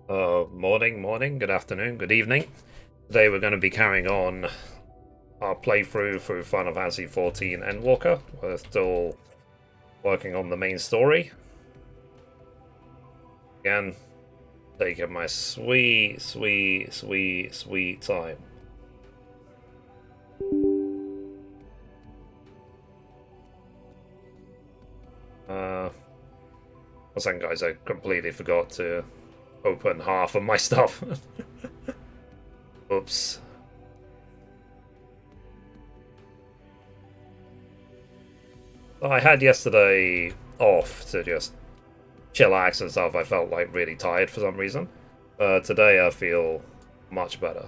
Morning, good afternoon, good evening. Today we're going to be carrying on our playthrough through Final Fantasy XIV Endwalker. We're still working on the main story. Again, taking my sweet time. One second, guys, I completely forgot to open half of my stuff. Oops. I had yesterday off to just chillax and stuff. I felt like really tired for some reason. Today I feel much better.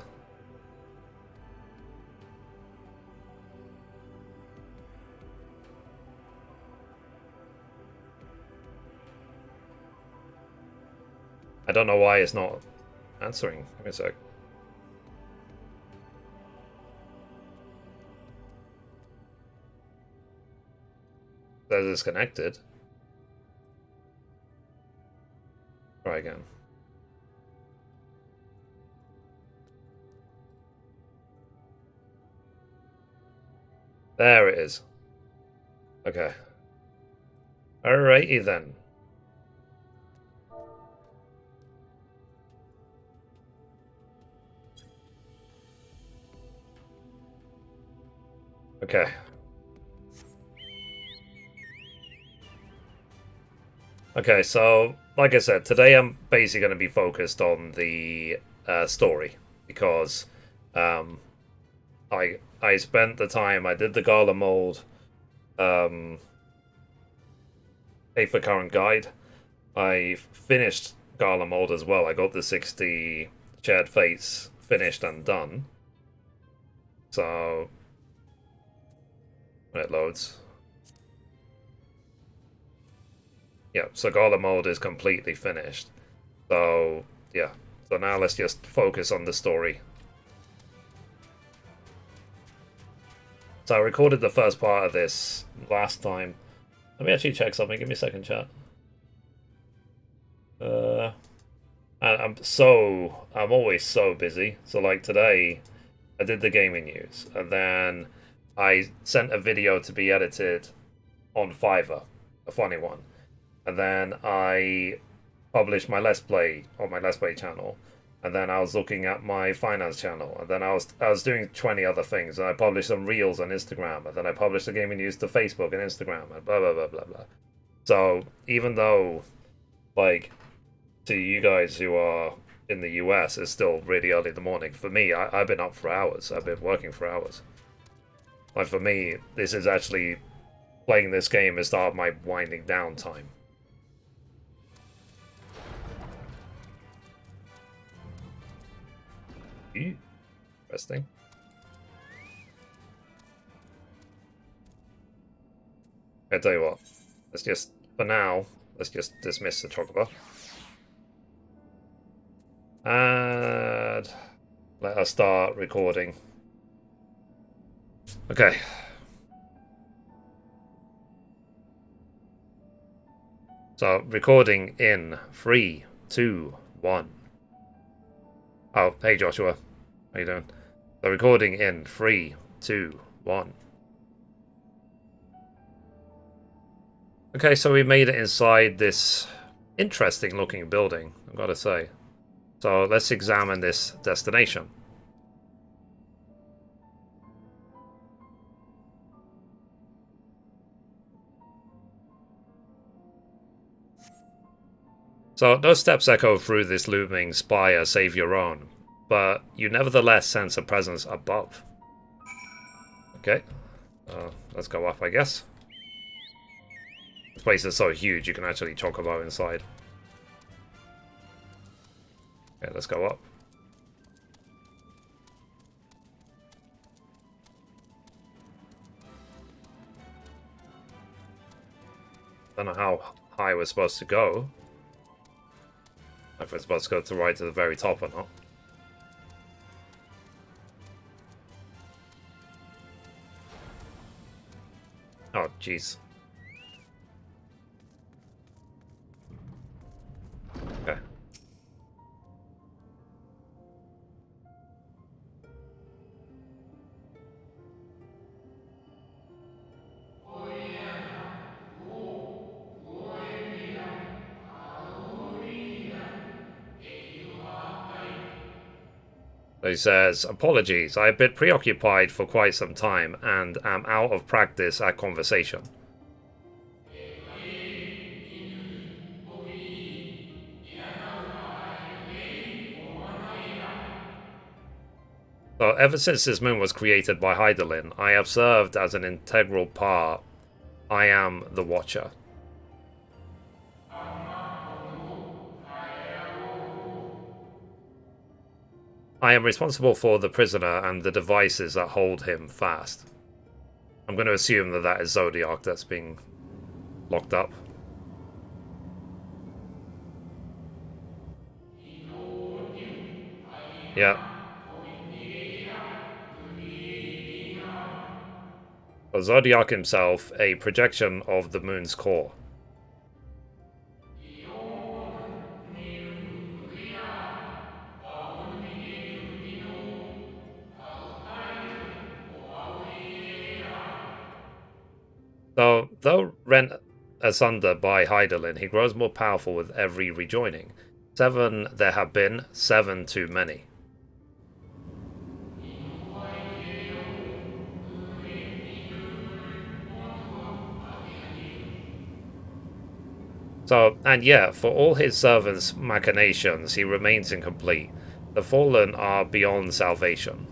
I don't know why it's not answering. Give me a sec. That is connected. Try again. There it is. Okay. Alrighty then. Okay. Okay, so like I said, today I'm basically going to be focused on the story because um, I spent the time. I did the Gala mold, pay for current guide. I finished Gala mold as well. I got the 60 shared fates finished and done. So when it loads. Yeah, so Gala mode is completely finished. So, yeah. So now let's just focus on the story. So I recorded the first part of this last time. Let me actually check something. Give me a second, chat. I'm always so busy. So like today, I did the gaming news, and then I sent a video to be edited on Fiverr, a funny one. And then I published my Let's Play on my Let's Play channel, and then I was looking at my finance channel, and then I was doing 20 other things, and I published some reels on Instagram, and then I published the gaming news to Facebook and Instagram, and blah blah blah blah blah. So even though, like, to you guys who are in the US, it's still really early in the morning. For me, I've been up for hours. I've been working for hours. Like for me, this is actually playing this game is start my winding down time. Interesting. I tell you what, let's just, for now, let's just dismiss the chocobo. And let us start recording. Okay. So, recording in 3, 2, 1. Oh, hey Joshua. How you doing? So, recording in 3, 2, 1. Okay, so we made it inside this interesting looking building, I've got to say. So let's examine this destination. So no steps echo through this looming spire save your own, but you nevertheless sense a presence above. Okay, let's go up, I guess. This place is so huge you can actually chocobo inside. Okay, let's go up. Don't know how high we're supposed to go. If we're supposed to go right to the very top or not. Oh, jeez. Okay. He says, apologies, I have been preoccupied for quite some time and am out of practice at conversation. So ever since this moon was created by Hydaelyn, I have served as an integral part. I am the Watcher. I am responsible for the prisoner and the devices that hold him fast. I'm going to assume that that is Zodiac that's being locked up. Yeah. So Zodiac himself, a projection of the moon's core. So, though rent asunder by Hydaelyn, he grows more powerful with every rejoining. 7 there have been, 7 too many. So, and yet, for all his servants' machinations, he remains incomplete. The fallen are beyond salvation.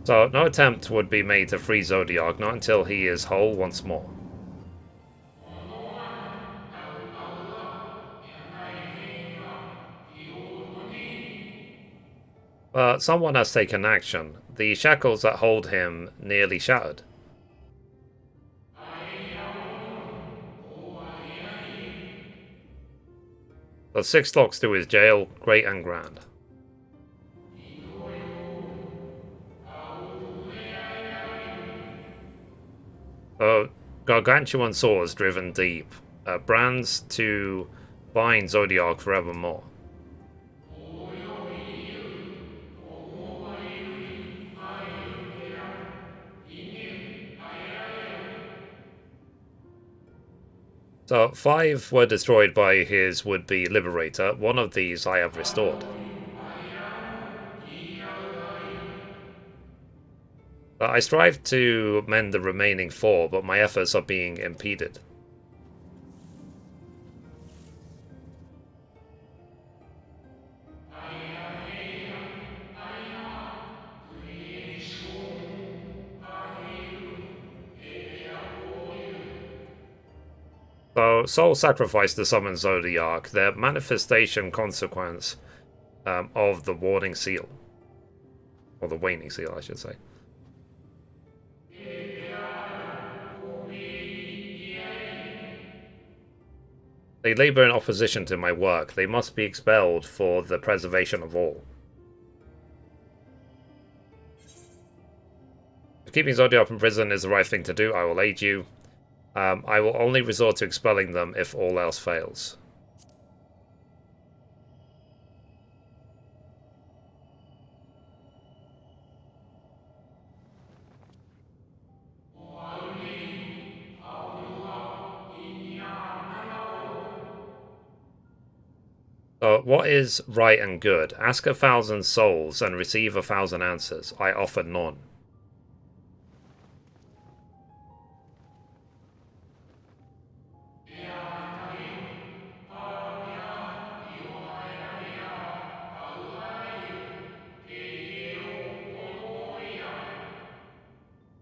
So, no attempt would be made to free Zodiac, not until he is whole once more. But someone has taken action. The shackles that hold him nearly shattered. The 6 locks to his jail, great and grand. Gargantuan swords driven deep, brands to bind Zodiac forevermore. So 5 were destroyed by his would-be liberator. One of these I have restored. I strive to mend the remaining 4, but my efforts are being impeded. So, Soul sacrificed to summon Zodiac, their manifestation consequence of the Warning Seal. Or the Waning Seal, I should say. They labor in opposition to my work. They must be expelled for the preservation of all. If keeping Zodiac in prison is the right thing to do, I will aid you. I will only resort to expelling them if all else fails. What is right and good? Ask 1,000 souls and receive 1,000 answers. I offer none.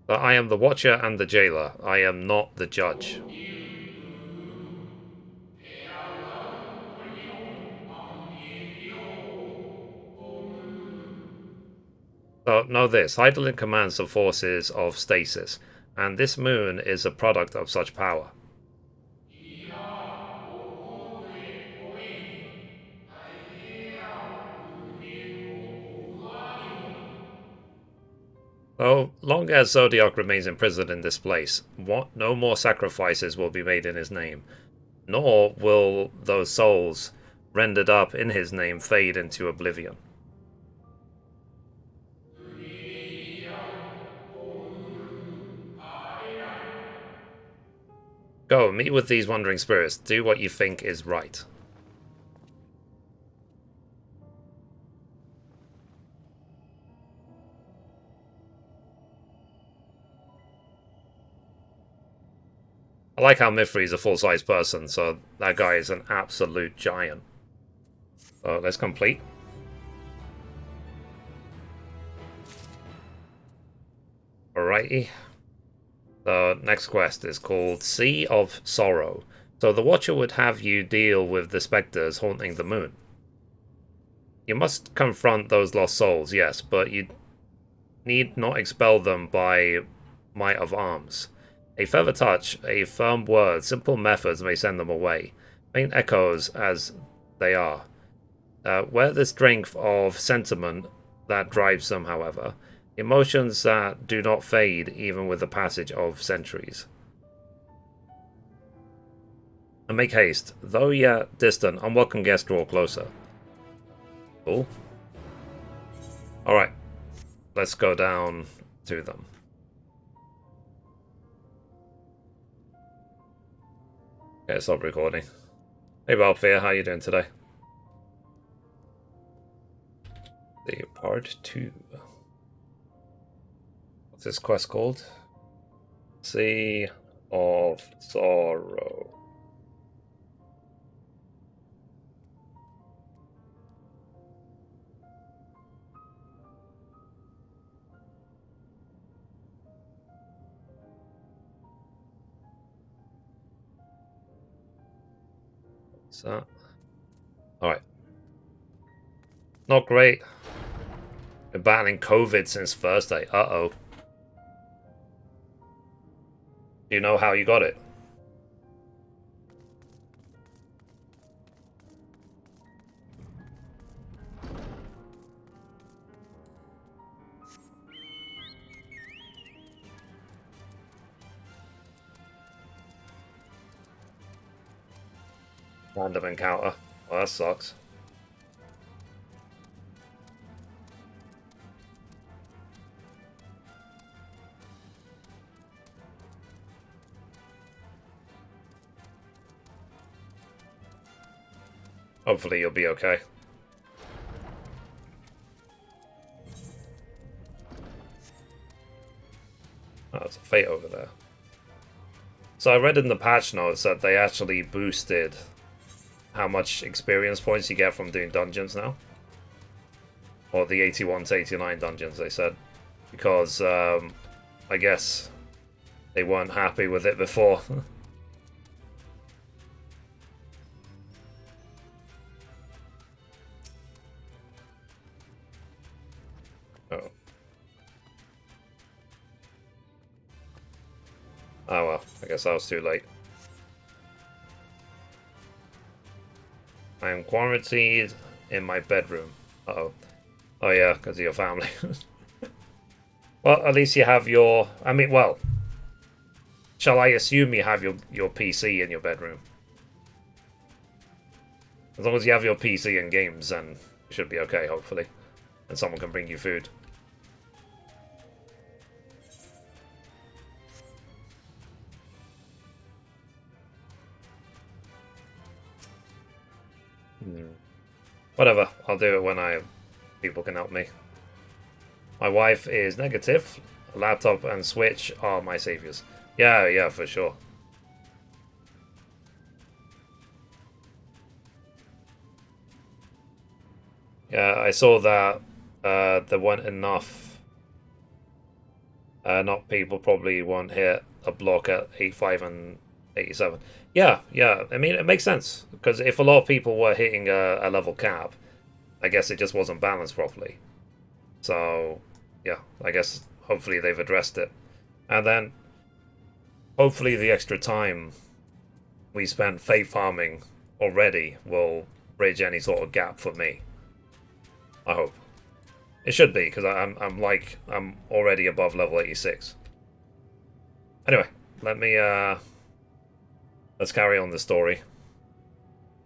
I am the watcher and the jailer. I am not the judge. So know this, Hydaelyn commands the forces of stasis, and this moon is a product of such power. So long as Zodiac remains imprisoned in this place, no more sacrifices will be made in his name, nor will those souls rendered up in his name fade into oblivion. Go, meet with these wandering spirits. Do what you think is right. I like how Mithrie is a full-size person, so that guy is an absolute giant. So let's complete. Alrighty. The next quest is called Sea of Sorrow. So the Watcher would have you deal with the specters haunting the moon. You must confront those lost souls, yes, but you need not expel them by might of arms. A feather touch, a firm word, simple methods may send them away. Faint echoes as they are. Where the strength of sentiment that drives them, however. Emotions that do not fade even with the passage of centuries. And make haste. Though yet distant, unwelcome guests draw closer. Cool. Alright. Let's go down to them. Okay, stop recording. Hey Balfear, how you doing today? The part 2. What's this quest called? Sea of Sorrow. What's that? Alright. Not great. Been battling COVID since Thursday. Uh-oh. Do you know how you got it? Random encounter. Well, that sucks. Hopefully you'll be okay. Oh, there's a fate over there. So I read in the patch notes that they actually boosted how much experience points you get from doing dungeons now. Or the 81 to 89 dungeons, they said. Because, I guess they weren't happy with it before. Oh. Oh well, I guess I was too late. I am quarantined in my bedroom. Uh-oh. Oh yeah, because of your family. Well, at least you have your... I mean, well... Shall I assume you have your PC in your bedroom? As long as you have your PC and games, then you should be okay, hopefully. And someone can bring you food. Whatever, I'll do it when people can help me. My wife is negative. Laptop and Switch are my saviors. Yeah, for sure. Yeah, I saw that there weren't enough. Not people probably won't hit a block at 85 and 87. Yeah. I mean, it makes sense. Because if a lot of people were hitting a level cap, I guess it just wasn't balanced properly. So, yeah, I guess hopefully they've addressed it. And then, hopefully the extra time we spent fate farming already will bridge any sort of gap for me. I hope. It should be, because I'm already above level 86. Anyway, let's carry on the story.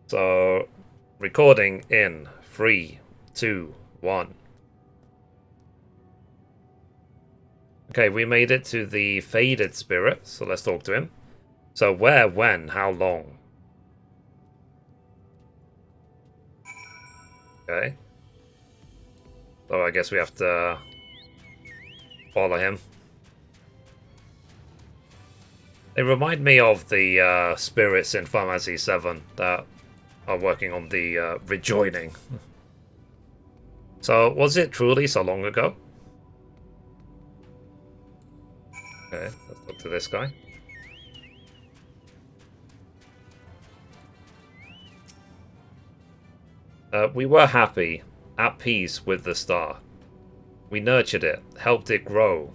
So, recording in 3, 2, 1. Okay, we made it to the Faded Spirit, so let's talk to him. So where, when, how long? Okay. So I guess we have to follow him. They remind me of the spirits in Final Fantasy XIV that are working on the rejoining. So, was it truly so long ago? Okay, let's talk to this guy. We were happy, at peace with the star. We nurtured it, helped it grow.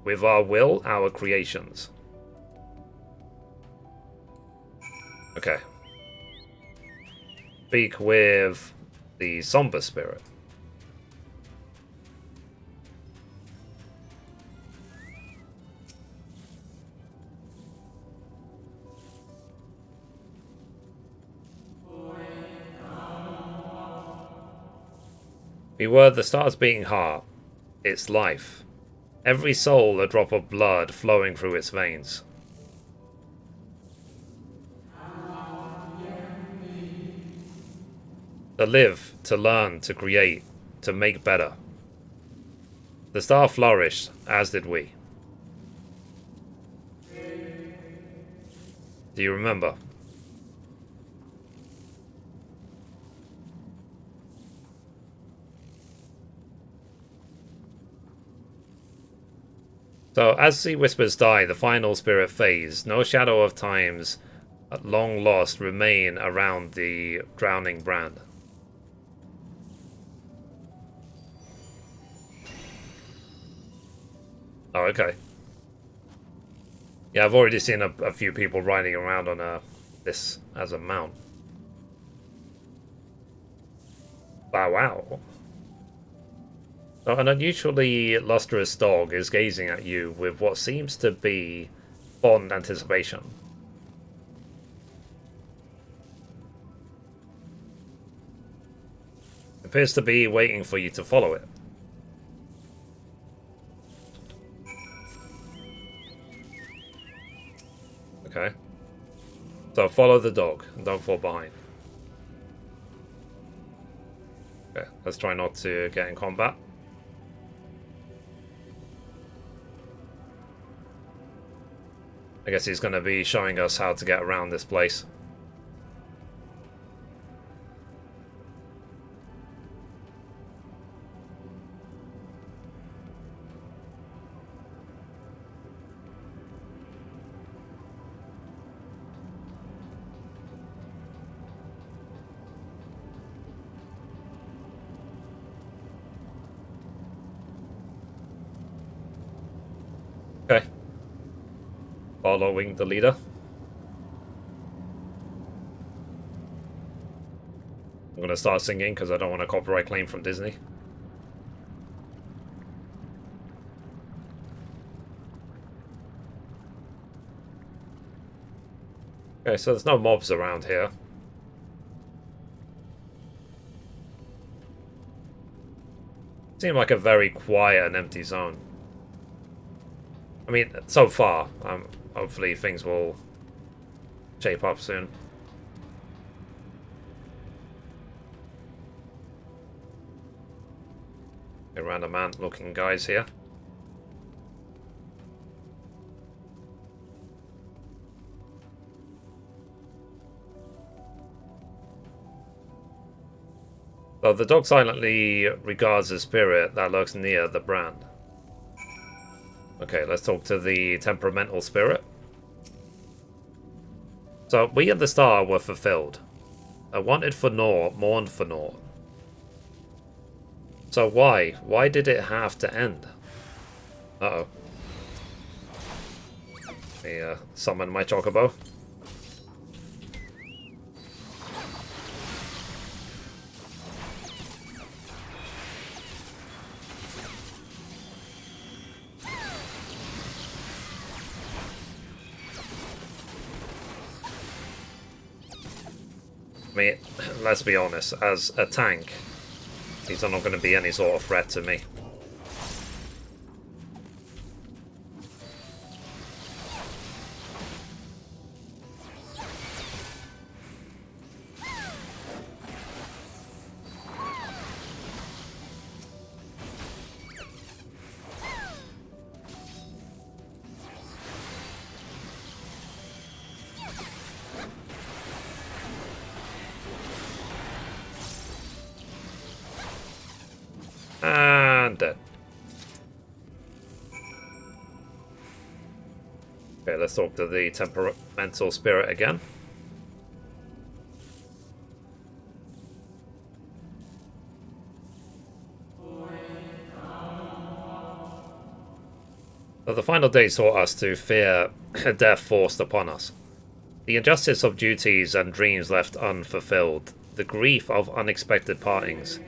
With our will, our creations. Okay. Speak with the somber spirit. We were the star's beating heart, its life. Every soul a drop of blood flowing through its veins. To live, to learn, to create, to make better. The star flourished, as did we. Do you remember? So, as the whispers die, the final spirit fades. No shadow of times long lost remain around the drowning brand. Oh, okay. Yeah, I've already seen a few people riding around on this as a mount. Wow, wow. So an unusually lustrous dog is gazing at you with what seems to be fond anticipation. It appears to be waiting for you to follow it. Okay. So follow the dog and don't fall behind. Okay, let's try not to get in combat. I guess he's going to be showing us how to get around this place. Okay. Following the leader. I'm going to start singing because I don't want a copyright claim from Disney. Okay, so there's no mobs around here. Seemed like a very quiet and empty zone. I mean, so far. Hopefully things will shape up soon. Random ant-looking guys here. So the dog silently regards a spirit that lurks near the brand. Okay, let's talk to the temperamental spirit. So we at the star were fulfilled. I wanted for naught, mourned for naught. So why? Why did it have to end? Uh-oh. Let me summon my chocobo. I mean, let's be honest, as a tank, he's not going to be any sort of threat to me. Okay, let's talk to the temperamental spirit again. So the final day taught us to fear death forced upon us. The injustice of duties and dreams left unfulfilled. The grief of unexpected partings.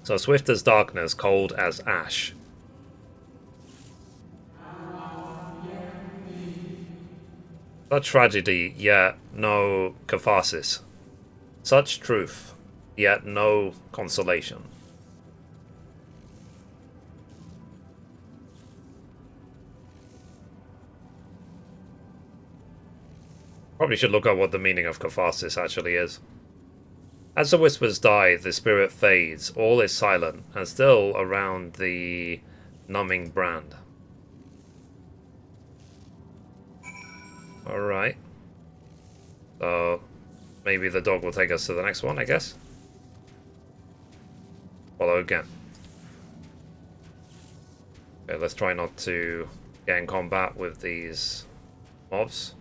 So swift as darkness, cold as ash. Such tragedy, yet no catharsis. Such truth, yet no consolation. Probably should look up what the meaning of catharsis actually is. As the whispers die, the spirit fades, all is silent, and still around the numbing brand. Alright. So, maybe the dog will take us to the next one, I guess. Follow again. Okay, let's try not to get in combat with these mobs.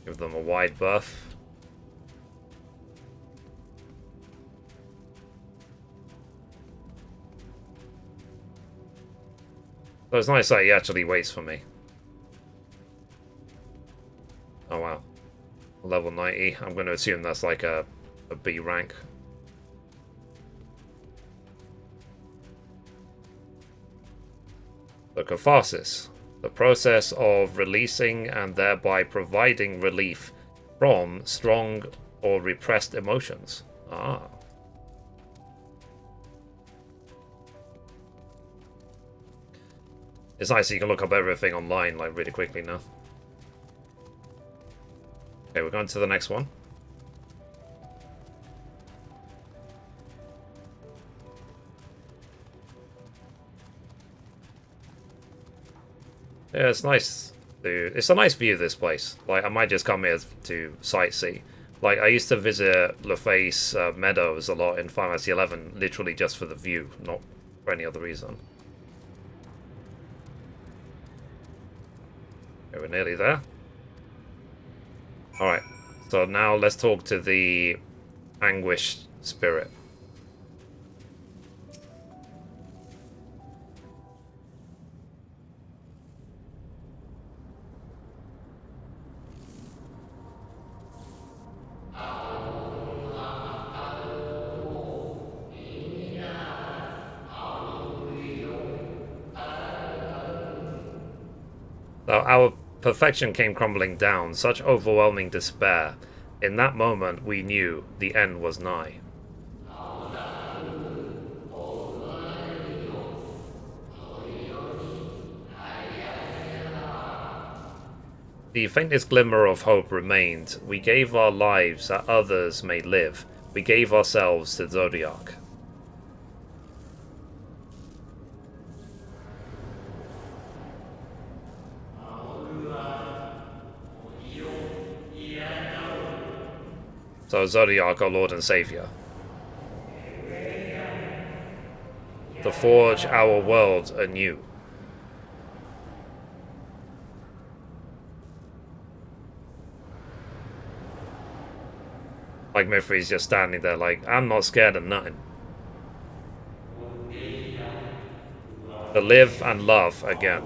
Give them a wide berth. So it's nice that he actually waits for me. Oh wow. Level 90. I'm going to assume that's like a B rank. The catharsis. The process of releasing and thereby providing relief from strong or repressed emotions. Ah. It's nice that you can look up everything online like really quickly now. Okay, we're going to the next one. Yeah, it's nice. It's a nice view, this place. Like, I might just come here to sightsee. Like, I used to visit LaFace Meadows a lot in Final Fantasy XI, literally just for the view, not for any other reason. Okay, we're nearly there. Alright, so now let's talk to the anguished spirit. So our perfection came crumbling down, such overwhelming despair. In that moment, we knew the end was nigh. The faintest glimmer of hope remained. We gave our lives that others may live. We gave ourselves to Zodiac. So Zodiac, our Lord and Savior. To forge our world anew. Like Mithrie's just standing there like, I'm not scared of nothing. To live and love again.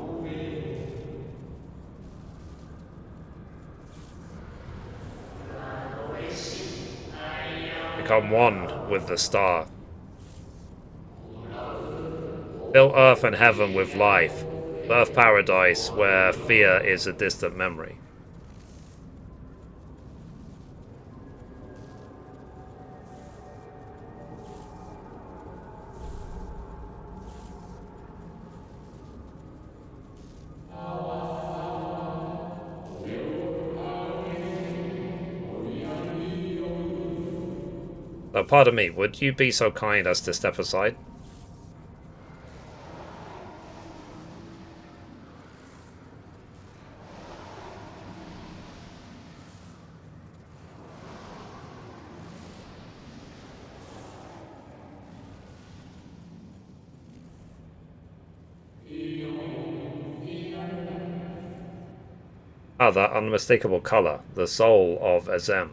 Become one with the star. Fill earth and heaven with life. Birth paradise where fear is a distant memory. Pardon me, would you be so kind as to step aside? Ah, that unmistakable color, the soul of Azem.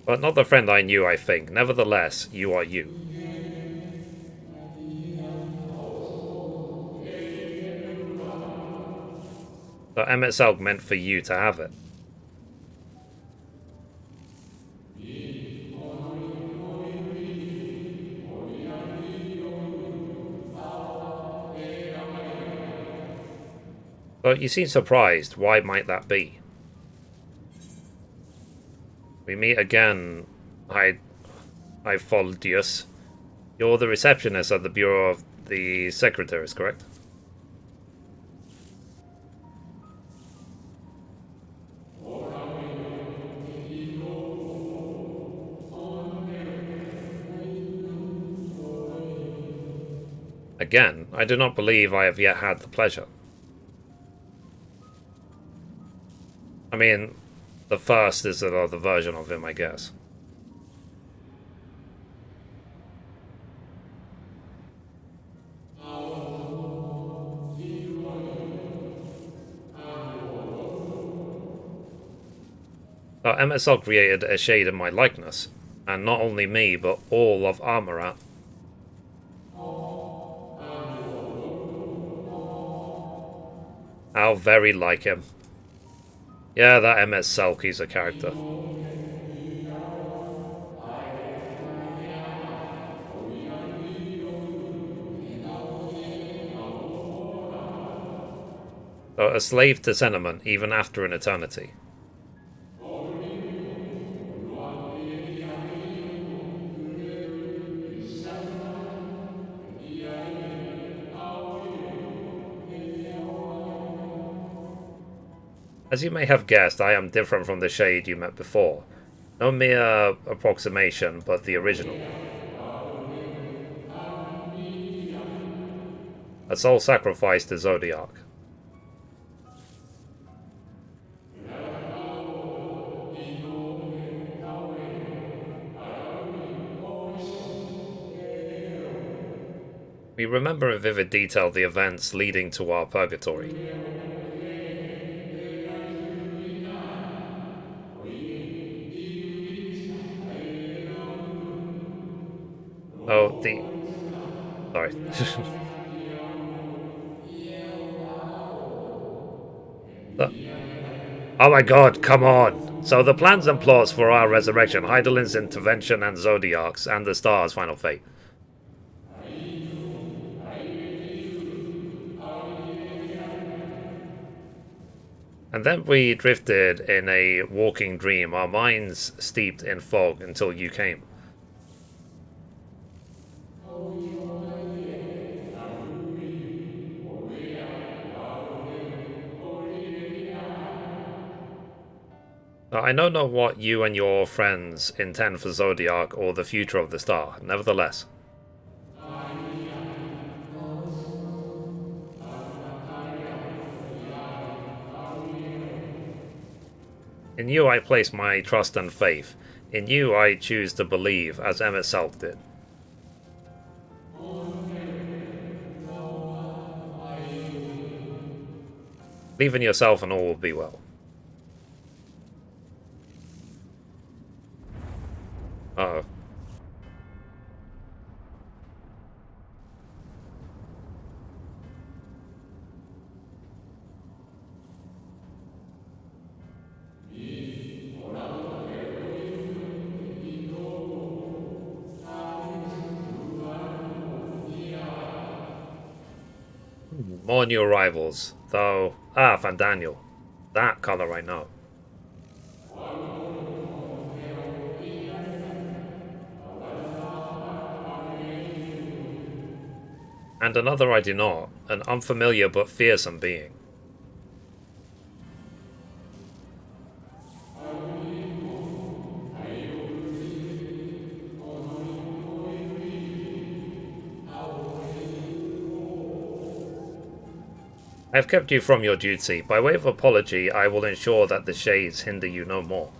But not the friend I knew, I think. Nevertheless, you are you. So MSL meant for you to have it. But you seem surprised. Why might that be? We meet again, I Foldius. You're the receptionist at the Bureau of the Secretaries, correct? Again, I do not believe I have yet had the pleasure. I mean, the first is another version of him, I guess. So MSL created a shade in my likeness, and not only me, but all of Armorat. How very like him. Yeah, that MS Selkie's a character. So a slave to sentiment, even after an eternity. As you may have guessed, I am different from the shade you met before. No mere approximation, but the original. A soul sacrifice to Zodiac. We remember in vivid detail the events leading to our purgatory. Oh, the... Sorry. Oh my god, come on! So the plans and plots for our resurrection, Heidelin's intervention and Zodiac's, and the stars' final fate. And then we drifted in a walking dream, our minds steeped in fog until you came. Now, I know not what you and your friends intend for Zodiac or the future of the star, nevertheless. In you I place my trust and faith. In you I choose to believe, as Emmett Selk did. Believe in yourself and all will be well. Uh-oh. More new arrivals, though. Ah, Van Daniel. That colour I know. And another I do not, an unfamiliar but fearsome being. I have kept you from your duty. By way of apology, I will ensure that the shades hinder you no more.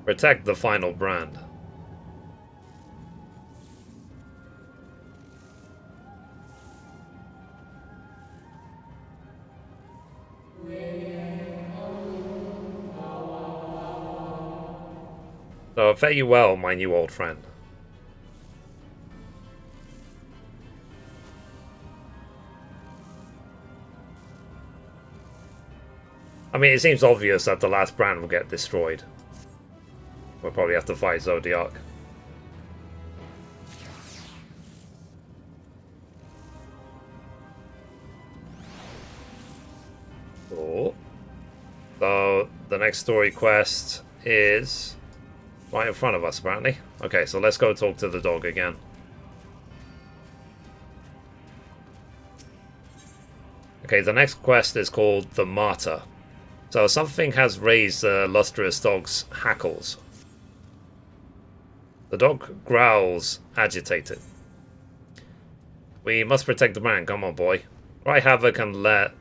Protect the final brand. So fare you well, my new old friend. I mean, it seems obvious that the last brand will get destroyed. We'll probably have to fight Zodiac. Cool. So, the next story quest is right in front of us, apparently. Okay, so let's go talk to the dog again. Okay, the next quest is called the Martyr. So something has raised the lustrous dog's hackles. The dog growls, agitated. We must protect the man, come on boy. Cry havoc and let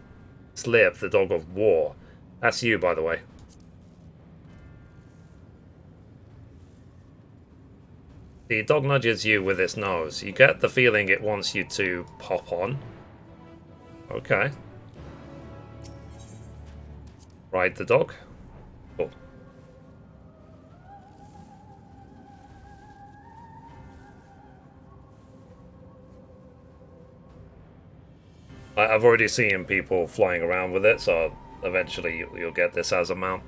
slip the dog of war. That's you, by the way. The dog nudges you with its nose. You get the feeling it wants you to pop on. Okay. Ride the dog. Cool. I've already seen people flying around with it, so eventually you'll get this as a mount.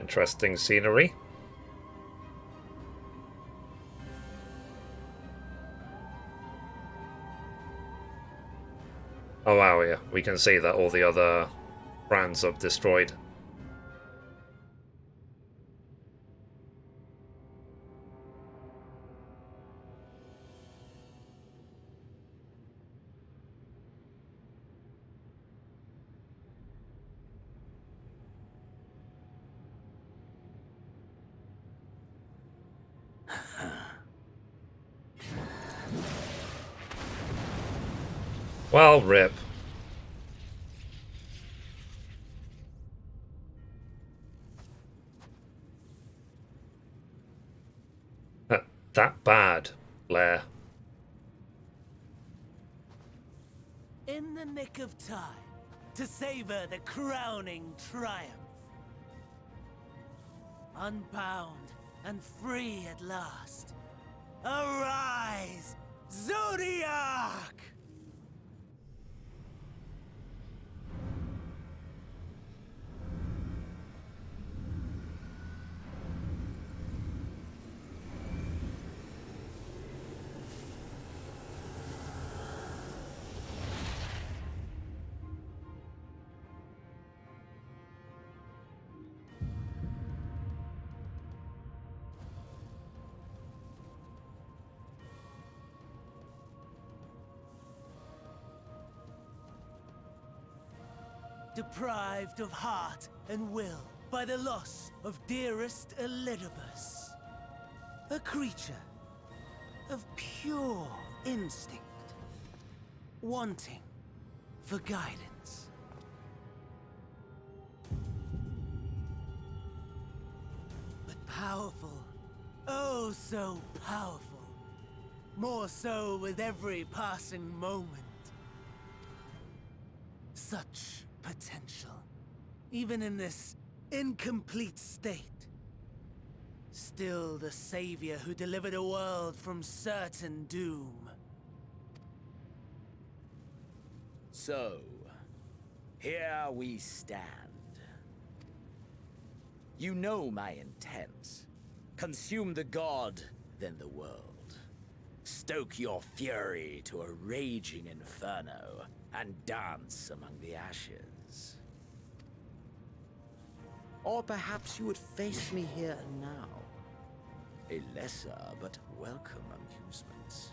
Interesting scenery. Oh wow, yeah, we can see that all the other brands are destroyed. Well, rip. That bad, Blair. In the nick of time to savor the crowning triumph. Unbound and free at last. Arise, Zodiac! Deprived of heart and will by the loss of dearest Elidibus. A creature of pure instinct, wanting for guidance. But powerful, oh so powerful, more so with every passing moment. Such potential, even in this incomplete state. Still the savior who delivered a world from certain doom. So, here we stand. You know my intent. Consume the god, then the world. Stoke your fury to a raging inferno, and dance among the ashes. Or perhaps you would face me here and now. A lesser but welcome amusement.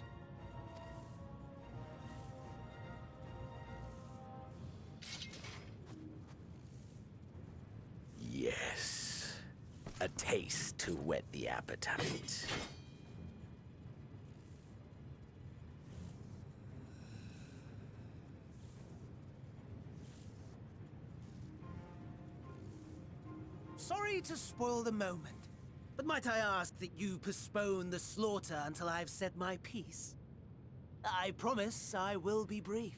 Yes. A taste to whet the appetite. Sorry to spoil the moment, but might I ask that you postpone the slaughter until I've said my piece? I promise I will be brief.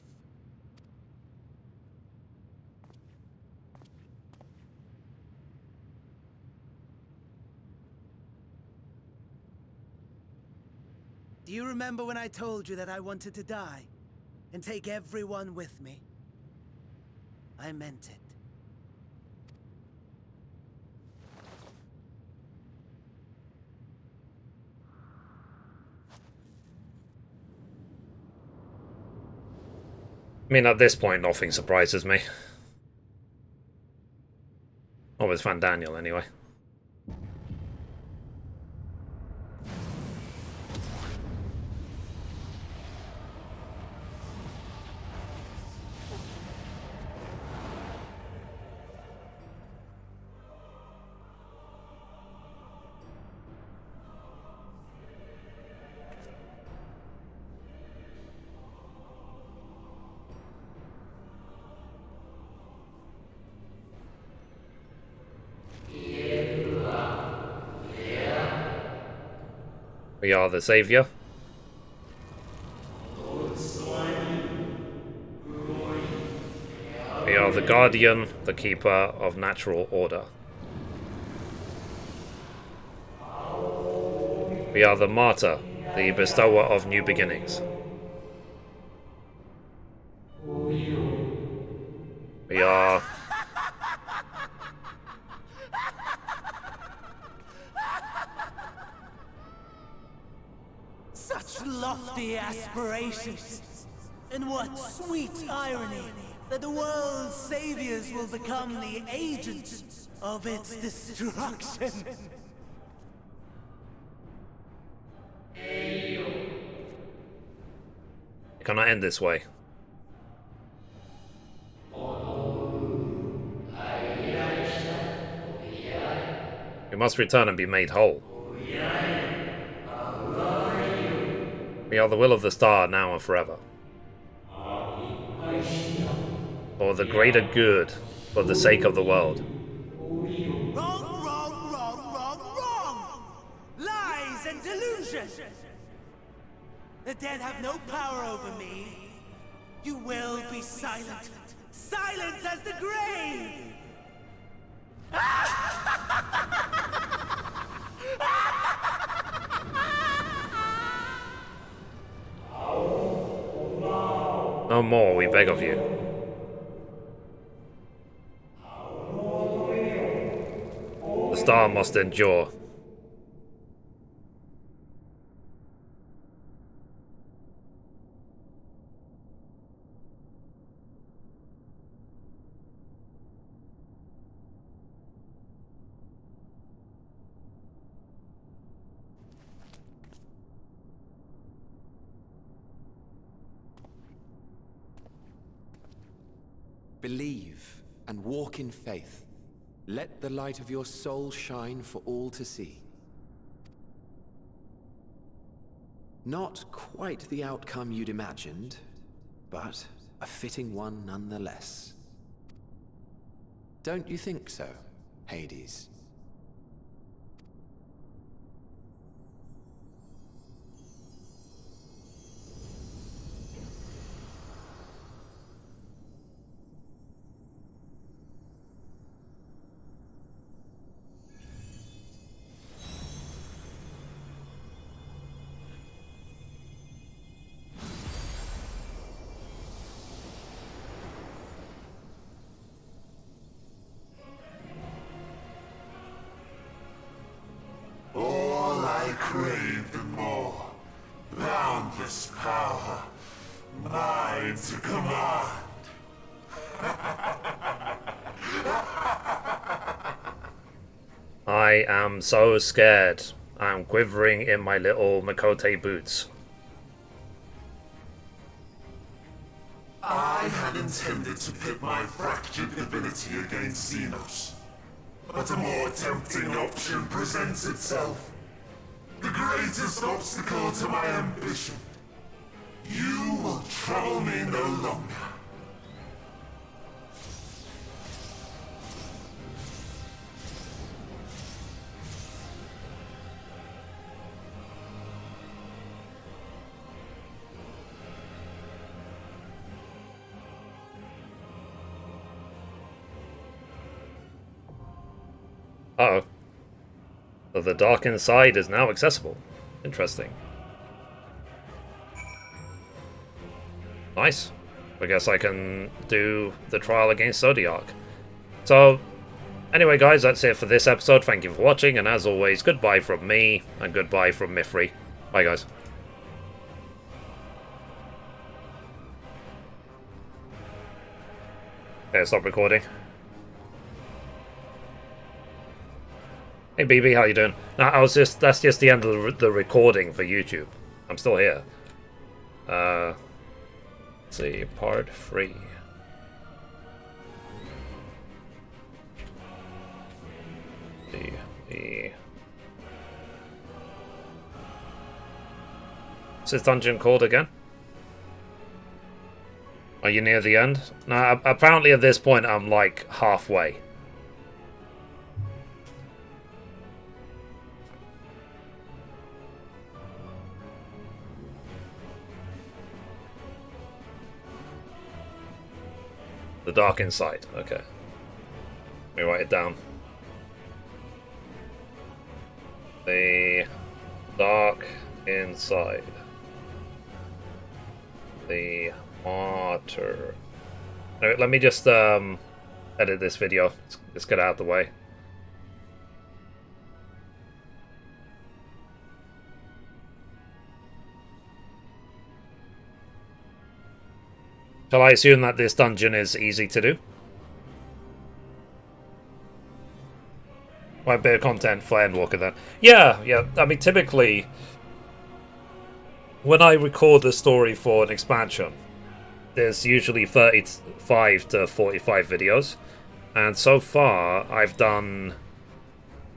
Do you remember when I told you that I wanted to die and take everyone with me? I meant it. I mean, at this point, nothing surprises me. Not with Van Daniel, anyway. We are the savior. We are the guardian, the keeper of natural order. We are the martyr, the bestower of new beginnings. We are... Such lofty aspirations! And what sweet irony that the world's saviors will become the agents of its destruction! It cannot end this way. We must return and be made whole. We are the will of the star now and forever. For the greater good, for the sake of the world. Wrong, wrong, wrong, wrong, wrong! Lies and delusion! The dead have no power over me. You will be silent. Silent as the grave! No more, we beg of you. The star must endure. Believe and walk in faith. Let the light of your soul shine for all to see. Not quite the outcome you'd imagined, but a fitting one nonetheless. Don't you think so, Hades? Craved and more. Boundless power. Mine to command. I am so scared. I am quivering in my little Makote boots. I had intended to pit my fractured divinity against Xenos. But a more tempting option presents itself. The greatest obstacle to my ambition. You will trouble me no longer. Uh-oh. So the dark inside is now accessible. Interesting. Nice. I guess I can do the trial against Zodiac. So, anyway guys, that's it for this episode. Thank you for watching, and as always, goodbye from me, and goodbye from Mithrie. Bye guys. Okay, stop recording. Hey BB, how you doing? No, that's just the end of the recording for YouTube. I'm still here. Let's see, part 3. What's this dungeon called again? Are you near the end? No, apparently at this point I'm like halfway. The dark inside, okay. Let me write it down. The dark inside. The Martyr. Alright, let me just edit this video. Let's get it out of the way. Shall I assume that this dungeon is easy to do? Quite a bit of content for Endwalker then. Yeah. I mean, typically, when I record a story for an expansion, there's usually 35 to 45 videos. And so far, I've done...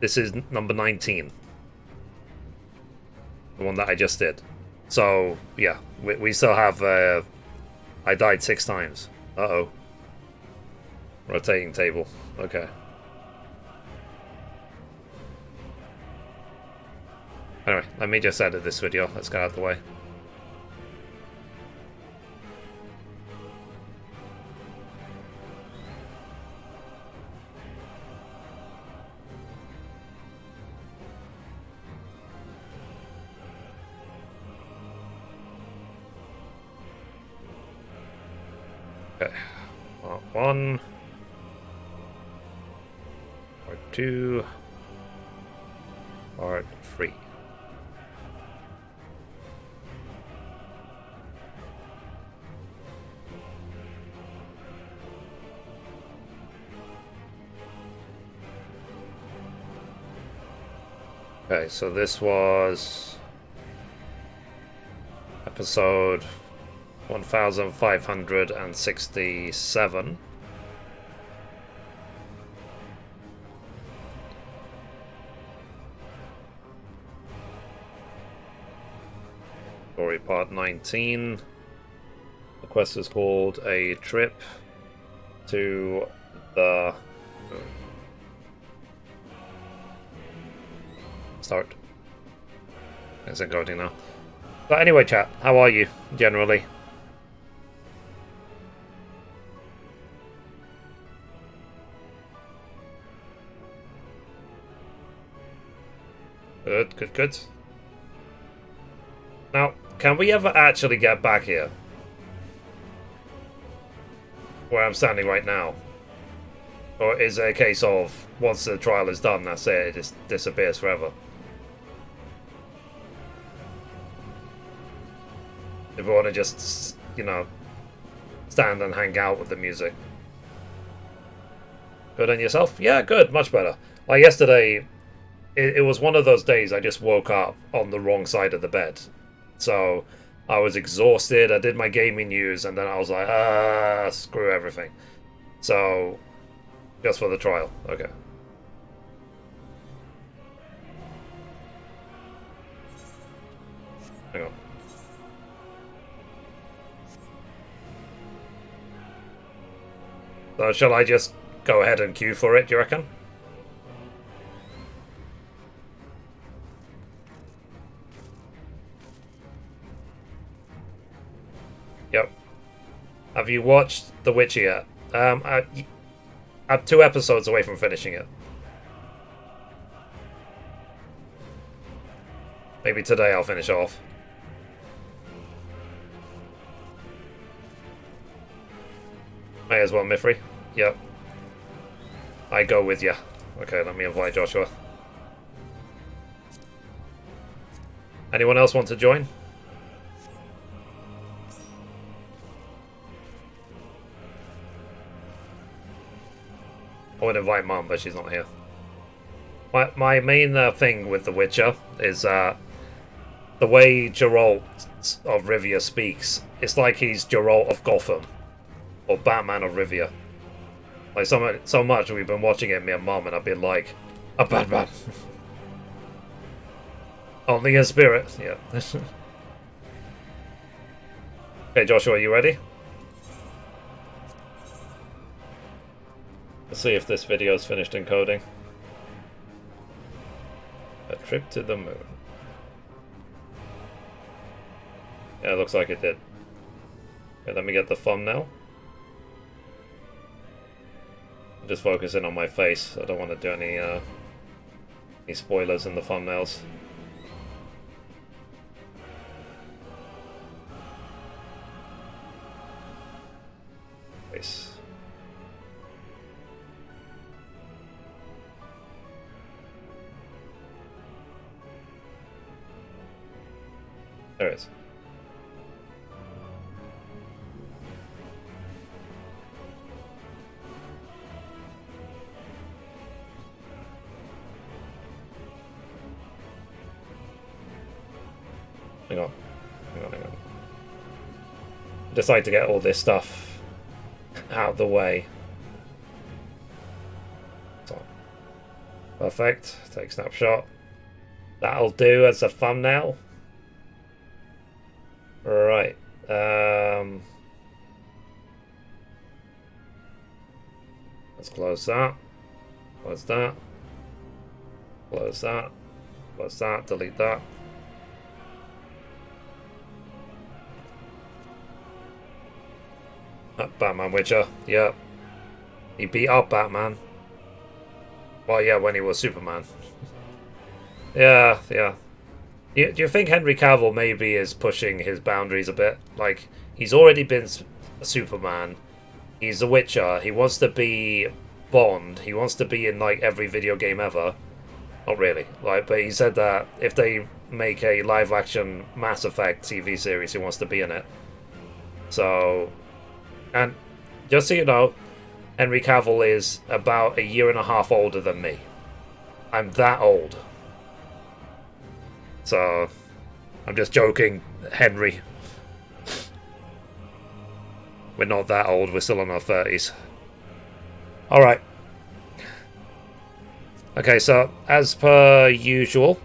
This is number 19. The one that I just did. So, yeah, we still have... I died 6 times. Uh-oh. Rotating table. Okay. Anyway, let me just edit this video. Let's get out of the way. Okay, part 1, part 2, part 3. Okay, so this was episode 1567. Story part 19. The quest is called A Trip to the... Start. Is it going now? But anyway, chat, how are you generally? Good. Now, can we ever actually get back here? Where I'm standing right now? Or is it a case of, once the trial is done, that's it, it just disappears forever? If we want to just, you know, stand and hang out with the music. Good on yourself? Yeah, good, much better. Like yesterday... It was one of those days I just woke up on the wrong side of the bed. So, I was exhausted, I did my gaming news, and then I was like, screw everything. So, just for the trial. Okay. Hang on. So, shall I just go ahead and queue for it, do you reckon? Yep. Have you watched The Witcher yet? I'm 2 episodes away from finishing it. Maybe today I'll finish off. May as well, Mithrie. Yep. I go with you. Okay, let me invite Joshua. Anyone else want to join? I would invite Mum, but she's not here. My main thing with The Witcher is the way Geralt of Rivia speaks. It's like he's Geralt of Gotham. Or Batman of Rivia. Like, so much we've been watching it, me and Mum, and I've been like, a Batman. Only in spirit, yeah. Okay, Joshua, are you ready? Let's see if this video is finished encoding. A trip to the moon. Yeah, it looks like it did. Okay, let me get the thumbnail. I'm just focusing on my face. I don't want to do any spoilers in the thumbnails. Face. There it is. Hang on. Just like to get all this stuff out of the way. So, perfect. Take snapshot. That'll do as a thumbnail. Right. Let's close that. Close that. Close that. Close that. Delete that. Batman Witcher, yeah. He beat up Batman. Well, yeah, when he was Superman. Yeah. Do you think Henry Cavill maybe is pushing his boundaries a bit? Like, he's already been Superman. He's a Witcher. He wants to be Bond. He wants to be in, like, every video game ever. Not really. Like, but he said that if they make a live-action Mass Effect TV series, he wants to be in it. So... And just so you know, Henry Cavill is about 1.5 years older than me. I'm that old. So, I'm just joking, Henry. We're not that old, we're still in our 30s. Alright. Okay, so, as per usual,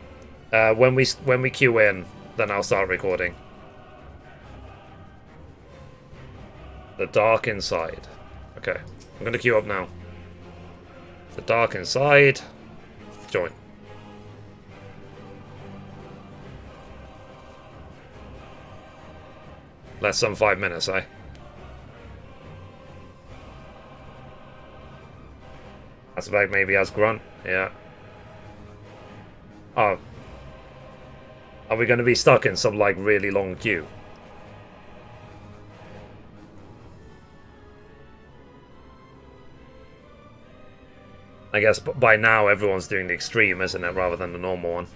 when we queue in, then I'll start recording. The Dark Inside. Okay, I'm going to queue up now. The Dark Inside. Join. Less than 5 minutes, eh? That's about maybe as grunt. Yeah. Oh. Are we going to be stuck in some, like, really long queue? I guess by now everyone's doing the extreme, isn't it, rather than the normal one.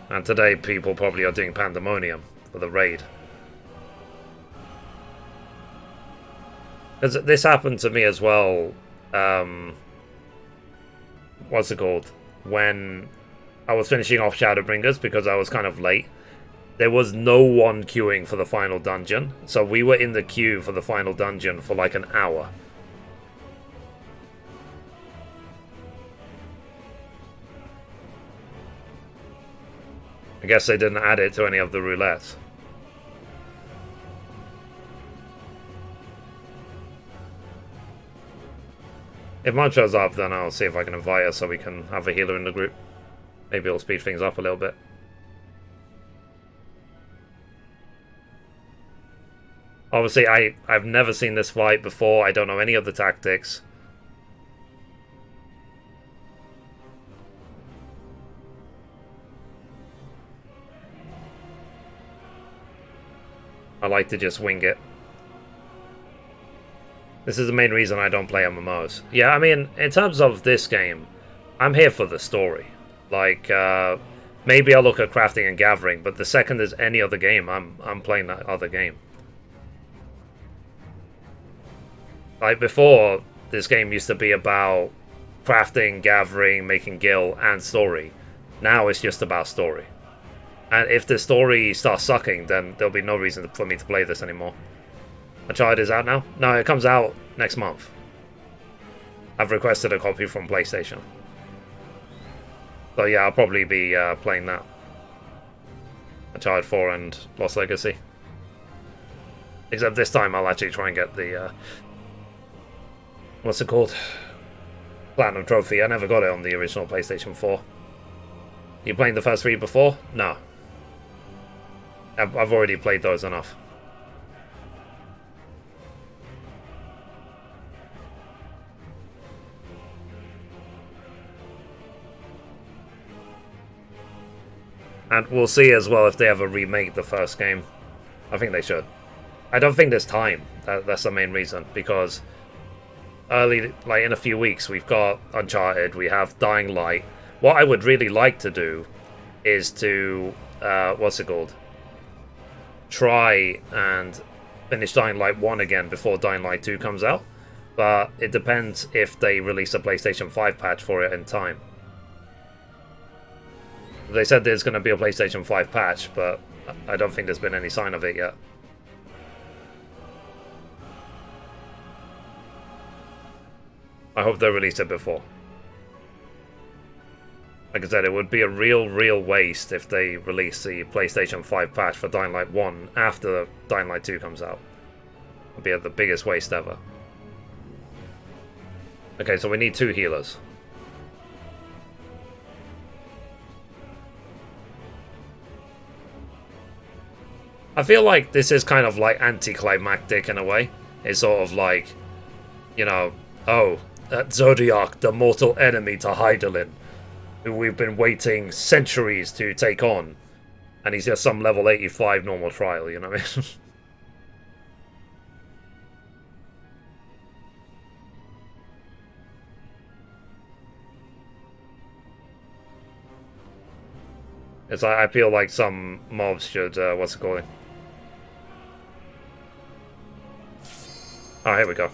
And today people probably are doing Pandemonium for the raid. Because this happened to me as well, what's it called? When I was finishing off Shadowbringers, because I was kind of late. There was no one queuing for the final dungeon. So we were in the queue for the final dungeon for like an hour. I guess they didn't add it to any of the roulettes. If mine shows up, then I'll see if I can invite her so we can have a healer in the group. Maybe it'll speed things up a little bit. Obviously, I've never seen this fight before. I don't know any of the tactics. I like to just wing it. This is the main reason I don't play MMOs. Yeah, I mean, in terms of this game, I'm here for the story. Like, maybe I'll look at crafting and gathering, but the second there's any other game, I'm playing that other game. Like, before, this game used to be about crafting, gathering, making guild, and story. Now it's just about story. And if the story starts sucking, then there'll be no reason for me to play this anymore. Uncharted is out now? No, it comes out next month. I've requested a copy from PlayStation. So yeah, I'll probably be playing that. Uncharted 4 and Lost Legacy. Except this time I'll actually try and get the... what's it called? Platinum Trophy. I never got it on the original PlayStation 4. You playing the first 3 before? No. I've already played those enough. And we'll see as well if they ever remake the first game. I think they should. I don't think there's time. That's the main reason. Because early, like in a few weeks, we've got Uncharted, we have Dying Light. What I would really like to do is to, what's it called? Try and finish Dying Light 1 again before Dying Light 2 comes out. But it depends if they release a PlayStation 5 patch for it in time. They said there's going to be a PlayStation 5 patch, but I don't think there's been any sign of it yet. I hope they release it before. Like I said, it would be a real waste if they release the PlayStation 5 patch for Dying Light 1 after Dying Light 2 comes out. It would be the biggest waste ever. Okay, so we need 2 healers. I feel like this is kind of like anticlimactic in a way. It's sort of like, you know, oh, that Zodiac, the mortal enemy to Hydaelyn, who we've been waiting centuries to take on, and he's just some level 85 normal trial, you know what I mean? It's like, I feel like some mobs should, what's it called? Oh, here we go.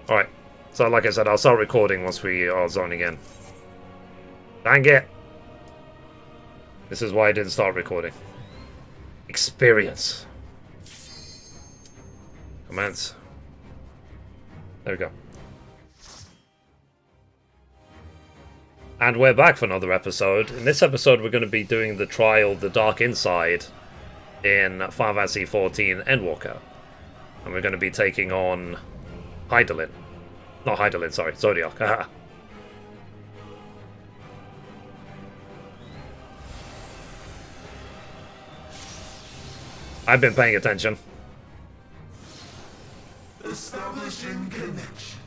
Alright. So, like I said, I'll start recording once we are zoning in. Dang it! This is why I didn't start recording. Experience. Commence. There we go. And we're back for another episode. In this episode, we're going to be doing the trial, The Dark Inside, in Final Fantasy XIV Endwalker. And we're going to be taking on Hydaelyn. Not Hydaelyn, sorry, Zodiac. I've been paying attention. Establishing connection.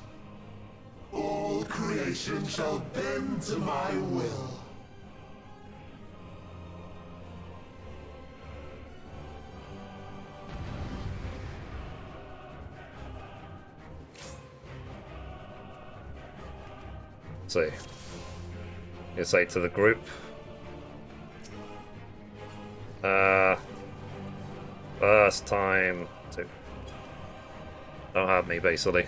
All creation shall bend to my will. See. You say to the group. First time to. Don't have me, basically.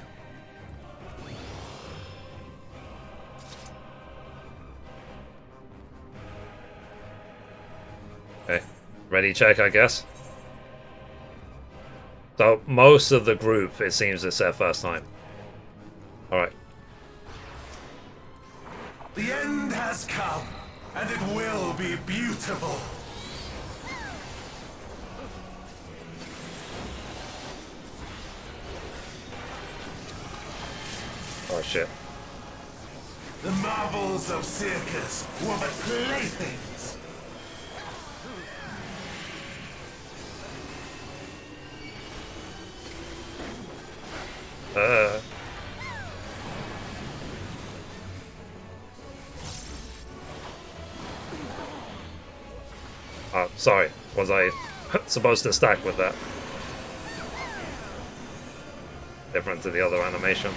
Okay. Ready check, I guess. So, most of the group, it seems, it's their first time. Alright. The end has come, and it will be beautiful. Oh shit. The marvels of circus were but playthings. Oh, sorry. Was I supposed to stack with that? different to the other animation.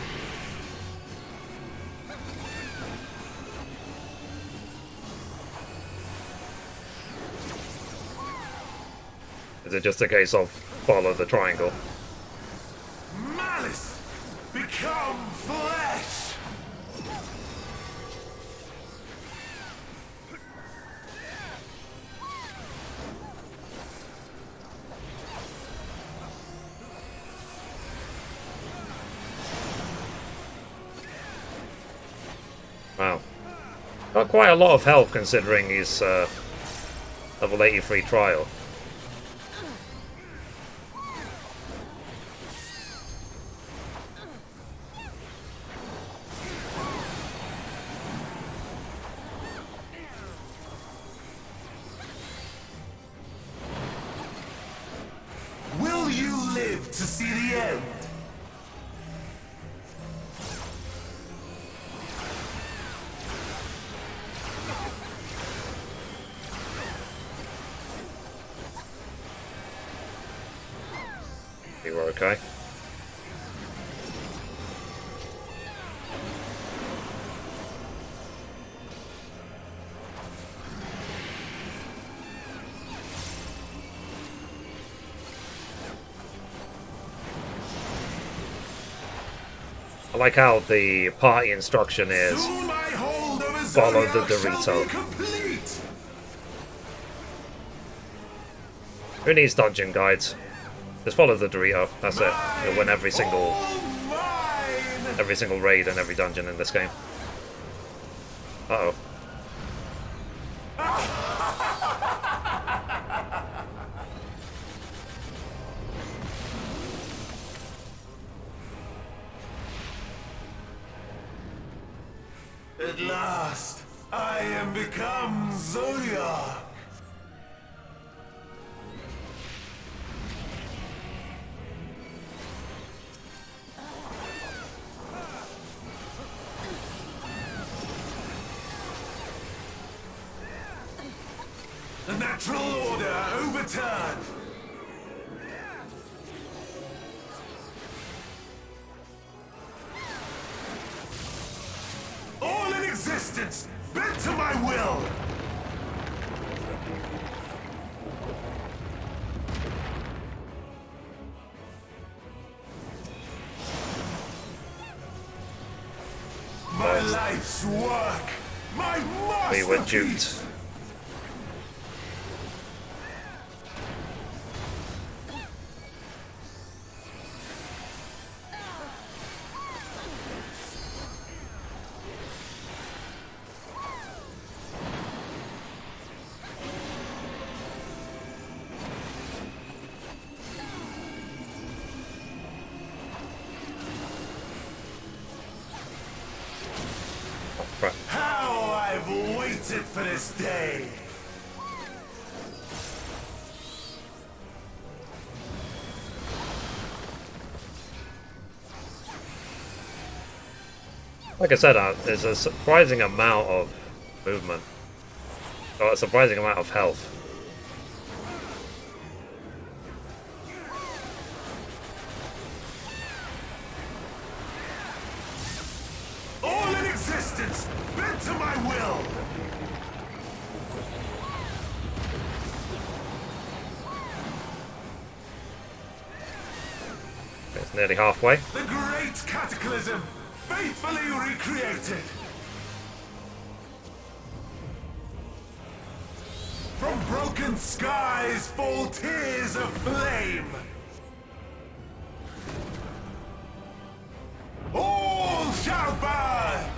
Is it just a case of follow the triangle? Malice, become flesh! Wow. Got quite a lot of health considering his level 83 trial. Will you live to see the end? You were okay. I like how the party instruction is Soon my hold over follow the Zodiac shall Dorito. be complete. Who needs dungeon guides? Just follow the Dorito. That's it. You'll win every single raid and every dungeon in this game. Uh-oh. At last, I am become Zodiac. The natural order overturned. All in existence, bent to my will. My life's work, my We were masterpiece. duped. Right. How I've waited for this day. Like I said, there's a surprising amount of movement. Or a surprising amount of health. All in existence, bent to my will. It's nearly halfway. The great cataclysm, faithfully recreated. From broken skies fall tears of flame. All shall burn.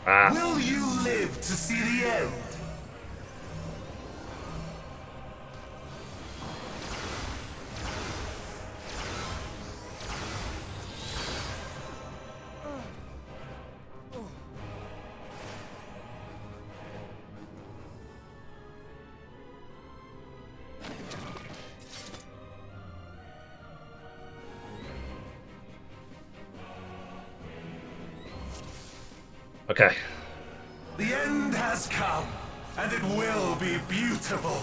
Ah, Will you live to see the end? Okay. The end has come, and it will be beautiful.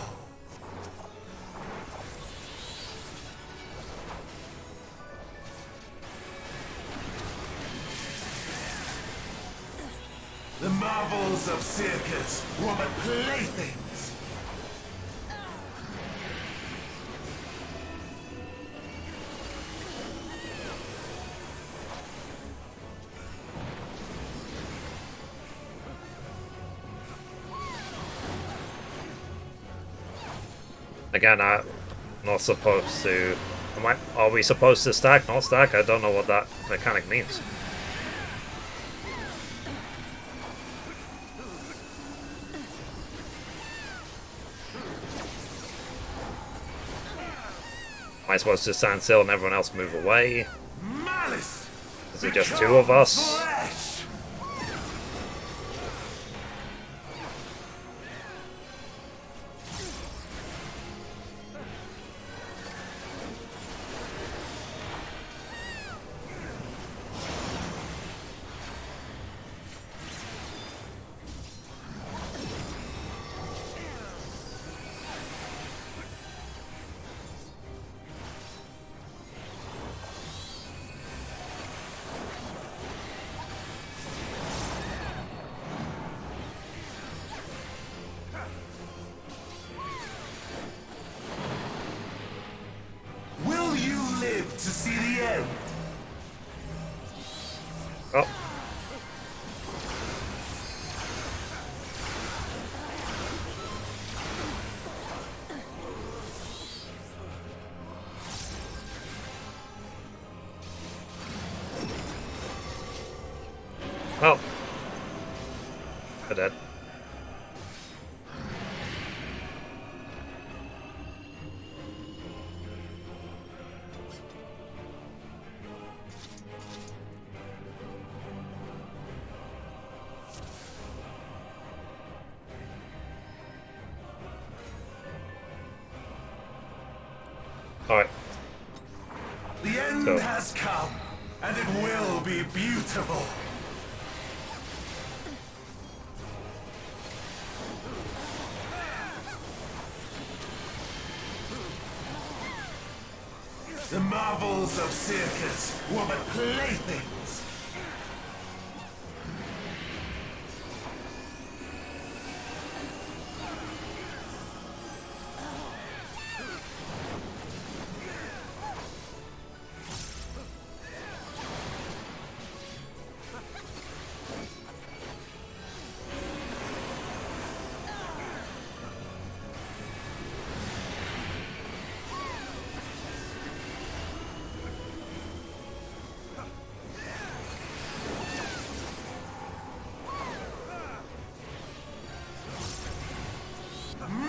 The marvels of circus were but playthings. Again, I'm not supposed to... Are we supposed to stack, not stack? I don't know what that mechanic means. Am I supposed to stand still and everyone else move away? Malice Is it just two of us? flesh. Will you live to see the end? Oh. Oh. We're dead. Alright. The end So. has come, and it will be beautiful. The marvels of circus were but playthings.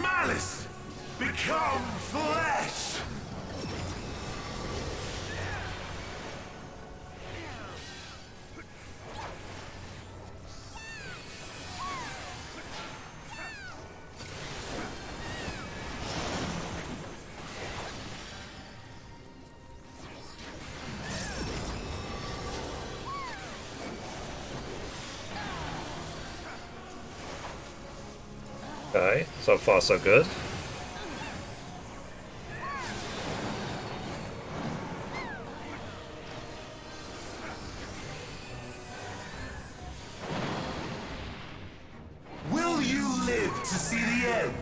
Malice, become flesh! Okay, so far so good. Will you live to see the end?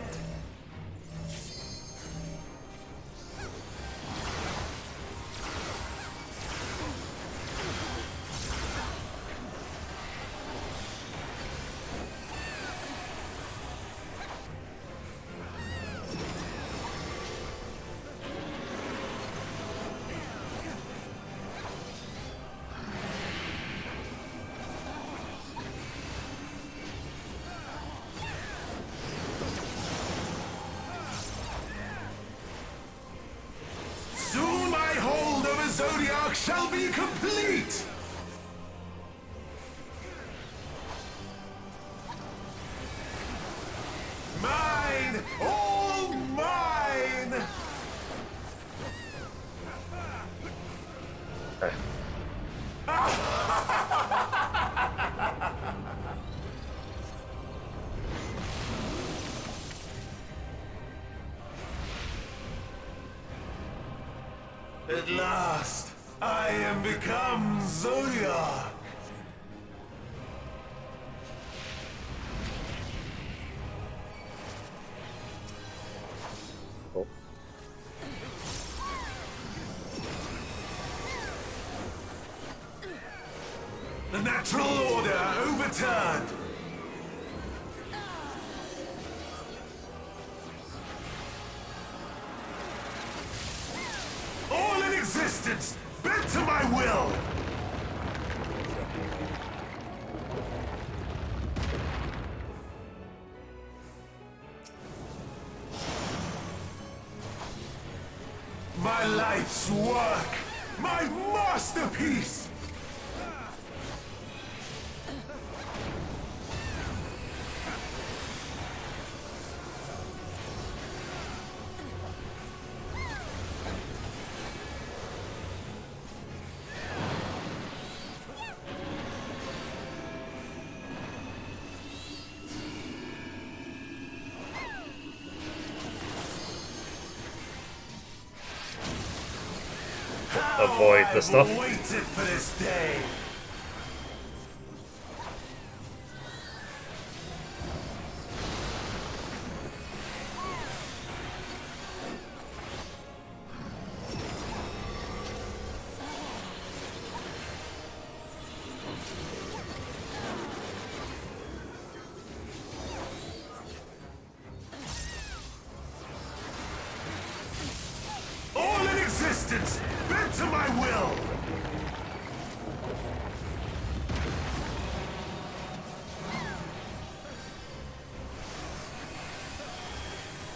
Soon my hold over Zodiac shall be complete! Mine! All mine! Okay. At last, I am become Zodiac. Oh. The natural order overturned. All in existence, bent to my will. My life's work, my masterpiece. Avoid the stuff. I've waited for this day. All in existence, bent to my will.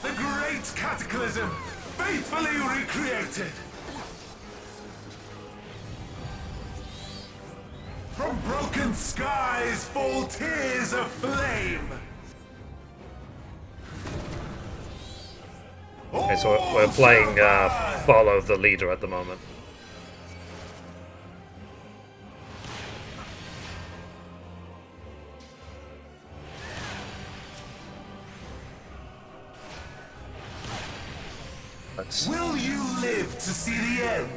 The great cataclysm, faithfully recreated. From broken skies fall tears of flame. Okay, so we're playing Follow the Leader at the moment. Will you live to see the end?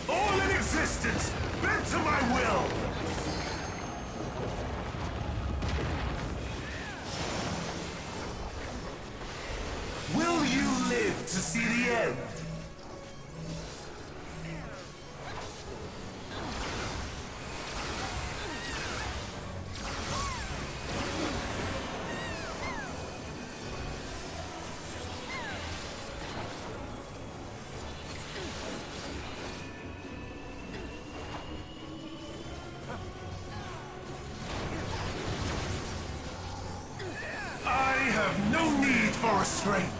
All in existence, bent to my will. Will you live to see the end? I have no need for restraint.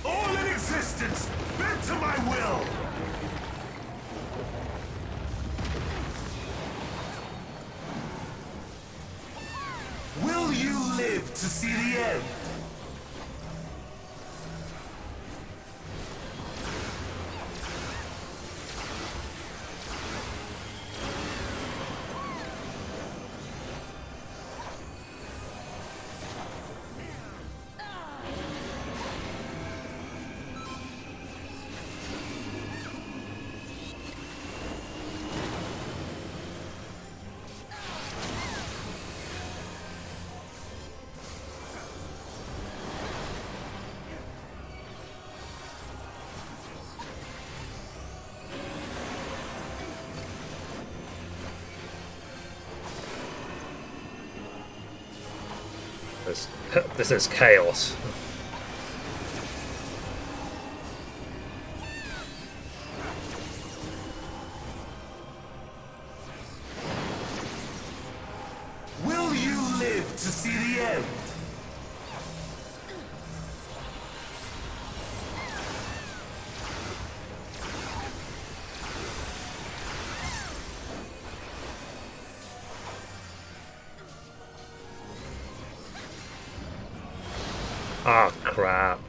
All in existence, bent to my will. Will you live to see the end? This is chaos. Will you live to see the end? Ah, crap.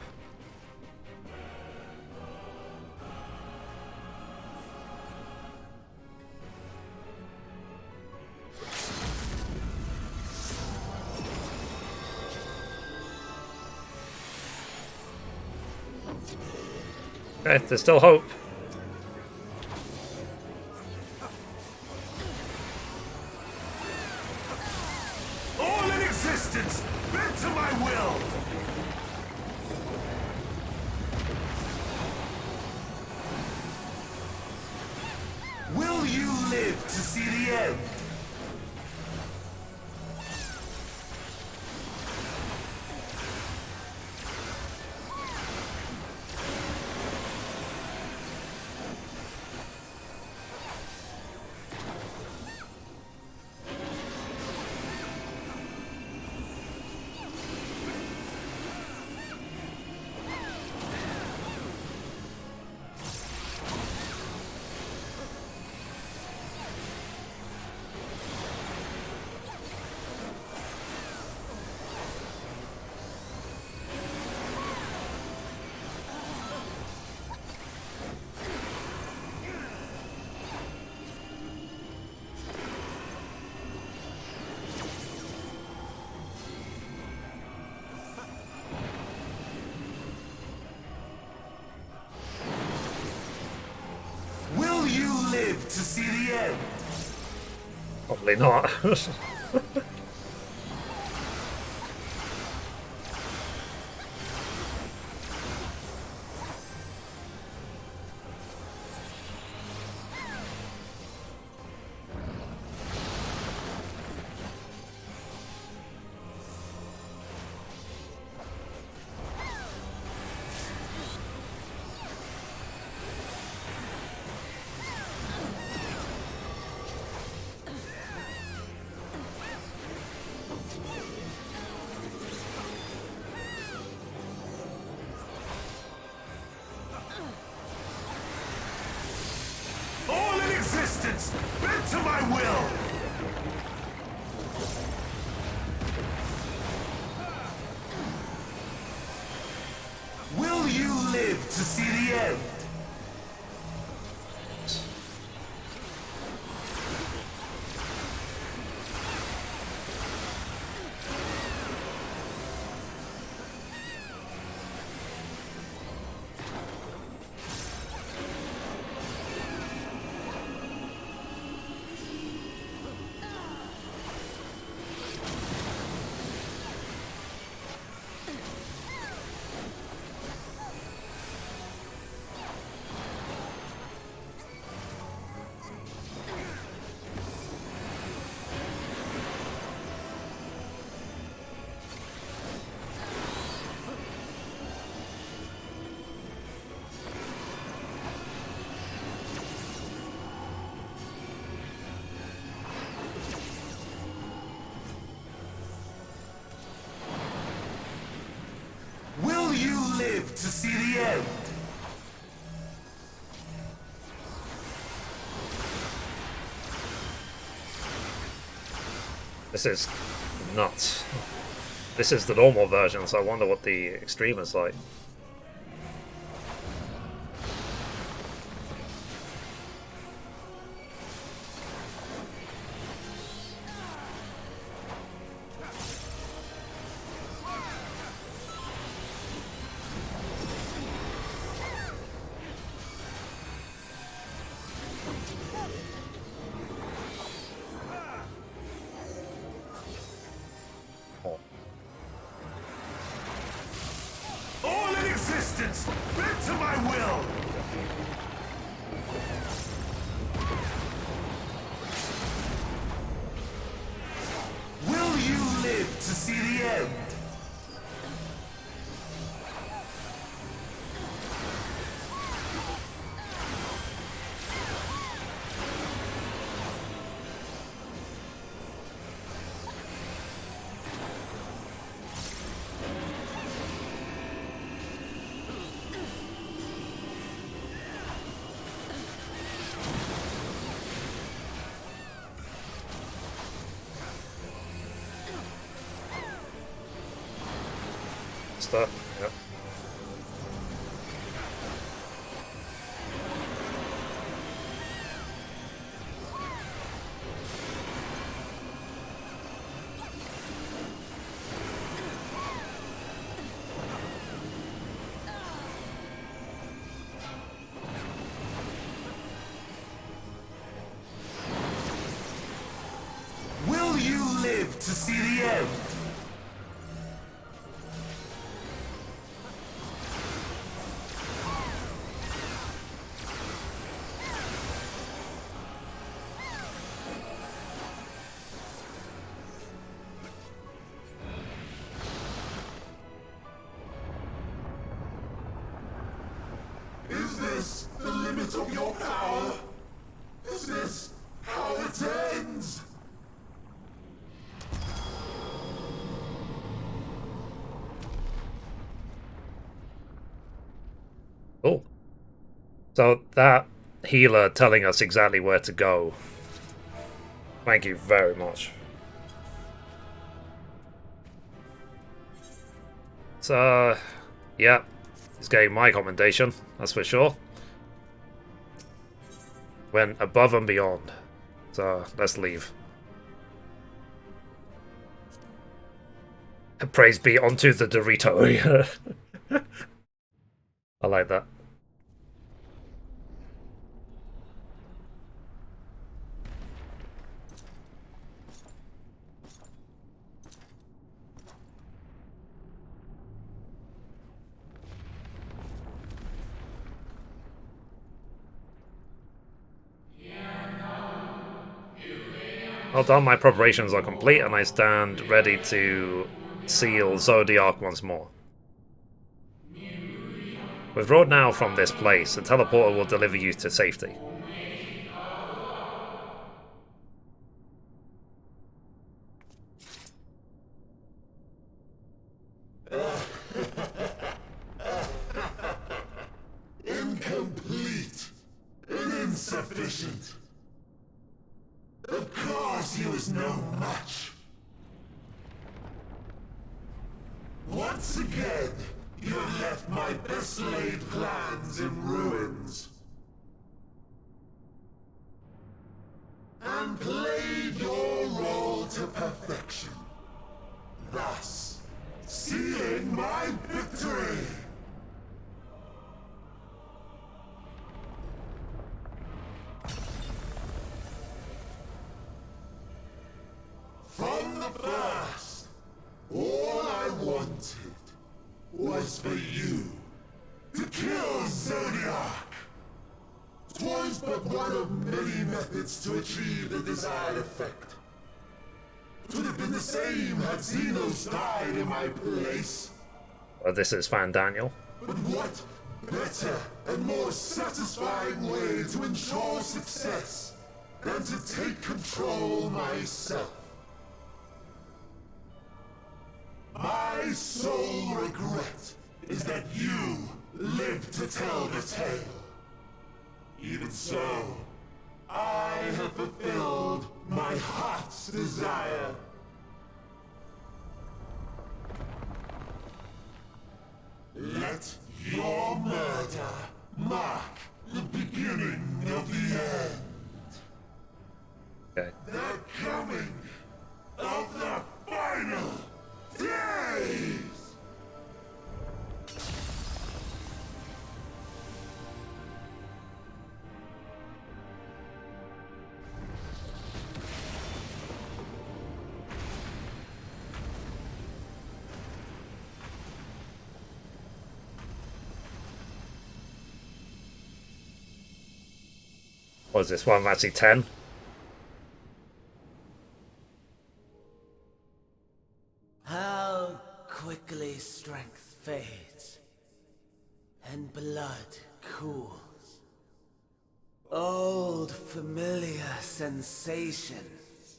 Okay, there's still hope. All in existence, bent to my will! Will you live to see the end? Will you live to see the end? Probably not. All in existence, bent to my will! Will you live to see the end? Will you live to see the end? This is nuts. This is the normal version, so I wonder what the extreme is like. All in existence, bent to my will! Will you live to see the end? Stuff. Yep. Will you live to see the end? Is this the limit of your power? Is this how it ends? Cool. So that healer telling us exactly where to go. Thank you very much. So, yeah, he's getting my commendation, that's for sure. Went above and beyond. So, let's leave. Praise be onto the Dorito. I like that. Well done, my preparations are complete and I stand ready to seal Zodiac once more. Withdraw now from this place. The teleporter will deliver you to safety. Incomplete and insufficient. Of course he was no match. Once again, you have left my best laid plans in ruins. And played your role to perfection. Thus, sealing my victory. From the first, all I wanted was for you to kill Zodiac. 'Twas but one of many methods to achieve the desired effect. 'Twould have been the same had Xenos died in my place. This is Fan Daniel. But what better and more satisfying way to ensure success than to take control myself? My sole regret is that you lived to tell the tale. Even so, I have fulfilled my heart's desire. Let your murder mark the beginning of the end. Okay. The coming of the final days! What is this one? Actually 10? How quickly strength fades and blood cools. Old familiar sensations.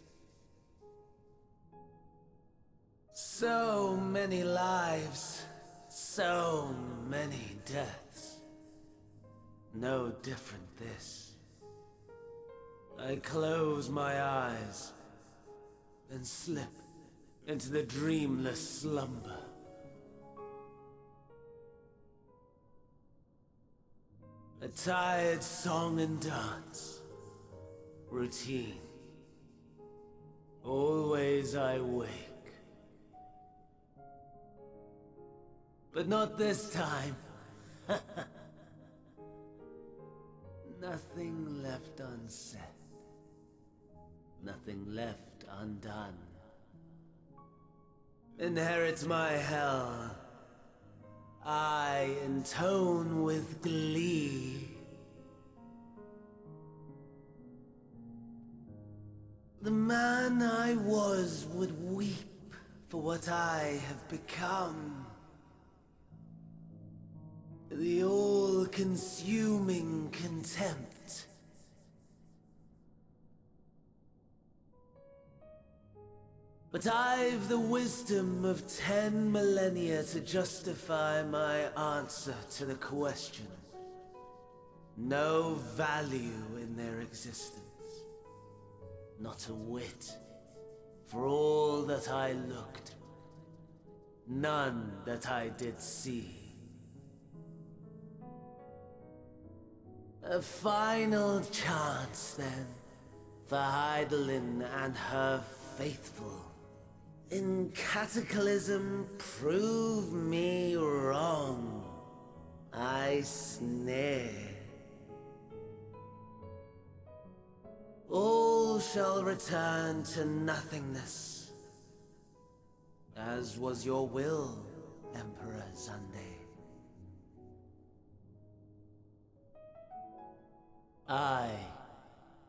So many lives, so many deaths. No different this. I close my eyes and slip into the dreamless slumber. A tired song and dance. Routine. Always I wake. But not this time. Nothing left unsaid. Nothing left undone. Inherit my hell. I intone with glee. The man I was would weep for what I have become. The all-consuming contempt. But I've the wisdom of 10 millennia to justify my answer to the question. No value in their existence. Not a whit. For all that I looked. None that I did see. A final chance, then, for Heidelin and her faithful. In Cataclysm, prove me wrong. I snare. All shall return to nothingness. As was your will, Emperor Sunday. I,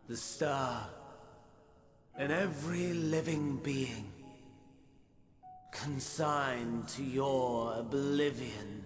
the star, and every living being, consigned to your oblivion.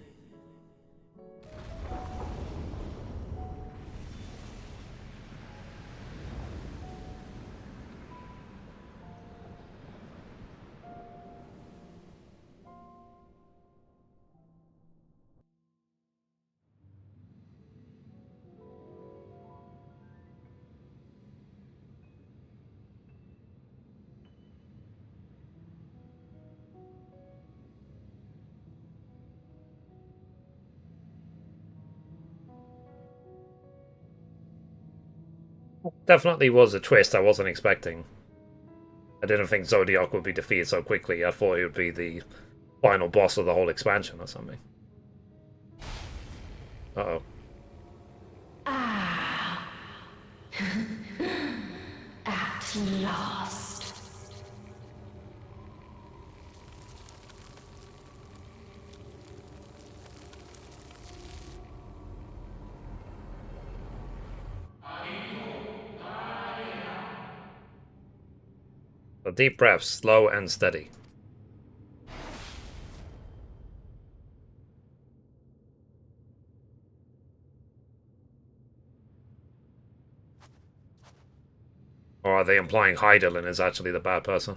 Definitely was a twist I wasn't expecting. I didn't think Zodiac would be defeated so quickly. I thought he would be the final boss of the whole expansion or something. Uh-oh. Ah. At last. A deep breath, slow and steady. Or are they implying Heidelin is actually the bad person?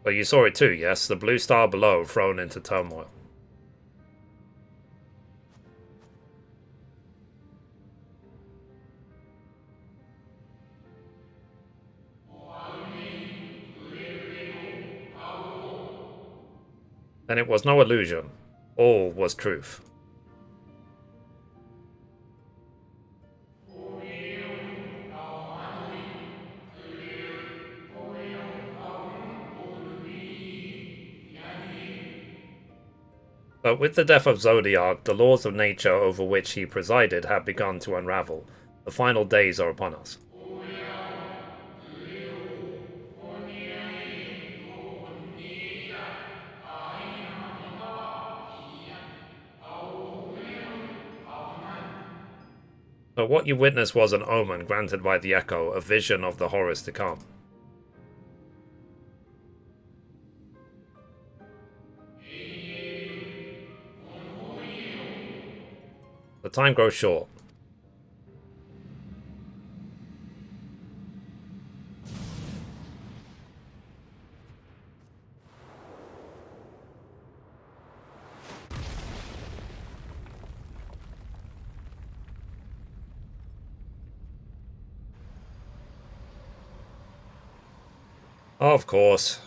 But you saw it too, yes? The blue star below thrown into turmoil. And it was no illusion. All was truth. But with the death of Zodiac, the laws of nature over which he presided had begun to unravel. The final days are upon us. But what you witnessed was an omen granted by the Echo, a vision of the horrors to come. The time grows short. Of course.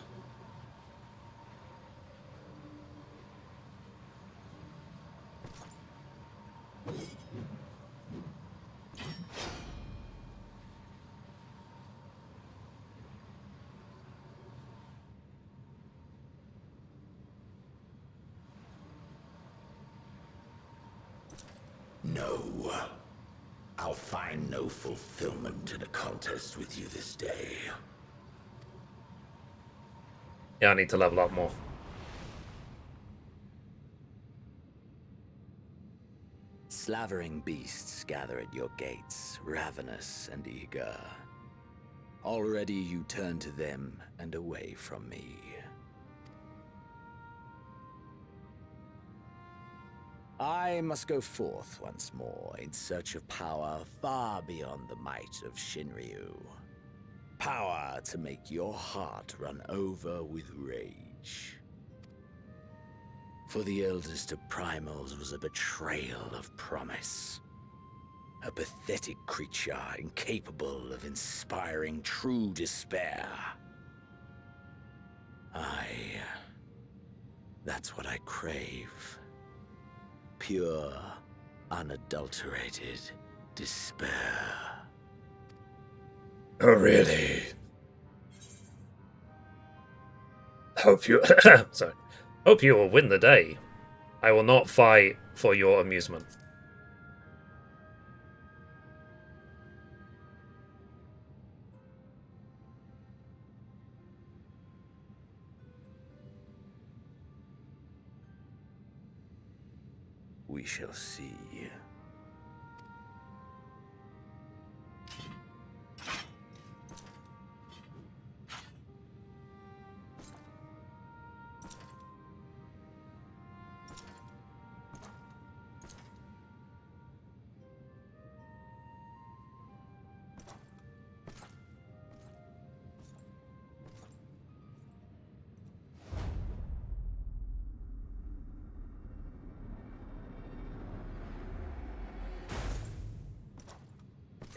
No. I'll find no fulfillment in a contest with you this day. Yeah, I need to level up more. Slavering beasts gather at your gates, ravenous and eager. Already you turn to them and away from me. I must go forth once more in search of power far beyond the might of Shinryu. Power to make your heart run over with rage. For the eldest of primals was a betrayal of promise. A pathetic creature incapable of inspiring true despair. That's what I crave. Pure, unadulterated despair. Oh, really? Hope you... Sorry. Hope you will win the day. I will not fight for your amusement. We shall see.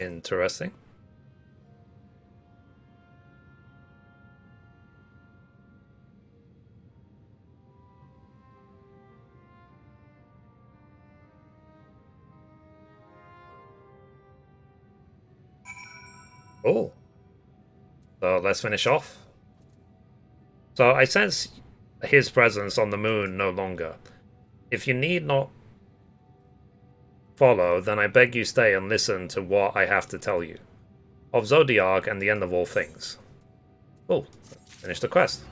Interesting. Oh. So let's finish off. So I sense his presence on the moon no longer. If you need not follow, then I beg you stay and listen to what I have to tell you. Of Zodiac and the end of all things. Oh, finish the quest.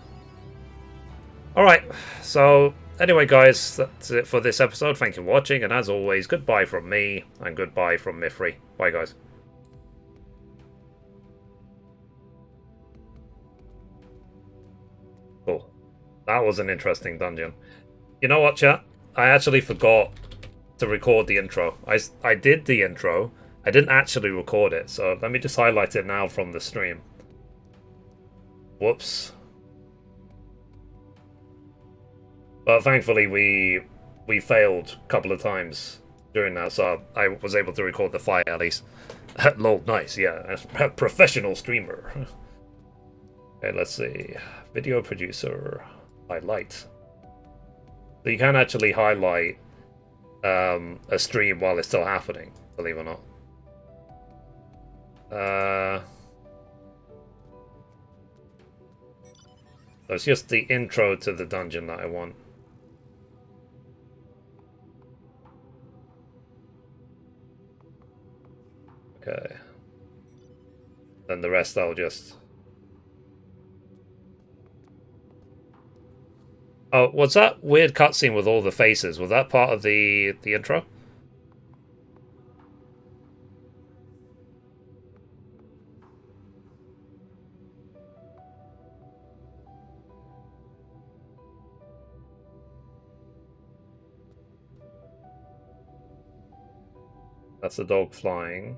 Alright, so anyway guys, that's it for this episode. Thank you for watching, and as always, goodbye from me, and goodbye from Mithrie. Bye guys. Cool. That was an interesting dungeon. You know what, chat? I actually forgot to record the intro. I did the intro. I didn't actually record it, so let me just highlight it now from the stream. Whoops. But thankfully we failed a couple of times during that, so I was able to record the file at least. Lol, nice, yeah. A professional streamer. Okay, let's see. Video producer. Highlight. So you can actually highlight a stream while it's still happening, believe it or not. So it's just the intro to the dungeon that I want. Okay. Then the rest I'll just... Oh, what's that weird cutscene with all the faces? Was that part of the intro? That's the dog flying.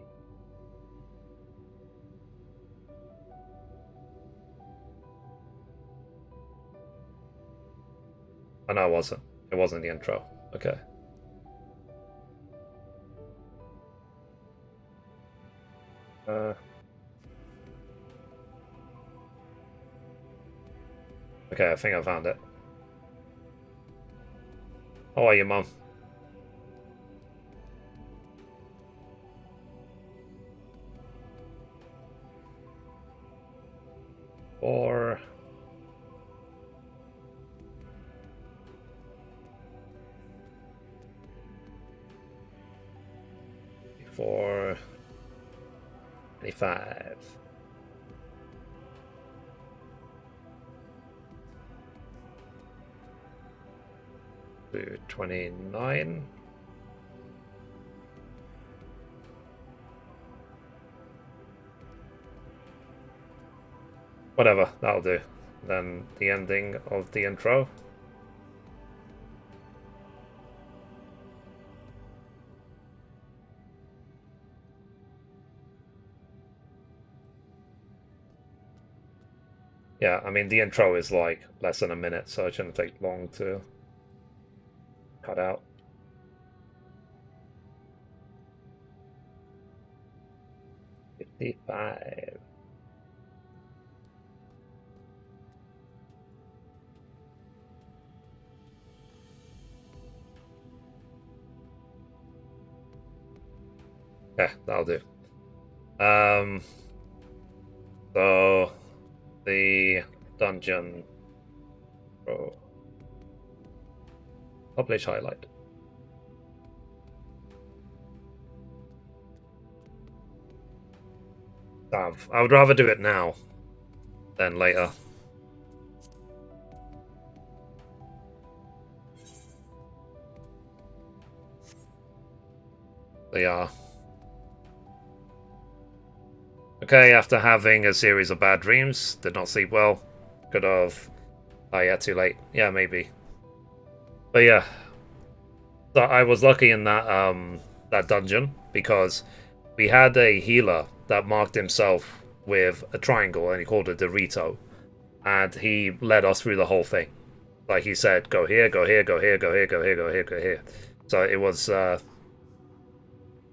Oh no, it wasn't. It wasn't the intro. Okay. Okay, I think I found it. How are you, Mum? Or... 24, 25. To 29. Whatever, that'll do. Then the ending of the intro. Yeah, I mean, the intro is like less than a minute, so it shouldn't take long to cut out. $55. Yeah, that'll do. So the dungeon. Oh. Publish highlight. I would rather do it now than later. They are. Okay, after having a series of bad dreams, did not sleep well. Could have... Oh yeah, too late. Yeah, maybe. But yeah. So I was lucky in that that dungeon because we had a healer that marked himself with a triangle and he called it Dorito. And he led us through the whole thing. Like he said, go here, go here, go here, go here, go here, go here, go here. So it was so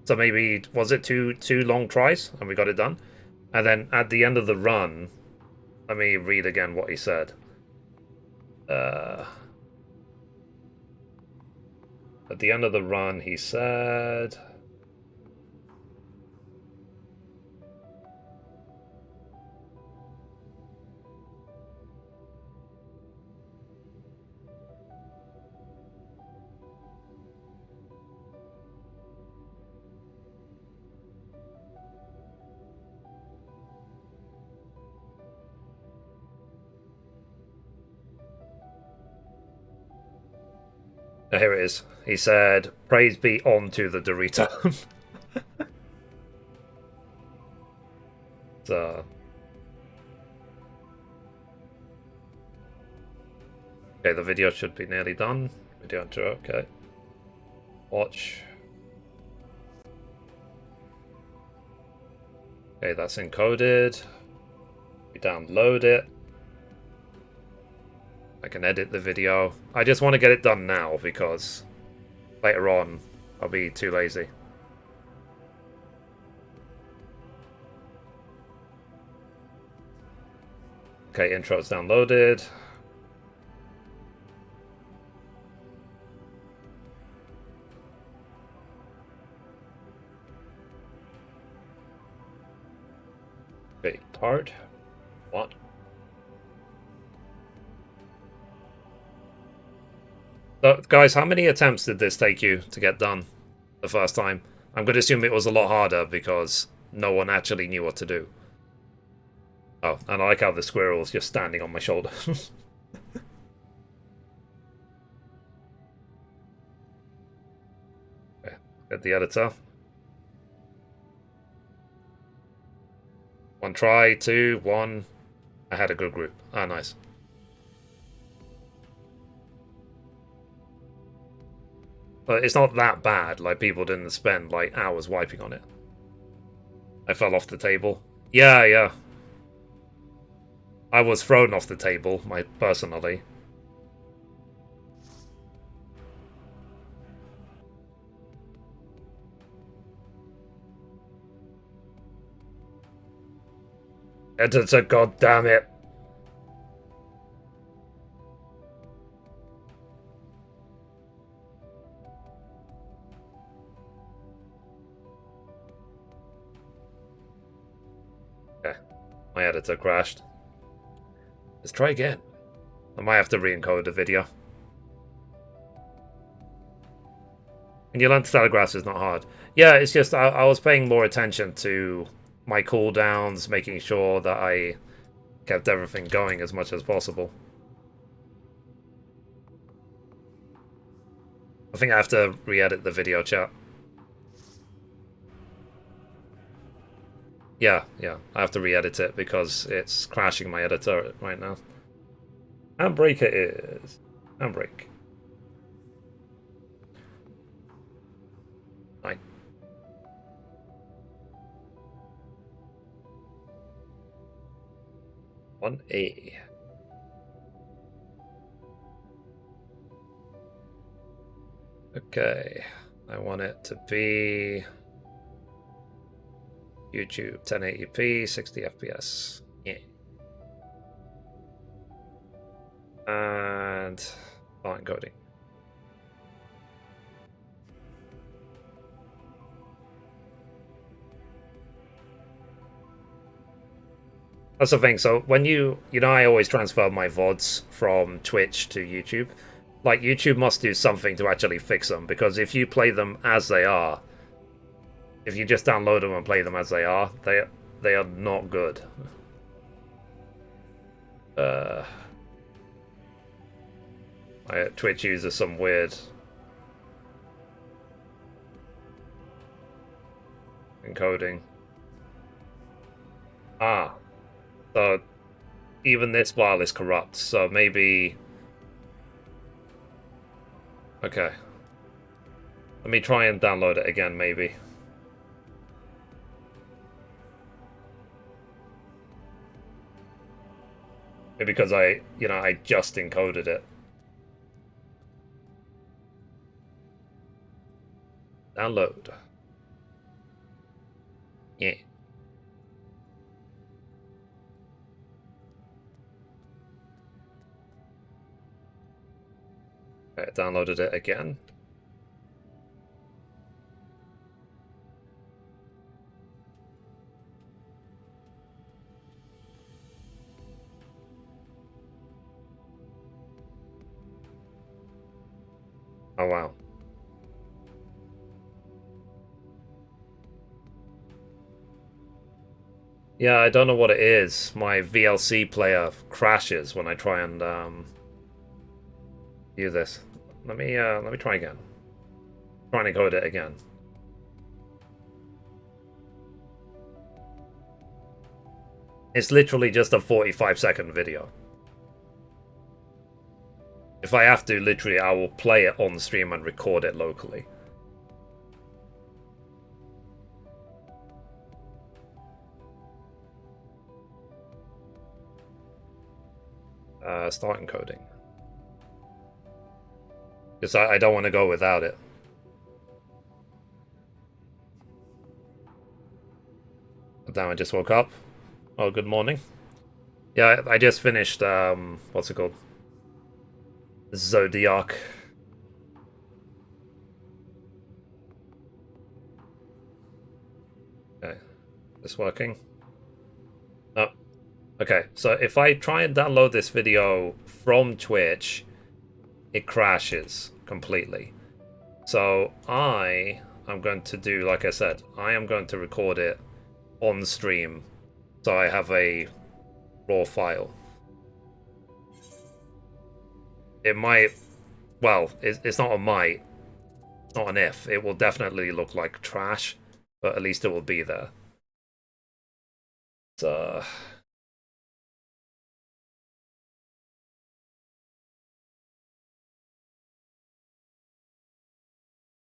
maybe was it two long tries and we got it done? And then at the end of the run, let me read again what he said. At the end of the run, he said... Here it is. He said, praise be onto the Dorito. So... Okay, the video should be nearly done. Video intro, okay. Watch. Okay, that's encoded. We download it. I can edit the video. I just want to get it done now because later on I'll be too lazy. Okay, intro's downloaded. Okay, part. What? So, guys, how many attempts did this take you to get done the first time? I'm going to assume it was a lot harder because no one actually knew what to do. Oh, and I like how the squirrel's just standing on my shoulder. Okay, get the editor. One try, two, one. I had a good group. Ah, nice. But it's not that bad, like people didn't spend like hours wiping on it. I fell off the table. Yeah, yeah. I was thrown off the table, personally. Editor, goddammit. Okay, my editor crashed. Let's try again. I might have to re-encode the video. And you learn to telegraph is not hard. Yeah, it's just I was paying more attention to my cooldowns, making sure that I kept everything going as much as possible. I think I have to re-edit the video chat. Yeah, I have to re-edit it because it's crashing my editor right now. Handbrake it is. Handbrake. Right. 1A. Okay. I want it to be YouTube 1080p, 60 FPS. Yeah. And start encoding. That's the thing. So when you know, I always transfer my VODs from Twitch to YouTube. Like, YouTube must do something to actually fix them, because if you play them as they are, if you just download them and play them as they are not good. Twitch uses some weird encoding. Ah, so even this file is corrupt, so maybe... Okay. Let me try and download it again, maybe. Maybe because I just encoded it. Download. Yeah. Okay, I downloaded it again. Oh wow. Yeah, I don't know what it is. My VLC player crashes when I try and do this. Let me try again. Try and encode it again. It's literally just a 45-second video. If I have to, literally, I will play it on stream and record it locally. Start encoding. Because I don't want to go without it. Damn, I just woke up. Oh, good morning. Yeah, I just finished, what's it called? Zodiac. Okay, this working? Oh, okay. So if I try and download this video from Twitch, it crashes completely. So I'm going to do, like I said, I am going to record it on stream, so I have a raw file. It might, well, it's not a might, it's not an if. It will definitely look like trash, but at least it will be there. So...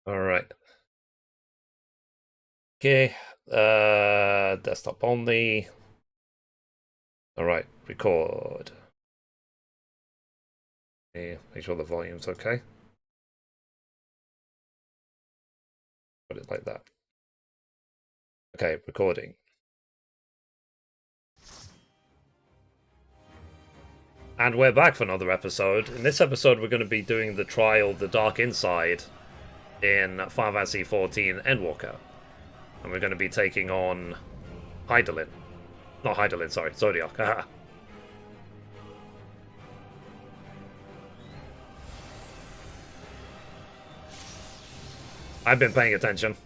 Alright. Okay, desktop only. Alright, record. Okay, make sure the volume's okay. Put it like that. Okay, recording. And we're back for another episode. In this episode, we're going to be doing the trial, The Dark Inside, in Final Fantasy XIV Endwalker. And we're going to be taking on Hydaelyn. Not Hydaelyn, sorry, Zodiac. I've been paying attention.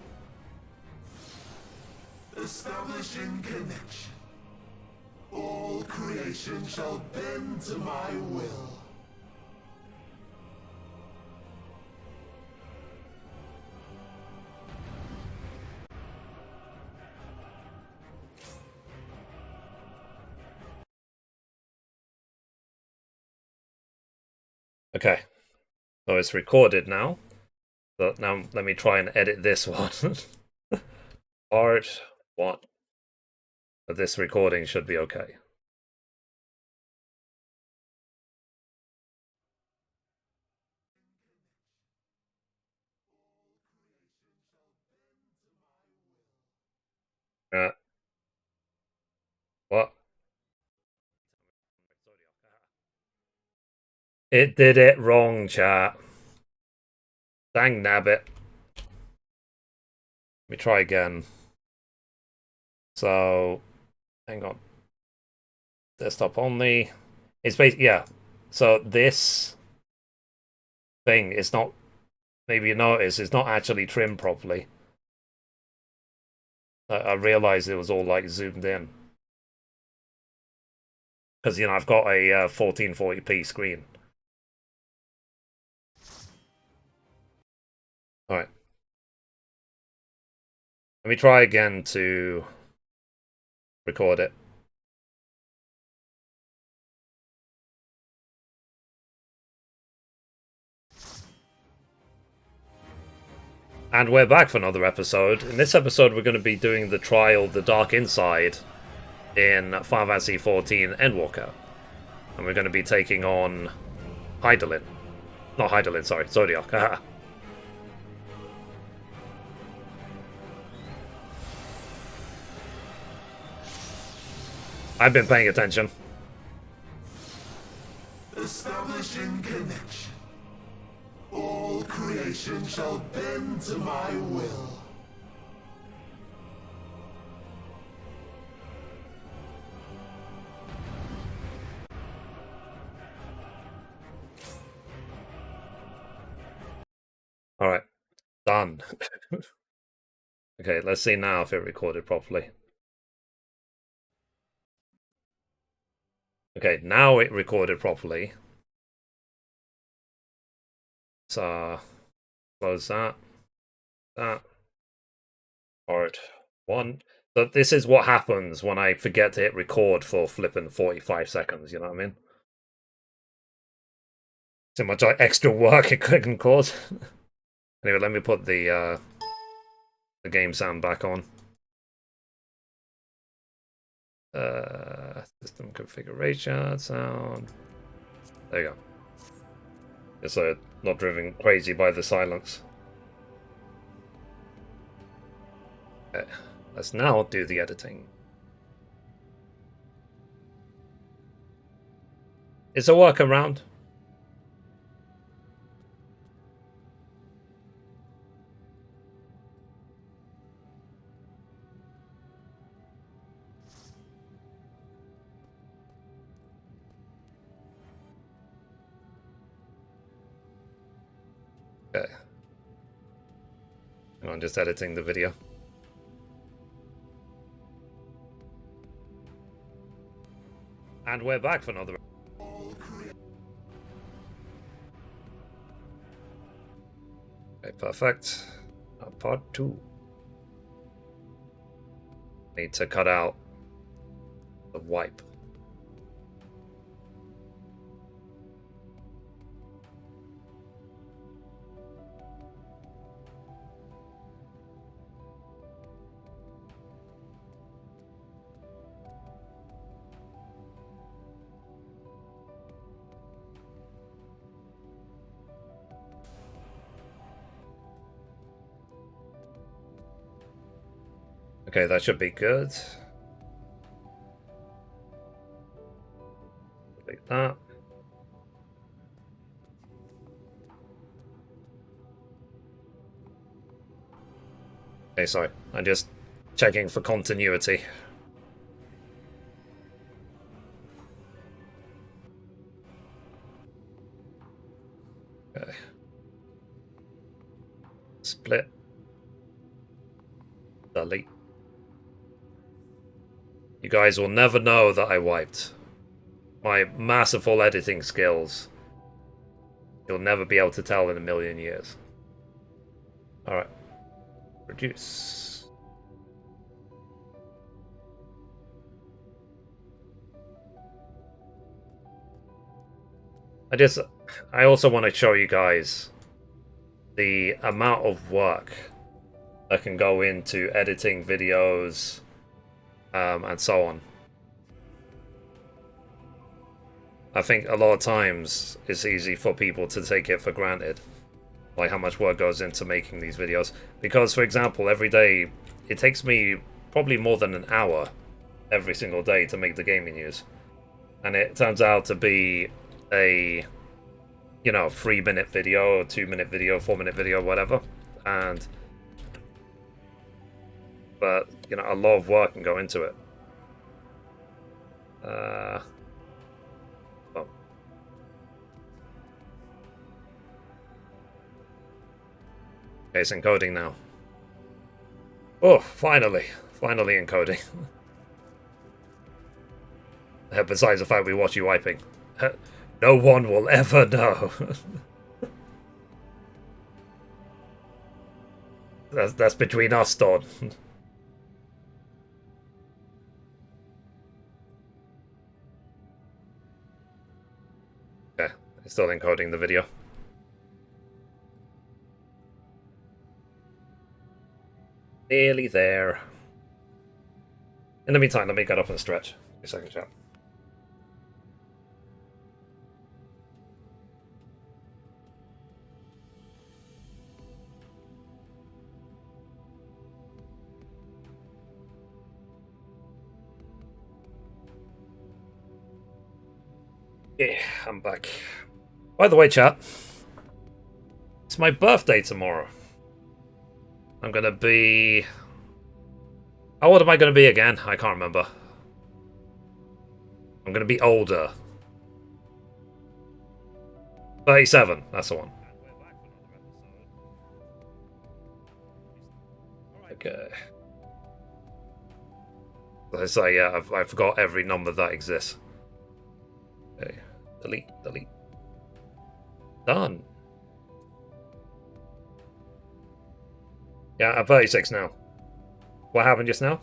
Establishing connection. All creation shall bend to my will. Okay, so it's recorded now. So now let me try and edit this one. Part 1. But this recording should be okay. What? It did it wrong, chat. Dang nabbit. Let me try again. So, hang on. Desktop only. It's basically, yeah. So this thing is not, maybe you notice, it's not actually trimmed properly. I realized it was all like zoomed in. Because, you know, I've got a 1440p screen. Alright. Let me try again to record it. And we're back for another episode. In this episode, we're going to be doing the trial, The Dark Inside, in Final Fantasy XIV Endwalker. And we're going to be taking on Hydaelyn. Not Hydaelyn, sorry, Zodiac. I've been paying attention. Establishing connection. All creation shall bend to my will. Alright, done. Okay, let's see now if it recorded properly. Okay, now it recorded properly. So, close that. Part 1. So this is what happens when I forget to hit record for flipping 45 seconds, you know what I mean? Too much extra work it can cause. Anyway, let me put the game sound back on. System configuration, sound. There you go. Just so not driven crazy by the silence. Okay, let's now do the editing. It's a workaround. Okay. I'm just editing the video. And we're back for another. Okay, perfect. Part 2. Need to cut out the wipe. Okay, that should be good. Like that. Okay, sorry. I'm just checking for continuity. Okay. Split. You guys will never know that I wiped. My masterful editing skills. You'll never be able to tell in a million years. Alright. Reduce. I also want to show you guys the amount of work that can go into editing videos and so on. I think a lot of times it's easy for people to take it for granted, like how much work goes into making these videos. Because, for example, every day it takes me probably more than an hour every single day to make the gaming news, and it turns out to be a 3-minute video, 2-minute video, 4-minute video, whatever. But a lot of work can go into it. Oh. Okay, it's encoding now. Oh, finally encoding. Besides the fact we watch you wiping. No one will ever know. That's between us, Don. Okay, it's still encoding the video. Nearly there. In the meantime, let me get up and stretch. A second, chat. Yeah, I'm back. By the way, chat, it's my birthday tomorrow. I'm gonna be... How old am I gonna be again? I can't remember. I'm gonna be older. 37, that's the one. Okay. So yeah, I forgot every number that exists. Okay. Delete. Done. Yeah, I'm 36 now. What happened just now?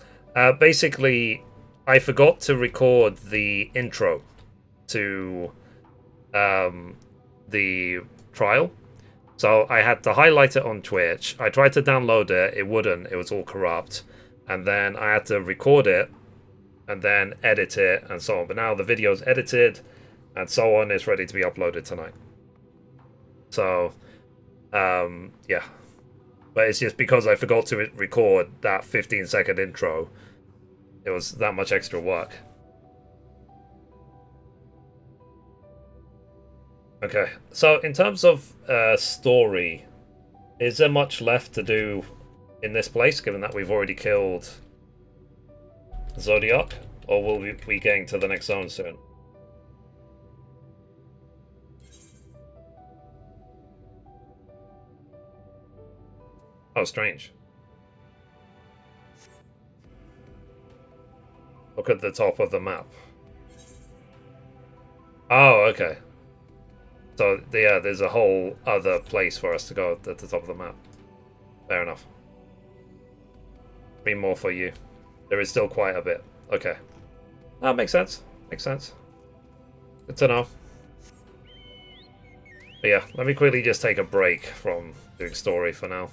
Basically, I forgot to record the intro to the trial. So I had to highlight it on Twitch. I tried to download it. It wouldn't. It was all corrupt. And then I had to record it and then edit it and so on. But now the video's edited and so on. It's ready to be uploaded tonight. So, yeah. But it's just because I forgot to record that 15-second intro. It was that much extra work. Okay, so in terms of story, is there much left to do in this place, given that we've already killed Zodiac? Or will we be getting to the next zone soon? Oh, strange. Look at the top of the map. Oh, okay. So, yeah, there's a whole other place for us to go at the top of the map. Fair enough. 3 more for you. There is still quite a bit. Okay. That makes sense. Makes sense. Good to know. But yeah, let me quickly just take a break from doing story for now.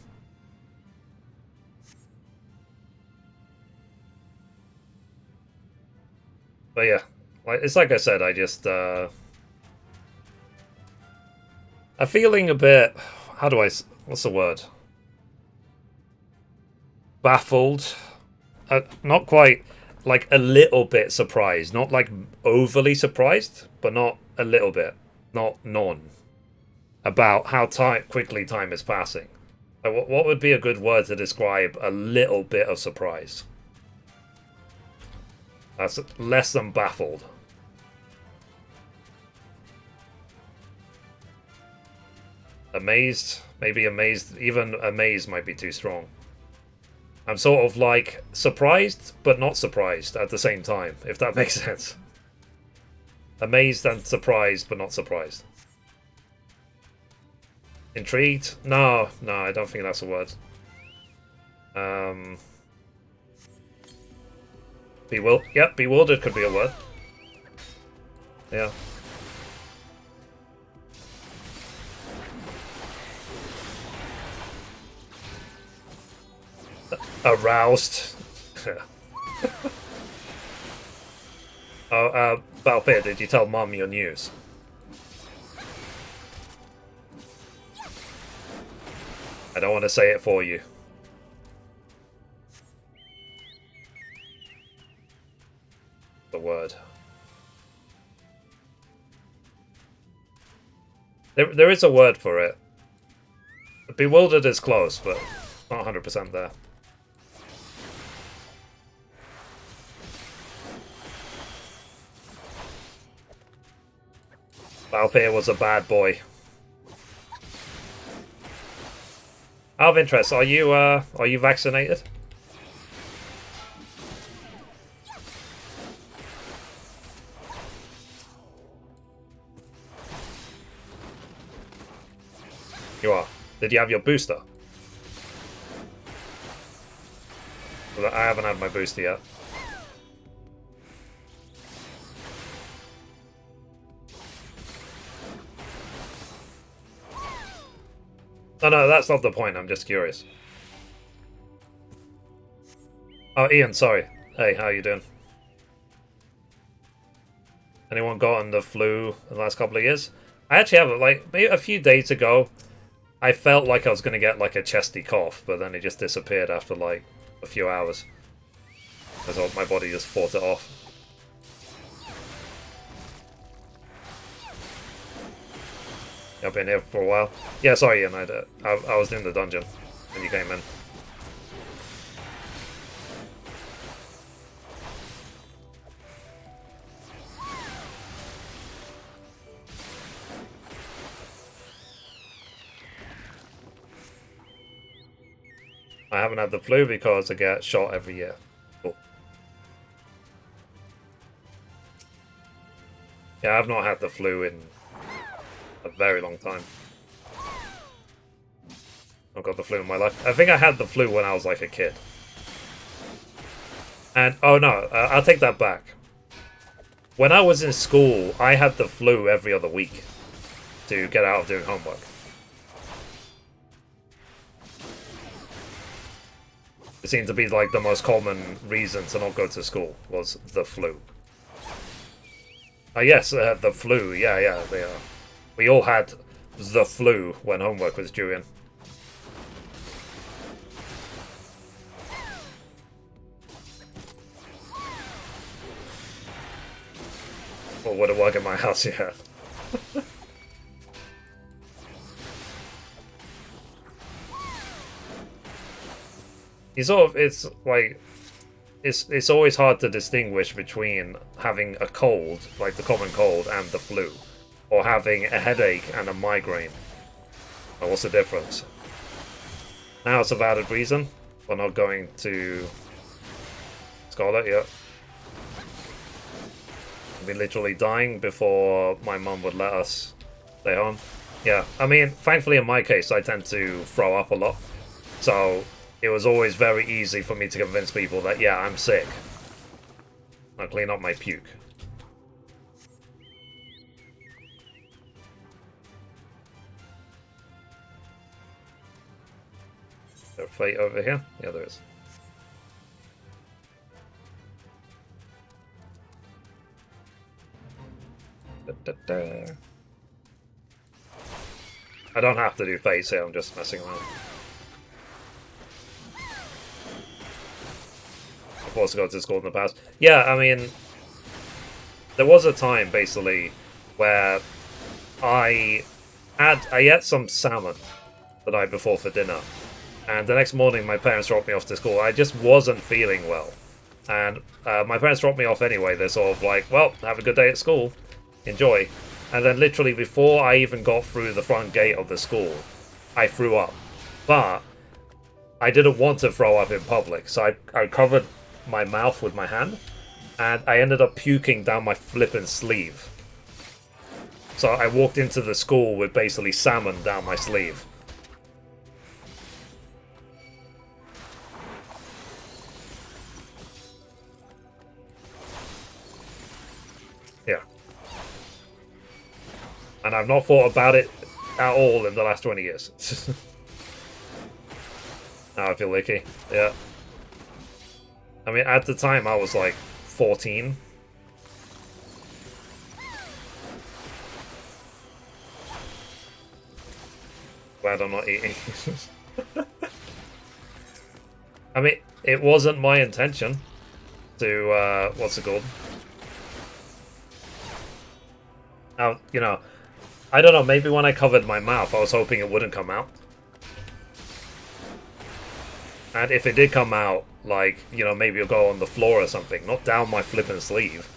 But yeah, it's like I said, I just, I'm feeling a bit, what's the word? Baffled. Not quite, like a little bit surprised. Not like overly surprised, but not a little bit. Not none. About how quickly time is passing. Like, what would be a good word to describe a little bit of surprise? That's less than baffled. Amazed? Maybe amazed. Even amazed might be too strong. I'm sort of like surprised, but not surprised at the same time, if that makes sense. Amazed and surprised, but not surprised. Intrigued? No, I don't think that's a word. Yep, bewildered could be a word. Yeah. Aroused. Oh, Valpir, did you tell Mum your news? I don't want to say it for you. The word. There is a word for it. Bewildered is close, but not 100% there. Valpir was a bad boy. Out of interest, are you vaccinated? You are. Did you have your booster? Well, I haven't had my booster yet. No, that's not the point. I'm just curious. Oh, Ian, sorry. Hey, how you doing? Anyone gotten the flu in the last couple of years? I actually have, like, maybe a few days ago, I felt like I was going to get, like, a chesty cough, but then it just disappeared after, like, a few hours. I thought my body just fought it off. I've been here for a while. Yeah, sorry, Ian. I was in the dungeon when you came in. I haven't had the flu because I get shot every year. Cool. Yeah, I've not had the flu in a very long time. I've got the flu in my life. I think I had the flu when I was like a kid. And, oh no, I'll take that back. When I was in school, I had the flu every other week to get out of doing homework. It seemed to be like the most common reason to not go to school was the flu. Yes, the flu, yeah, they are. We all had the flu when homework was due in. Or would it work in my house, yeah. It's like, it's always hard to distinguish between having a cold, like the common cold, and the flu. Or having a headache and a migraine. Well, what's the difference? Now it's a valid reason for not going to Scarlet, yeah. I'd be literally dying before my mum would let us stay home. Yeah, I mean, thankfully in my case, I tend to throw up a lot. So it was always very easy for me to convince people that, yeah, I'm sick. I'll clean up my puke. Is there a fate over here? Yeah, there is. I don't have to do fates here, I'm just messing around. I'm supposed to go to school in the past. Yeah, I mean, there was a time, basically, where I ate some salmon the night before for dinner. And the next morning, my parents dropped me off to school. I just wasn't feeling well. And my parents dropped me off anyway. They're sort of like, well, have a good day at school. Enjoy. And then literally before I even got through the front gate of the school, I threw up. But I didn't want to throw up in public, so I covered my mouth with my hand, and I ended up puking down my flippin' sleeve. So I walked into the school with basically salmon down my sleeve. Yeah. And I've not thought about it at all in the last 20 years. Now I feel licky. Yeah. I mean, at the time I was like 14. Glad I'm not eating. I mean, it wasn't my intention to, what's it called? Now, you know, I don't know, maybe when I covered my mouth, I was hoping it wouldn't come out. And if it did come out, like, you know, maybe it'll go on the floor or something, not down my flippin' sleeve.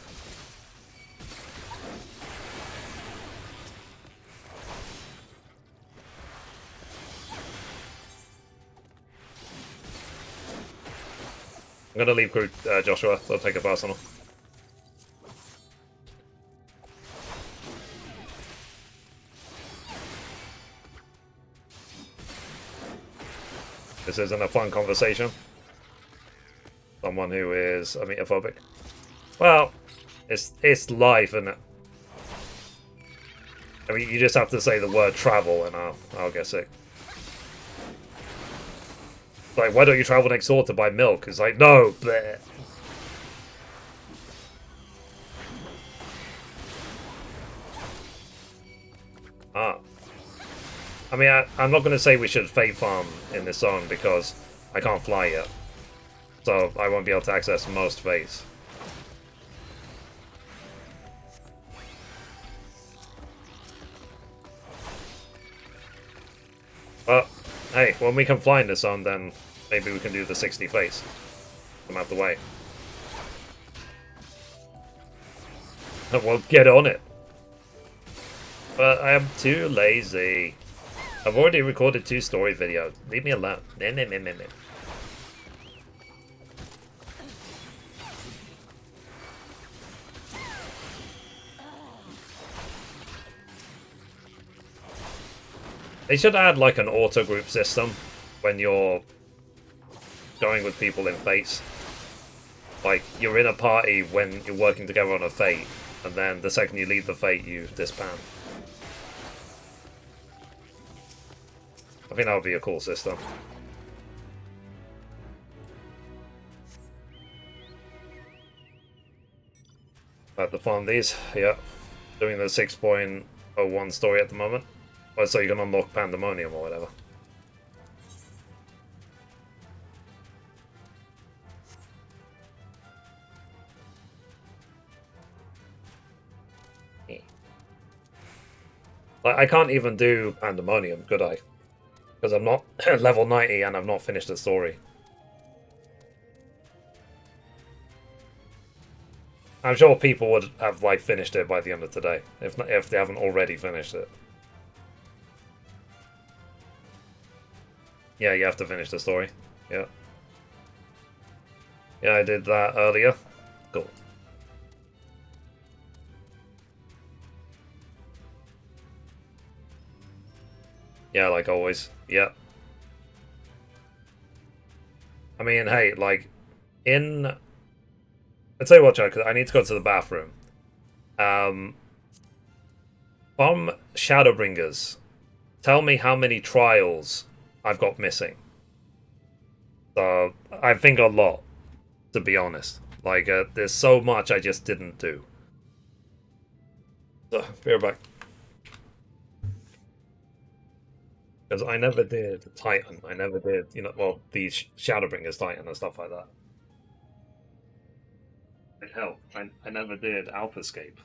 I'm gonna leave group, Joshua. Don't take it personal. This isn't a fun conversation. Someone who is ametophobic. Well, it's life, isn't it? I mean, you just have to say the word travel and I'll get sick. Like, why don't you travel next door to buy milk? It's like, no, bleh. Ah. I mean, I'm not going to say we should fate farm in this zone because I can't fly yet. So I won't be able to access most fates. But, hey, when we can fly in this zone, then maybe we can do the 60 fates. I'm out the way. And we'll get on it. But I am too lazy. I've already recorded 2 story videos. Leave me alone. Meh. They should add like an auto group system when you're going with people in fates. Like, you're in a party when you're working together on a fate, and then the second you leave the fate, you disband. I think that would be a cool system. At the farm these, yeah. Doing the 6.01 story at the moment. Well, so you can unlock Pandemonium or whatever. Like, I can't even do Pandemonium, could I? Because I'm not level 90 and I've not finished the story. I'm sure people would have like finished it by the end of today, if they haven't already finished it. Yeah, you have to finish the story. Yeah. Yeah, I did that earlier. Cool. Yeah, like always. Yeah. I mean, hey, like, I'll tell you what, Joe, 'cause I need to go to the bathroom. From Shadowbringers, tell me how many trials I've got missing. So, I think a lot, to be honest. Like, there's so much I just didn't do. So, be right back. Because I never did Titan. I never did, you know, well, these Shadowbringers Titan and stuff like that. Hell, I never did Alphascape.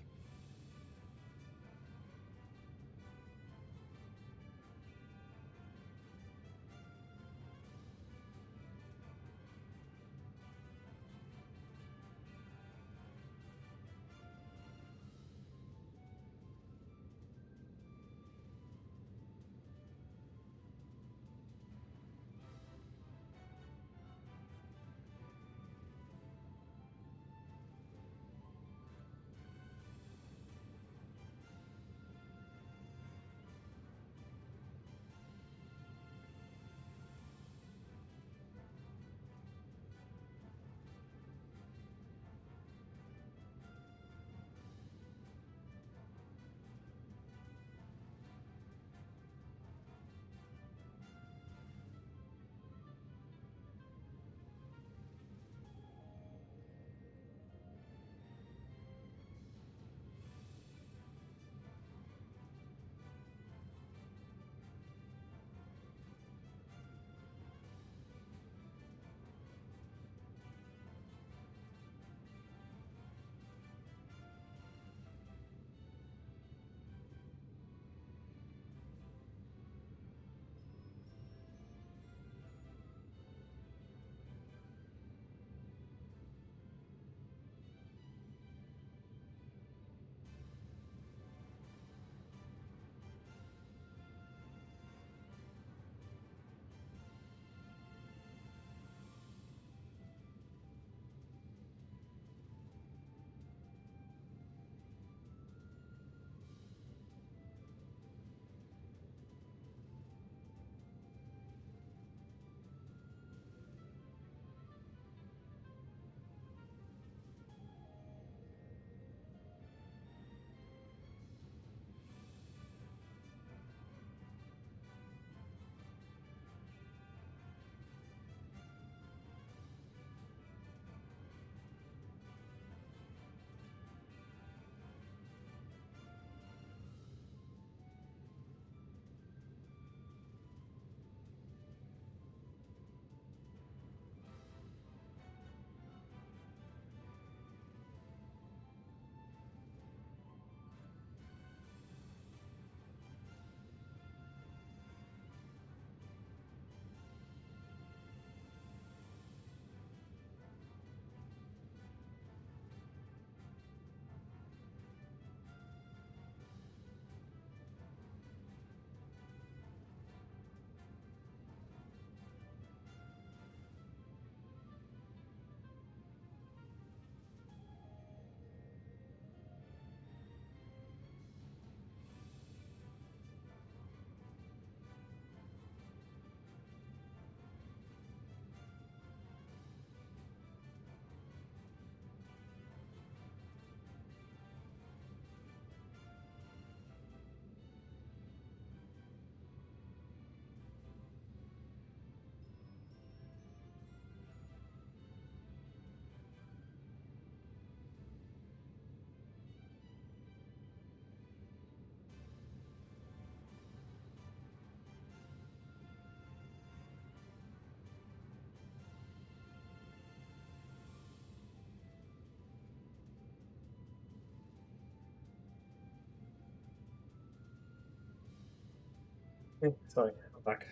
Sorry, I'm back.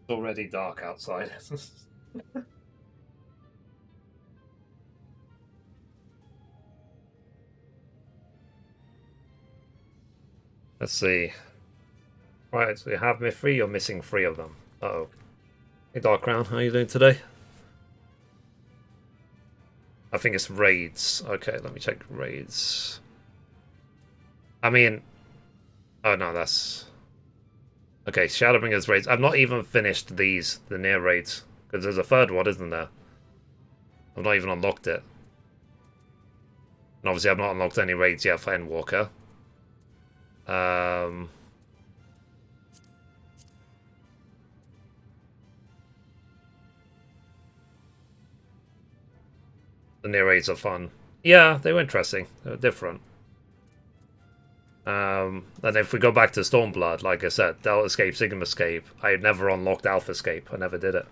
It's already dark outside. Let's see. Right, so you have Mithrie, you're missing 3 of them. Uh-oh. Hey Dark Crown, how are you doing today? I think it's raids. Okay, let me check raids. I mean... Oh no, that's... Okay, Shadowbringers raids. I've not even finished these, the near raids. Because there's a 3rd one, isn't there? I've not even unlocked it. And obviously I've not unlocked any raids yet for Endwalker. The near raids are fun. Yeah, they were interesting. They were different. And if we go back to Stormblood, like I said, Delta Escape, Sigma Escape, I never unlocked Alpha Escape. I never did it.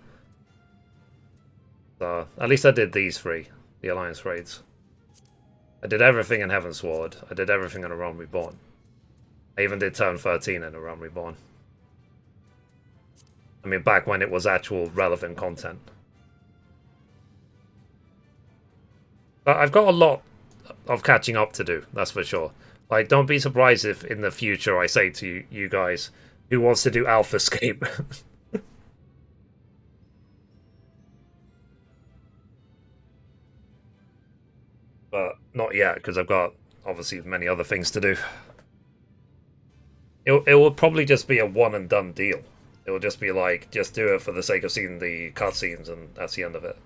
So, at least I did these 3, the Alliance raids. I did everything in Heavensward. I did everything in A Realm Reborn. I even did Turn 13 in A Realm Reborn. I mean, back when it was actual relevant content. But I've got a lot of catching up to do, that's for sure. Like, don't be surprised if in the future I say to you guys, who wants to do Alpha Escape? But not yet, because I've got, obviously, many other things to do. It will probably just be a one-and-done deal. It will just be like, just do it for the sake of seeing the cutscenes, and that's the end of it.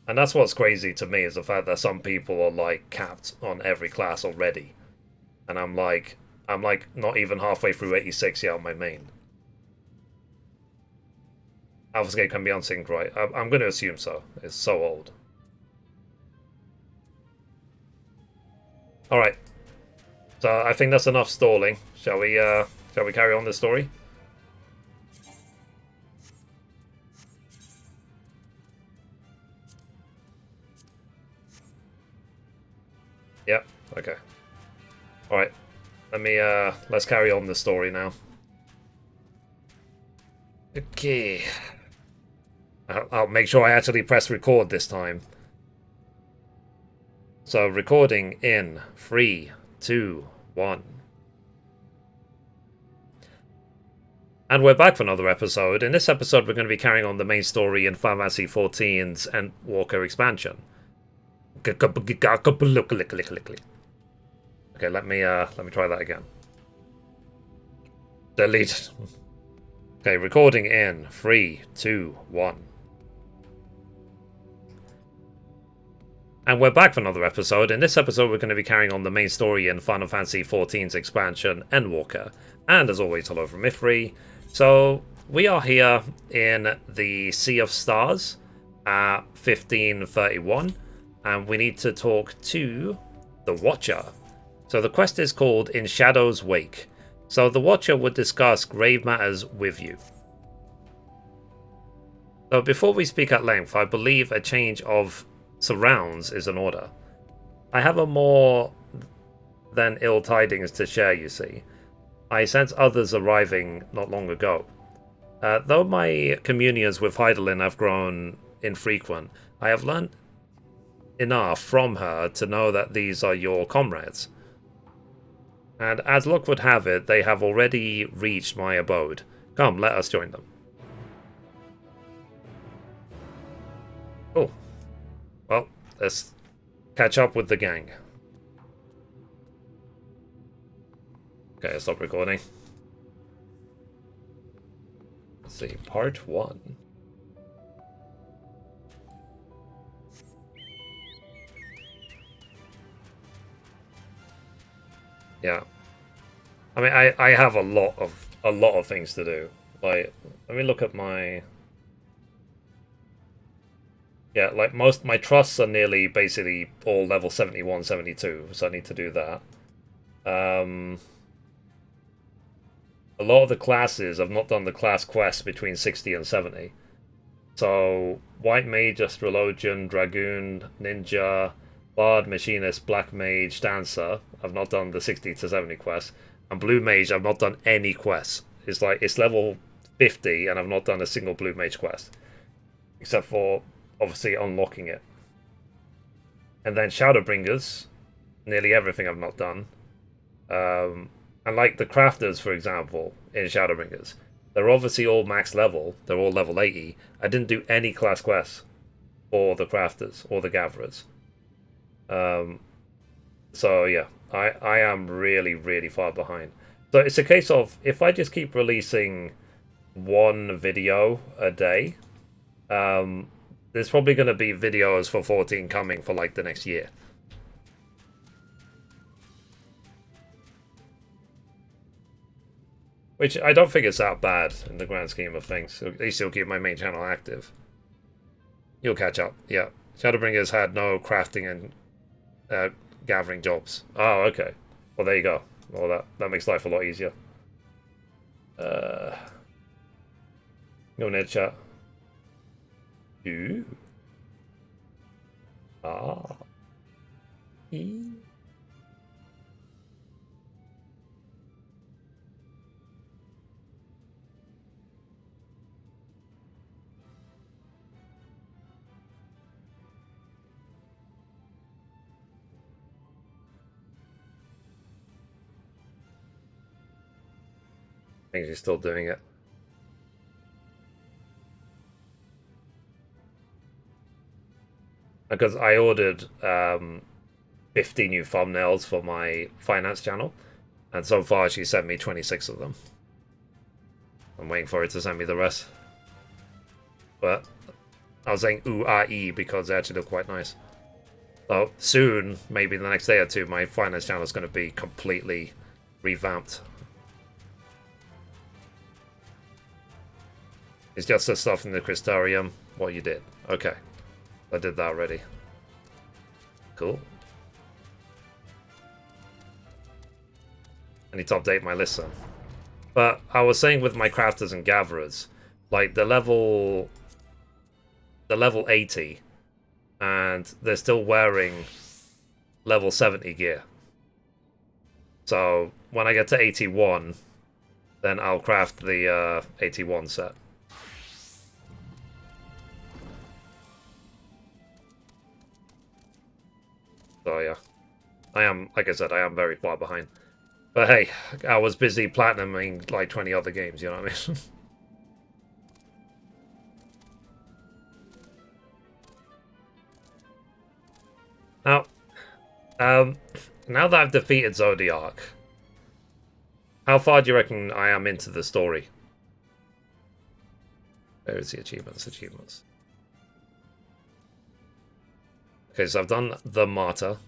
And that's what's crazy to me, is the fact that some people are, like, capped on every class already. And I'm like, not even halfway through 86 yet on my main. Alpha Escape can be unsynced, right? I'm going to assume so. It's so old. Alright. So I think that's enough stalling. Shall we carry on the story? Yep, okay. Alright. Let's carry on the story now. Okay. I'll make sure I actually press record this time. So, recording in 3, 2, 1. And we're back for another episode. In this episode, we're going to be carrying on the main story in Final Fantasy XIV's Endwalker expansion. Okay, let me try that again. Delete. Okay, recording in 3, 2, 1. And we're back for another episode. In this episode, we're going to be carrying on the main story in Final Fantasy XIV's expansion, Endwalker. And as always, hello from Mithrie. So, we are here in the Sea of Stars at 1531. And we need to talk to the Watcher. So the quest is called In Shadow's Wake. So the Watcher would discuss grave matters with you. So before we speak at length, I believe a change of surrounds is in order. I have a more than ill tidings to share, you see. I sense others arriving not long ago. Though my communions with Heidelin have grown infrequent, I have learned enough from her to know that these are your comrades. And as luck would have it, they have already reached my abode. Come, let us join them. Cool. Well, let's catch up with the gang. Okay, stop recording. Let's see, part 1. Yeah, I mean, I have a lot of things to do. Like, let me look at my. Yeah, like my trusts are nearly basically all level 71, 72, so I need to do that. A lot of the classes, I've not done the class quests between 60 and 70. So, White Mage, Astrologian, Dragoon, Ninja, Bard, Machinist, Black Mage, Dancer. I've not done the 60 to 70 quests. And Blue Mage, I've not done any quests. It's like, it's level 50 and I've not done a single Blue Mage quest. Except for, obviously, unlocking it. And then Shadowbringers, nearly everything I've not done. And like the crafters, for example, in Shadowbringers, they're obviously all max level. They're all level 80. I didn't do any class quests for the crafters or the gatherers. So yeah, I am really, really far behind. So it's a case of, if I just keep releasing one video a day, there's probably going to be videos for 14 coming for like the next year. Which I don't think is that bad in the grand scheme of things. So at least it'll keep my main channel active. You'll catch up, yeah. Shadowbringers had no crafting and gathering jobs. Oh, okay. Well, there you go. Well, that makes life a lot easier. Go in chat. Ooh. Ah. E. I think she's still doing it. Because I ordered 50 new thumbnails for my finance channel, and so far she sent me 26 of them. I'm waiting for her to send me the rest. But I was saying ooh ah ee because they actually look quite nice. So soon, maybe the next day or two, my finance channel is going to be completely revamped. It's just the stuff in the Crystarium. What you did. Okay. I did that already. Cool. I need to update my list then. But I was saying with my crafters and gatherers, like the level 80, and they're still wearing level 70 gear. So when I get to 81, then I'll craft the 81 set. So yeah, I am, like I said, I am very far behind. But hey, I was busy platinuming like 20 other games, you know what I mean? Now that I've defeated Zodiac, how far do you reckon I am into the story? Where is the achievements? Achievements. Okay, so I've done the Martyr.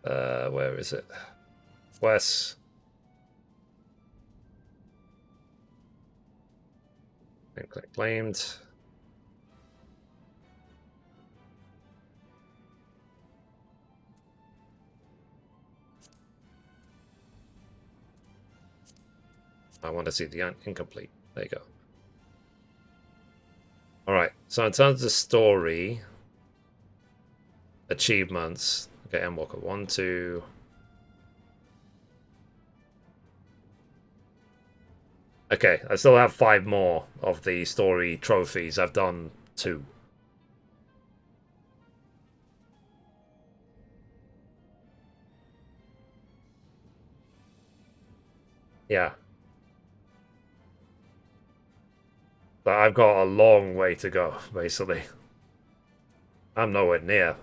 Where is it? West. Claimed. I want to see the incomplete. There you go. Alright, so in terms of story, achievements, okay, Endwalker 1, 2. Okay, I still have 5 more of the story trophies. I've done 2. Yeah. But I've got a long way to go, basically. I'm nowhere near.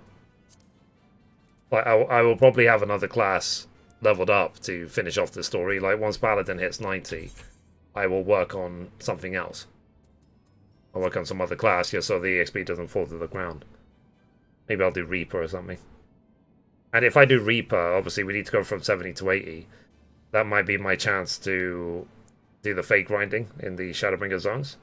Like, I will probably have another class leveled up to finish off the story. Like, once Paladin hits 90, I will work on something else. I'll work on some other class, just so the EXP doesn't fall to the ground. Maybe I'll do Reaper or something. And if I do Reaper, obviously we need to go from 70 to 80. That might be my chance to do the fake grinding in the Shadowbringer zones.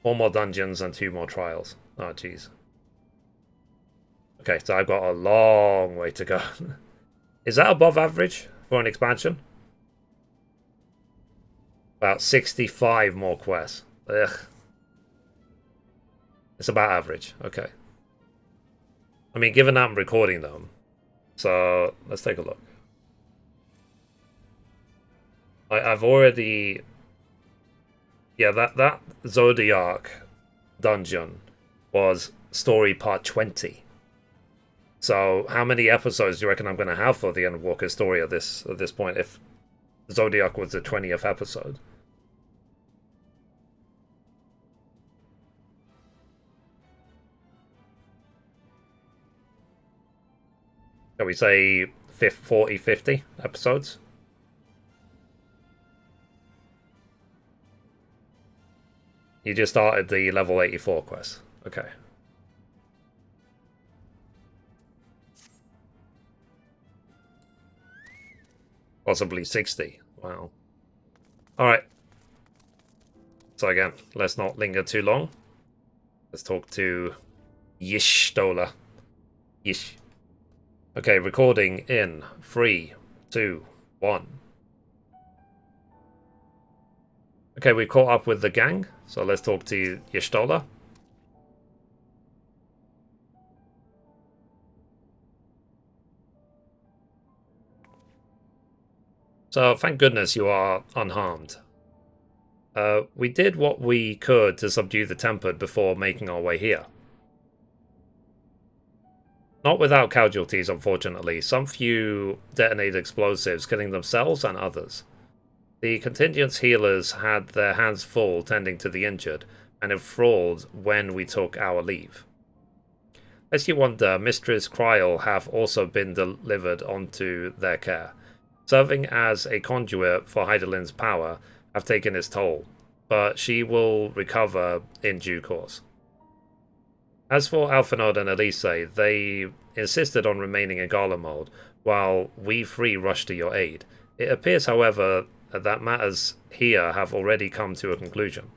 4 more dungeons and 2 more trials. Oh, jeez. Okay, so I've got a long way to go. Is that above average for an expansion? About 65 more quests. Ugh. It's about average. Okay. I mean, given that I'm recording them, So let's take a look. I've already... Yeah, that Zodiac dungeon was story part 20. So how many episodes do you reckon I'm going to have for the Endwalker story at this point if Zodiac was the 20th episode? Shall we say 40, 50 episodes? You just started the level 84 quest. Okay. Possibly 60. Wow. Alright. So again, let's not linger too long. Let's talk to Y'shtola. Yish. Okay, recording in 3, 2, 1. Okay, we caught up with the gang, so let's talk to Y'shtola. So, thank goodness you are unharmed. We did what we could to subdue the Tempered before making our way here. Not without casualties, unfortunately. Some few detonated explosives, killing themselves and others. The contingent's healers had their hands full tending to the injured, and enthralled when we took our leave. Lest you wonder, Mistress Kryl have also been delivered onto their care. Serving as a conduit for Hydaelyn's power have taken its toll, but she will recover in due course. As for Alphinaud and Elise, they insisted on remaining in Gala mode, while we three rushed to your aid. It appears, however, that matters here have already come to a conclusion.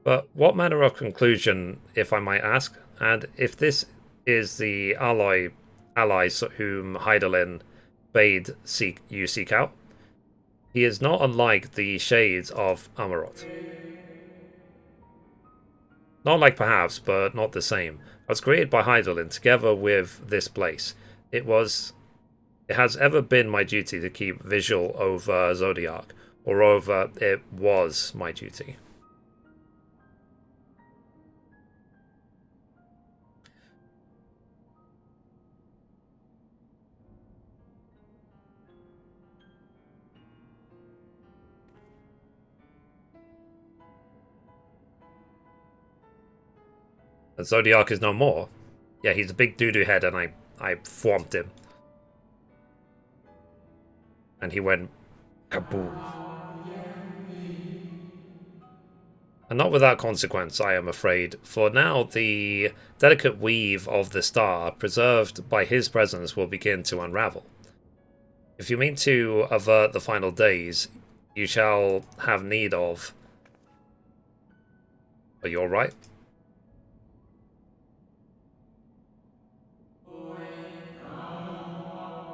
But what manner of conclusion, if I might ask? And if this is the allies whom Hydaelyn bade you seek out? He is not unlike the shades of Amarot. Not like perhaps, but not the same. I was created by Hydaelyn together with this place. It has ever been my duty to keep vigil over Zodiac, or over it was my duty. And Zodiac is no more. Yeah, he's a big doo-doo head, and I swamped him. And he went kaboom. And not without consequence, I am afraid, for now the delicate weave of the star, preserved by his presence, will begin to unravel. If you mean to avert the final days, you shall have need of... Are you alright?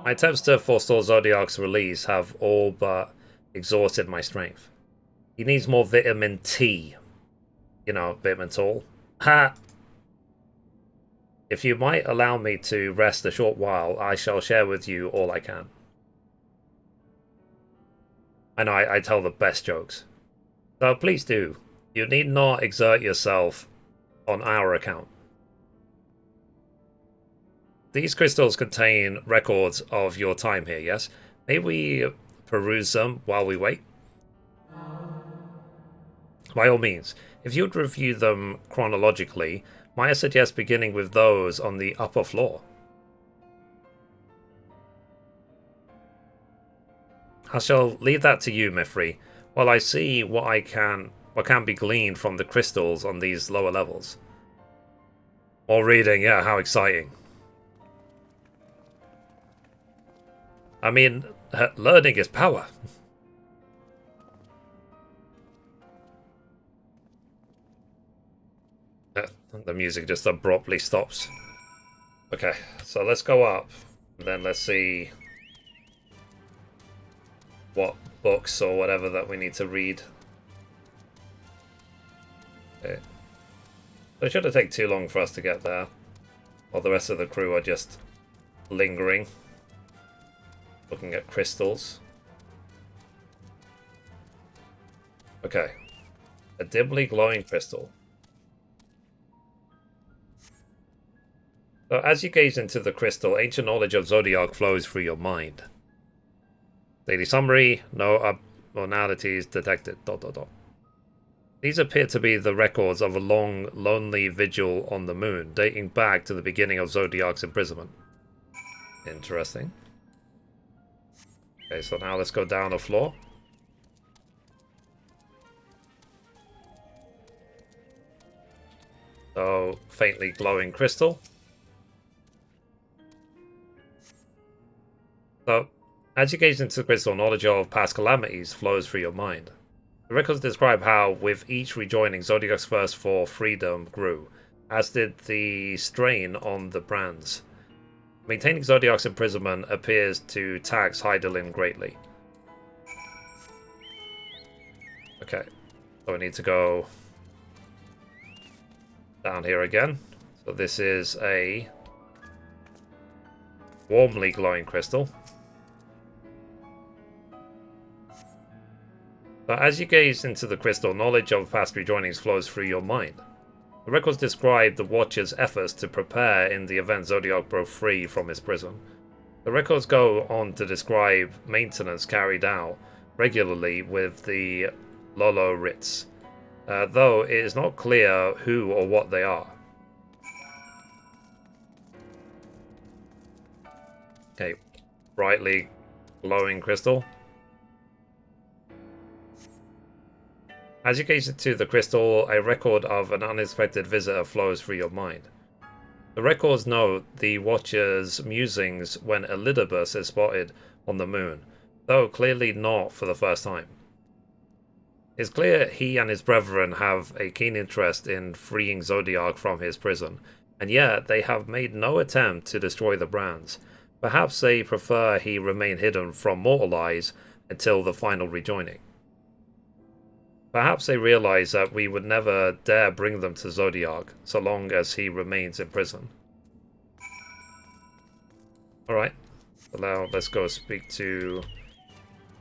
My attempts to forestall Zodiac's release have all but exhausted my strength. He needs more vitamin T. You know, vitamin Tall. Ha! If you might allow me to rest a short while, I shall share with you all I can. I know, I tell the best jokes. So please do. You need not exert yourself on our account. These crystals contain records of your time here, yes? May we peruse them while we wait? By all means. If you'd review them chronologically, might I suggest beginning with those on the upper floor? I shall leave that to you, Mithrie, while I see what can be gleaned from the crystals on these lower levels. More reading, yeah, how exciting. I mean, learning is power. The music just abruptly stops. Okay, so let's go up, and then let's see what books or whatever that we need to read. Okay. So it shouldn't take too long for us to get there, while the rest of the crew are just lingering, looking at crystals. Okay. A dimly glowing crystal. So as you gaze into the crystal, ancient knowledge of Zodiac flows through your mind. Daily summary, no abnormalities detected, ... These appear to be the records of a long, lonely vigil on the moon, dating back to the beginning of Zodiac's imprisonment. Interesting. Okay, so now let's go down the floor. So, faintly glowing crystal. So, as you gaze into the crystal, knowledge of past calamities flows through your mind. The records describe how, with each rejoining, Zodiac's thirst for freedom grew, as did the strain on the brands. Maintaining Zodiac's imprisonment appears to tax Hydaelyn greatly. Okay, so we need to go down here again. So this is a warmly glowing crystal. So as you gaze into the crystal, knowledge of past rejoinings flows through your mind. The records describe the Watcher's efforts to prepare in the event Zodiac broke free from his prison. The records go on to describe maintenance carried out regularly with the Lolo Writs, though it is not clear who or what they are. Okay, brightly glowing crystal. As you gaze into the crystal, a record of an unexpected visitor flows through your mind. The records note the Watcher's musings when Elidibus is spotted on the moon, though clearly not for the first time. It's clear he and his brethren have a keen interest in freeing Zodiac from his prison, and yet they have made no attempt to destroy the brands. Perhaps they prefer he remain hidden from mortal eyes until the final rejoining. Perhaps they realize that we would never dare bring them to Zodiac so long as he remains in prison. Alright, so now let's go speak to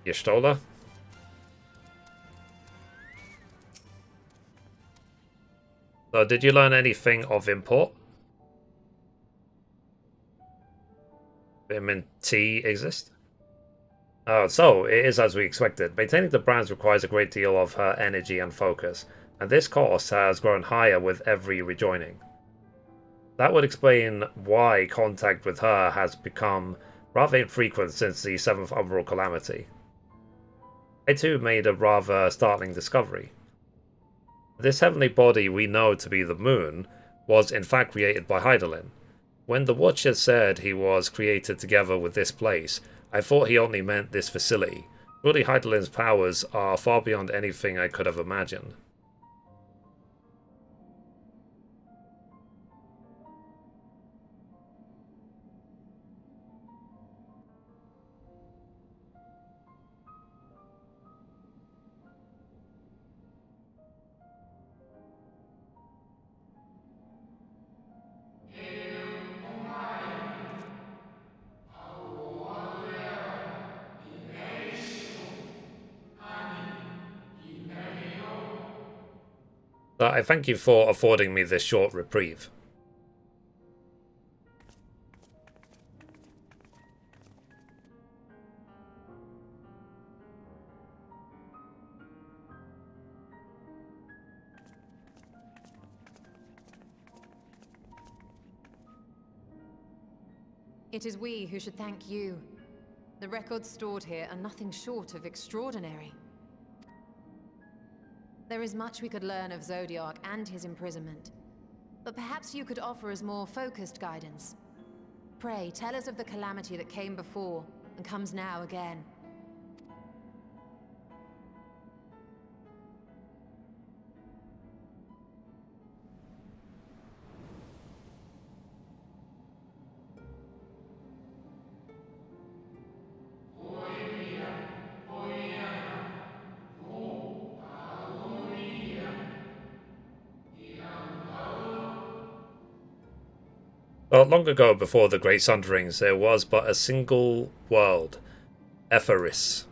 Y'shtola. So did you learn anything of import? Vitamin T exist? So, it is as we expected. Maintaining the brands requires a great deal of her energy and focus, and this cost has grown higher with every rejoining. That would explain why contact with her has become rather infrequent since the 7th Umbral Calamity. I too made a rather startling discovery. This heavenly body we know to be the moon was in fact created by Hydaelyn. When the Watcher said he was created together with this place, I thought he only meant this facility. Surely Hydaelyn's powers are far beyond anything I could have imagined. I thank you for affording me this short reprieve. It is we who should thank you. The records stored here are nothing short of extraordinary. There is much we could learn of Zodiac and his imprisonment, but perhaps you could offer us more focused guidance. Pray, tell us of the calamity that came before and comes now again. Well, long ago, before the Great Sunderings, there was but a single world, FFXIV.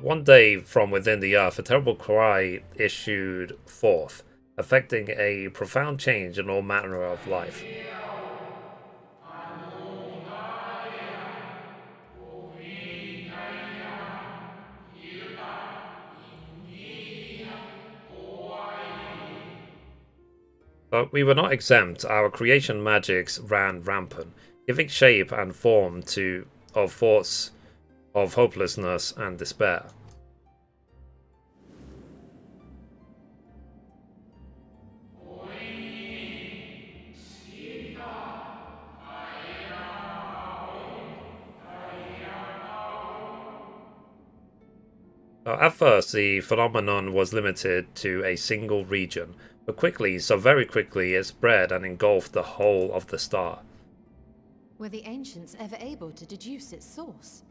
One day, from within the earth, a terrible cry issued forth, affecting a profound change in all manner of life. But we were not exempt. Our creation magics ran rampant, giving shape and form to thoughts of hopelessness and despair. At first, the phenomenon was limited to a single region, but quickly, so very quickly, it spread and engulfed the whole of the star. Were the ancients ever able to deduce its source?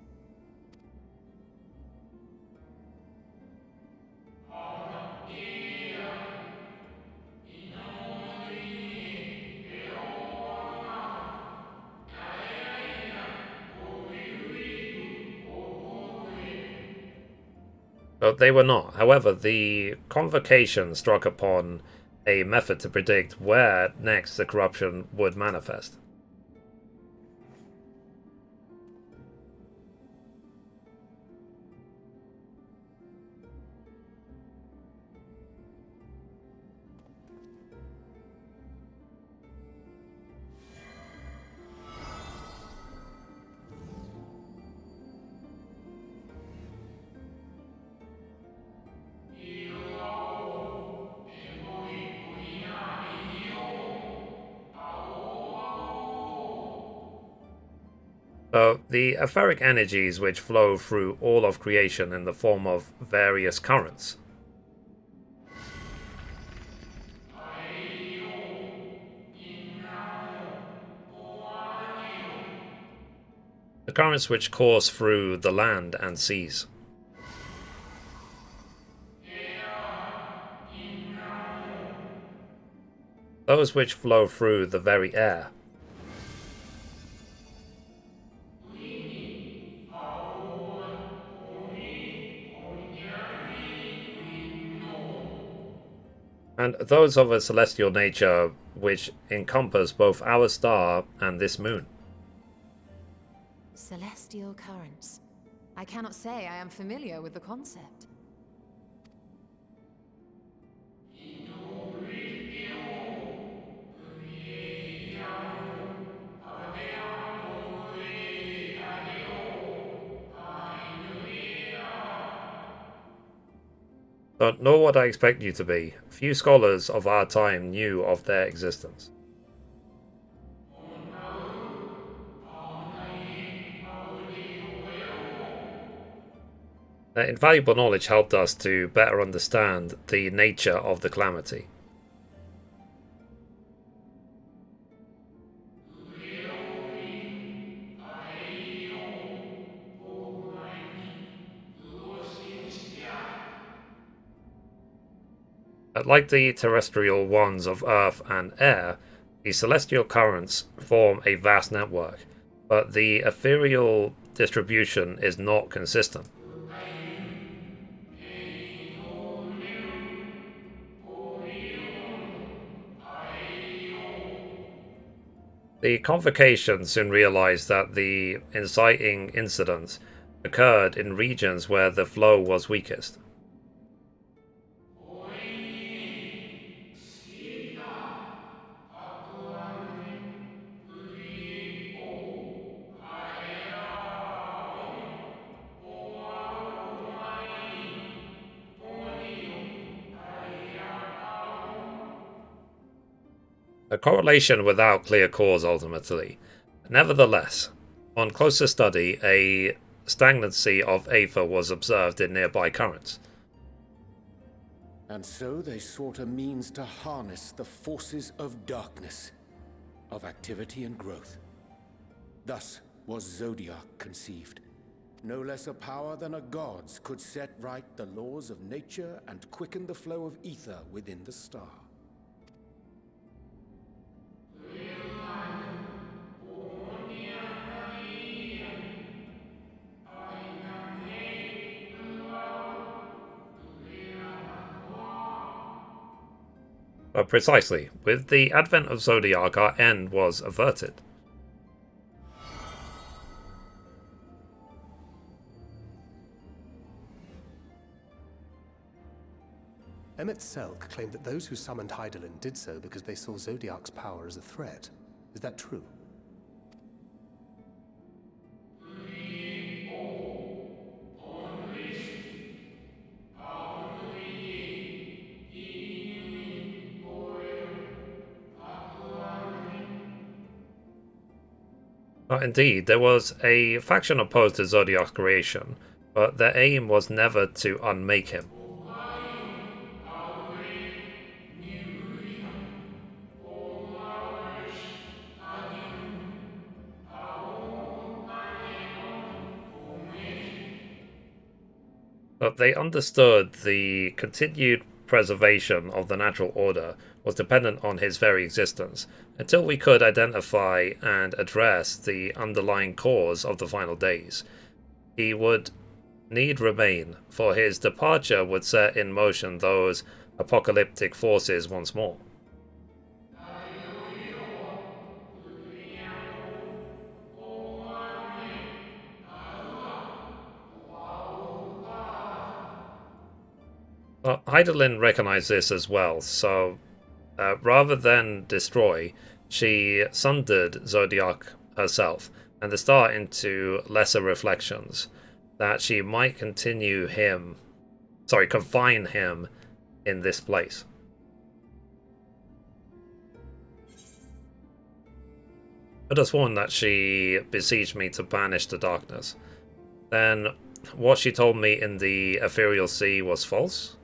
But they were not. However, the convocation struck upon a method to predict where next the corruption would manifest. The etheric energies which flow through all of creation in the form of various currents. The currents which course through the land and seas. Those which flow through the very air. And those of a celestial nature which encompass both our star and this moon. Celestial currents. I cannot say I am familiar with the concept. But nor what I expect you to be. Few scholars of our time knew of their existence. Their invaluable knowledge helped us to better understand the nature of the calamity. Like the terrestrial ones of earth and air, the celestial currents form a vast network, but the ethereal distribution is not consistent. The convocation soon realized that the inciting incidents occurred in regions where the flow was weakest. A correlation without clear cause ultimately. Nevertheless, on closer study, a stagnancy of aether was observed in nearby currents. And so they sought a means to harness the forces of darkness. of activity and growth. Thus was Zodiac conceived. No less a power than a god's could set right the laws of nature and quicken the flow of ether within the star. Precisely. With the advent of Zodiac, our end was averted. Emmett Selk claimed that those who summoned Hydaelyn did so because they saw Zodiac's power as a threat. Is that true? Indeed, there was a faction opposed to Zodiac's creation, but their aim was never to unmake him. But they understood the continued preservation of the natural order was dependent on his very existence, until we could identify and address the underlying cause of the final days. He would need remain, for his departure would set in motion those apocalyptic forces once more. Hydaelyn recognized this as well, so rather than destroy, she sundered Zodiac herself and the star into lesser reflections, that she might confine him in this place. I just warned that she besieged me to banish the darkness. Then what she told me in the ethereal sea was false?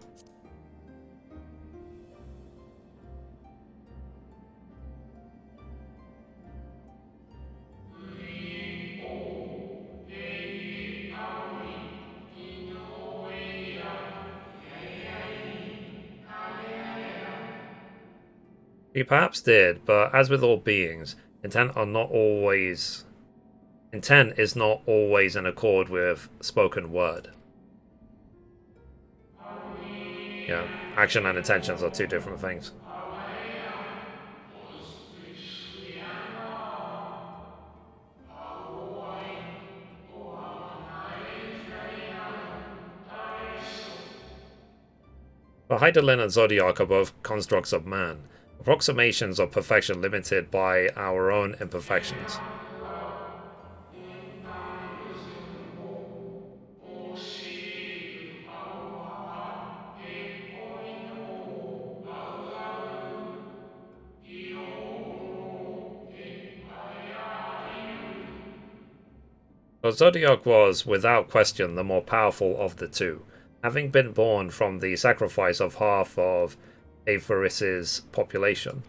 He perhaps did, but as with all beings, intent is not always in accord with spoken word. Yeah, action and intentions are two different things. But Hydaelyn and Zodiac are both constructs of man, approximations of perfection limited by our own imperfections. But Zodiac was, without question, the more powerful of the two, having been born from the sacrifice of half of Aetheris's population.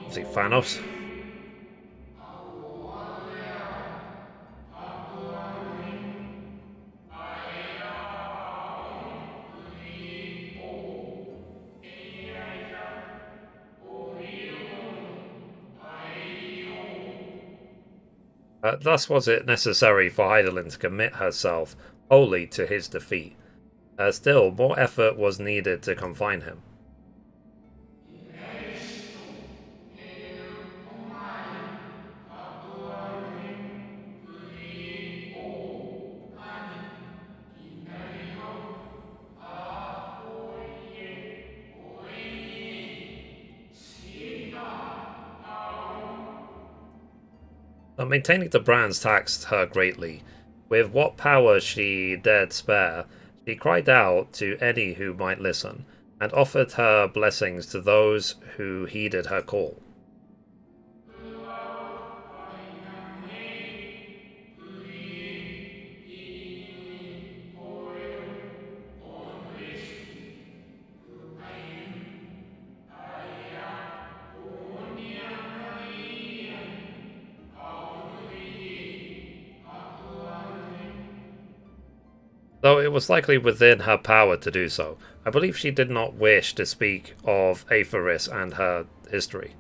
See, Thanos. Thus was it necessary for Hydaelyn to commit herself wholly to his defeat. Still, more effort was needed to confine him. Maintaining the brands taxed her greatly. With what power she dared spare, she cried out to any who might listen, and offered her blessings to those who heeded her call. though it was likely within her power to do so. I believe she did not wish to speak of Aetheris and her history.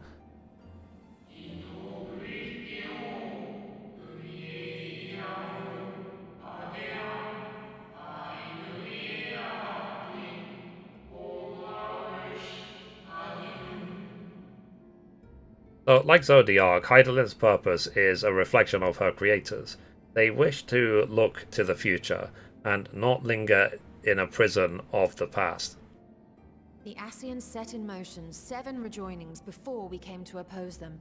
So, like Zodiac, Heidelin's purpose is a reflection of her creators. They wish to look to the future and not linger in a prison of the past. The Ascians set in motion 7 rejoinings before we came to oppose them.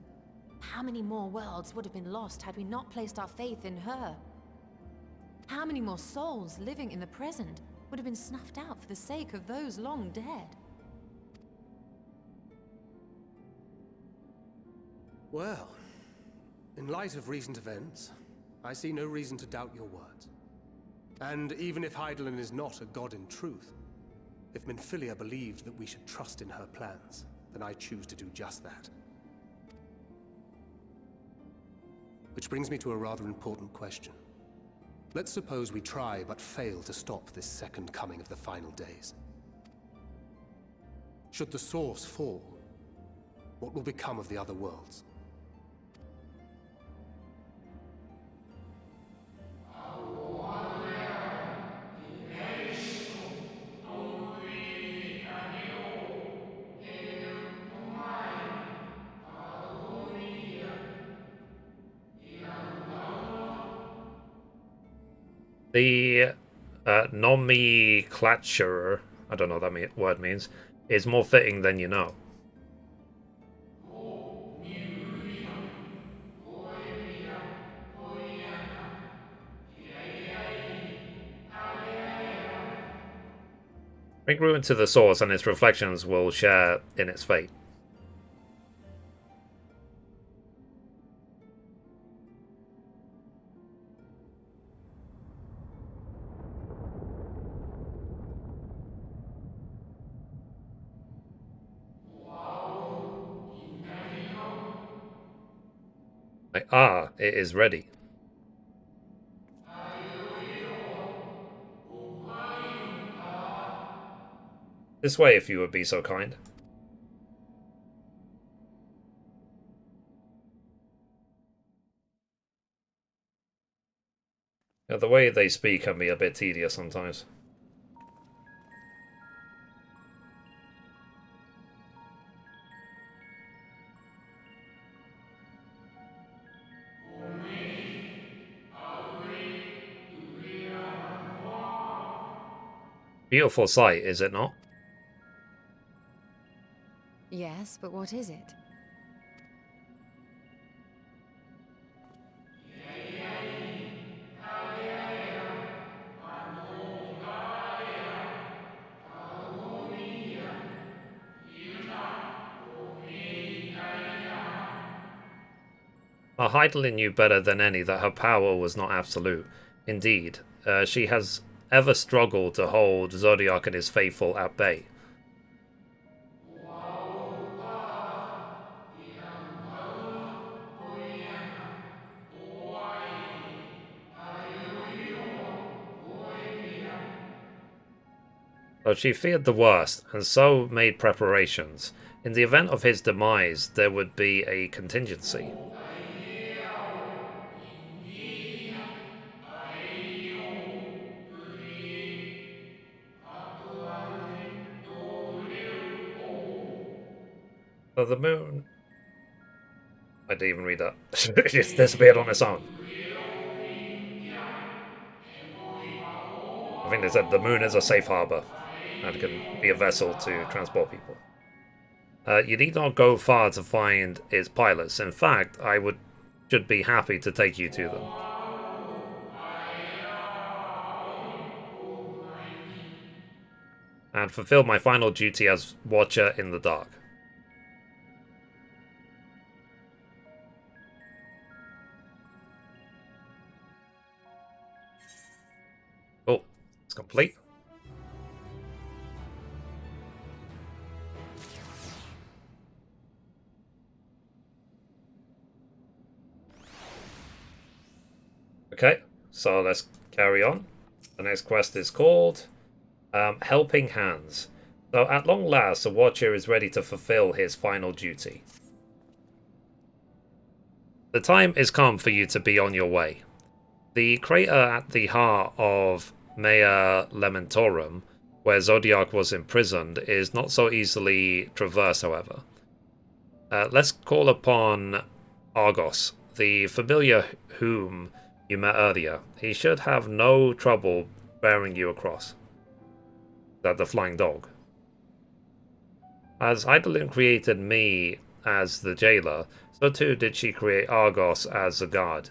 How many more worlds would have been lost had we not placed our faith in her? How many more souls living in the present would have been snuffed out for the sake of those long dead? Well, in light of recent events, I see no reason to doubt your words. And even if Heidelin is not a god in truth, if Minfilia believes that we should trust in her plans, then I choose to do just that. Which brings me to a rather important question. Let's suppose we try but fail to stop this second coming of the final days. Should the source fall, what will become of the other worlds? The nomenclature, I don't know what that word means, is more fitting than you know. Bring ruin to the source and its reflections will share in its fate. It is ready. This way, if you would be so kind. Yeah, the way they speak can be a bit tedious sometimes. Beautiful sight, is it not? Yes, but what is it? Heidelin knew better than any that her power was not absolute. Indeed, she has ever struggled to hold Zodiac and his faithful at bay. But she feared the worst, and so made preparations. In the event of his demise, there would be a contingency. So the moon... I didn't even read that. It just disappeared on its own. I think they said the moon is a safe harbor and can be a vessel to transport people. You need not go far to find its pilots. In fact, should be happy to take you to them. And fulfill my final duty as Watcher in the Dark. Oh, it's complete. Okay, so let's carry on. The next quest is called Helping Hands. So at long last, the Watcher is ready to fulfill his final duty. The time is come for you to be on your way. The crater at the heart of Mea Lamentorum, where Zodiac was imprisoned, is not so easily traversed, however. Let's call upon Argos, the familiar whom you met earlier. He should have no trouble bearing you across. That the flying dog. As Eidolon created me as the jailer, so too did she create Argos as the guard.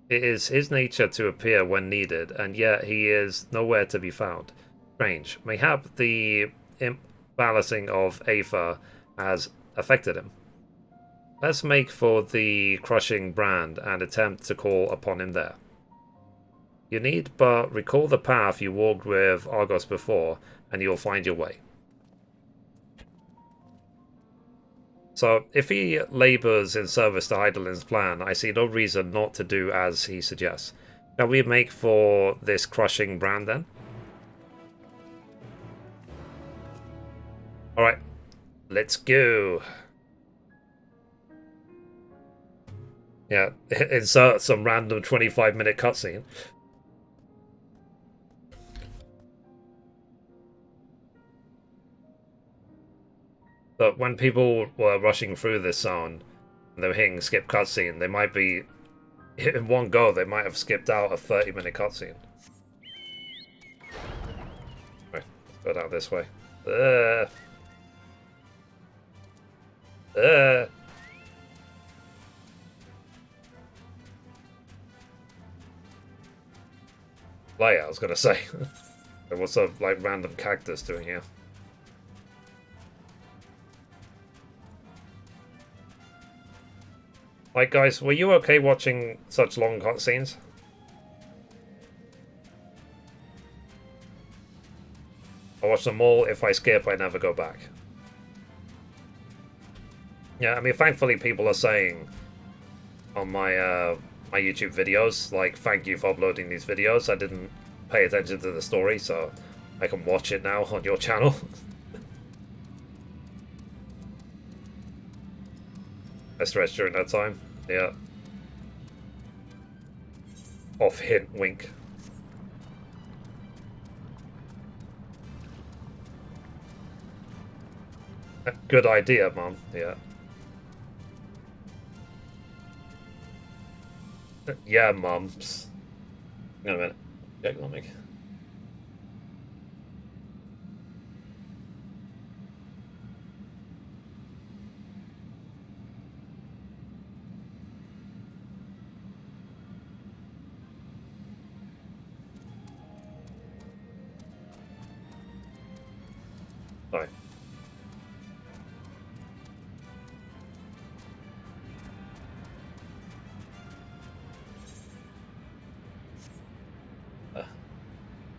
It is his nature to appear when needed, and yet he is nowhere to be found. Strange. Mayhap the imbalancing of Aether has affected him. Let's make for the crushing brand and attempt to call upon him there. You need but recall the path you walked with Argos before, and you'll find your way. So, if he labours in service to Eidolon's plan, I see no reason not to do as he suggests. Shall we make for this crushing brand then? Alright, let's go. Yeah, insert some random 25-minute cutscene. But when people were rushing through this zone, and they were hitting skip cutscene, they might be, in one go, they might have skipped out a 30-minute cutscene. Right, let's go down this way. Play, I was gonna say. What's a like random cactus doing here? Like, guys, were you okay watching such long cutscenes? I watch them all. If I skip, I never go back. Yeah, I mean, thankfully people are saying on my my YouTube videos, like, thank you for uploading these videos. I didn't pay attention to the story, so I can watch it now on your channel. I stretched during that time. Yeah. Off hint, wink. Good idea, Mum. Yeah. Yeah, Mums. Hang on a minute. Check on me. Sorry.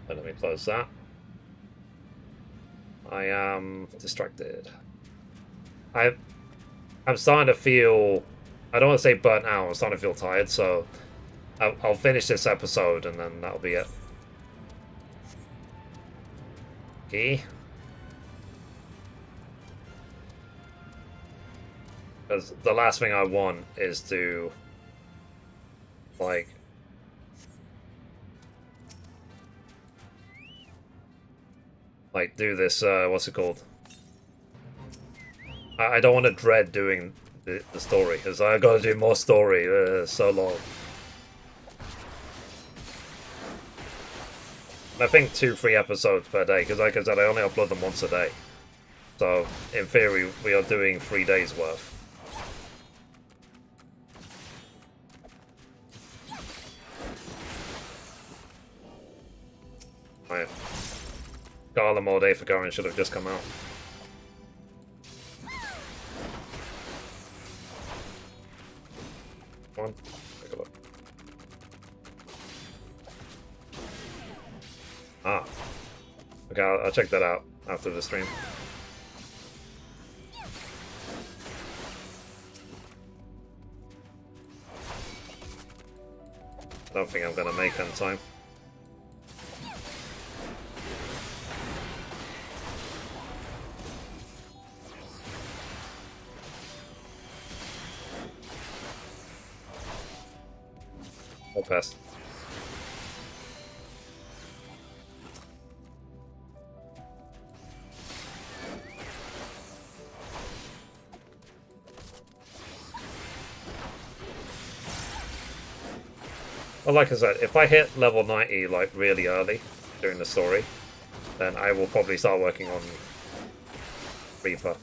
Let me close that. I am distracted. I'm starting to feel, I don't want to say burnt out, I'm starting to feel tired, so I'll finish this episode and then that'll be it. Okay. Because the last thing I want is to, like, do this, what's it called? I don't want to dread doing the story, because I gotta do more story, so long. I think 2-3 episodes per day, because like I said, I only upload them once a day. So, in theory, we are doing 3 days worth. Right. Garland Mode A for Garen should have just come out. Come on, take a look. Ah. Okay, I'll check that out after the stream. I don't think I'm gonna make it in time. pest. Well, like I said, if I hit level 90 like really early during the story, then I will probably start working on Reaper.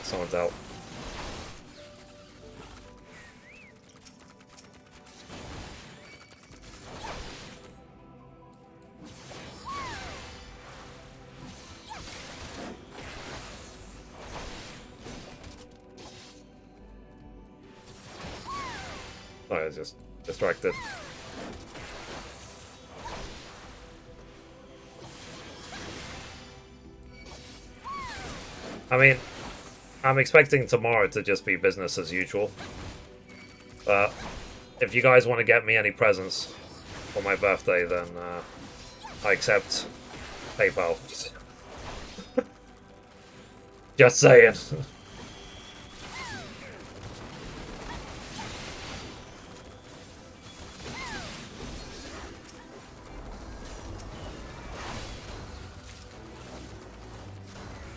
Someone's out. Oh, I was just distracted. I mean, I'm expecting tomorrow to just be business as usual. But if you guys want to get me any presents for my birthday, then I accept PayPal. Just saying.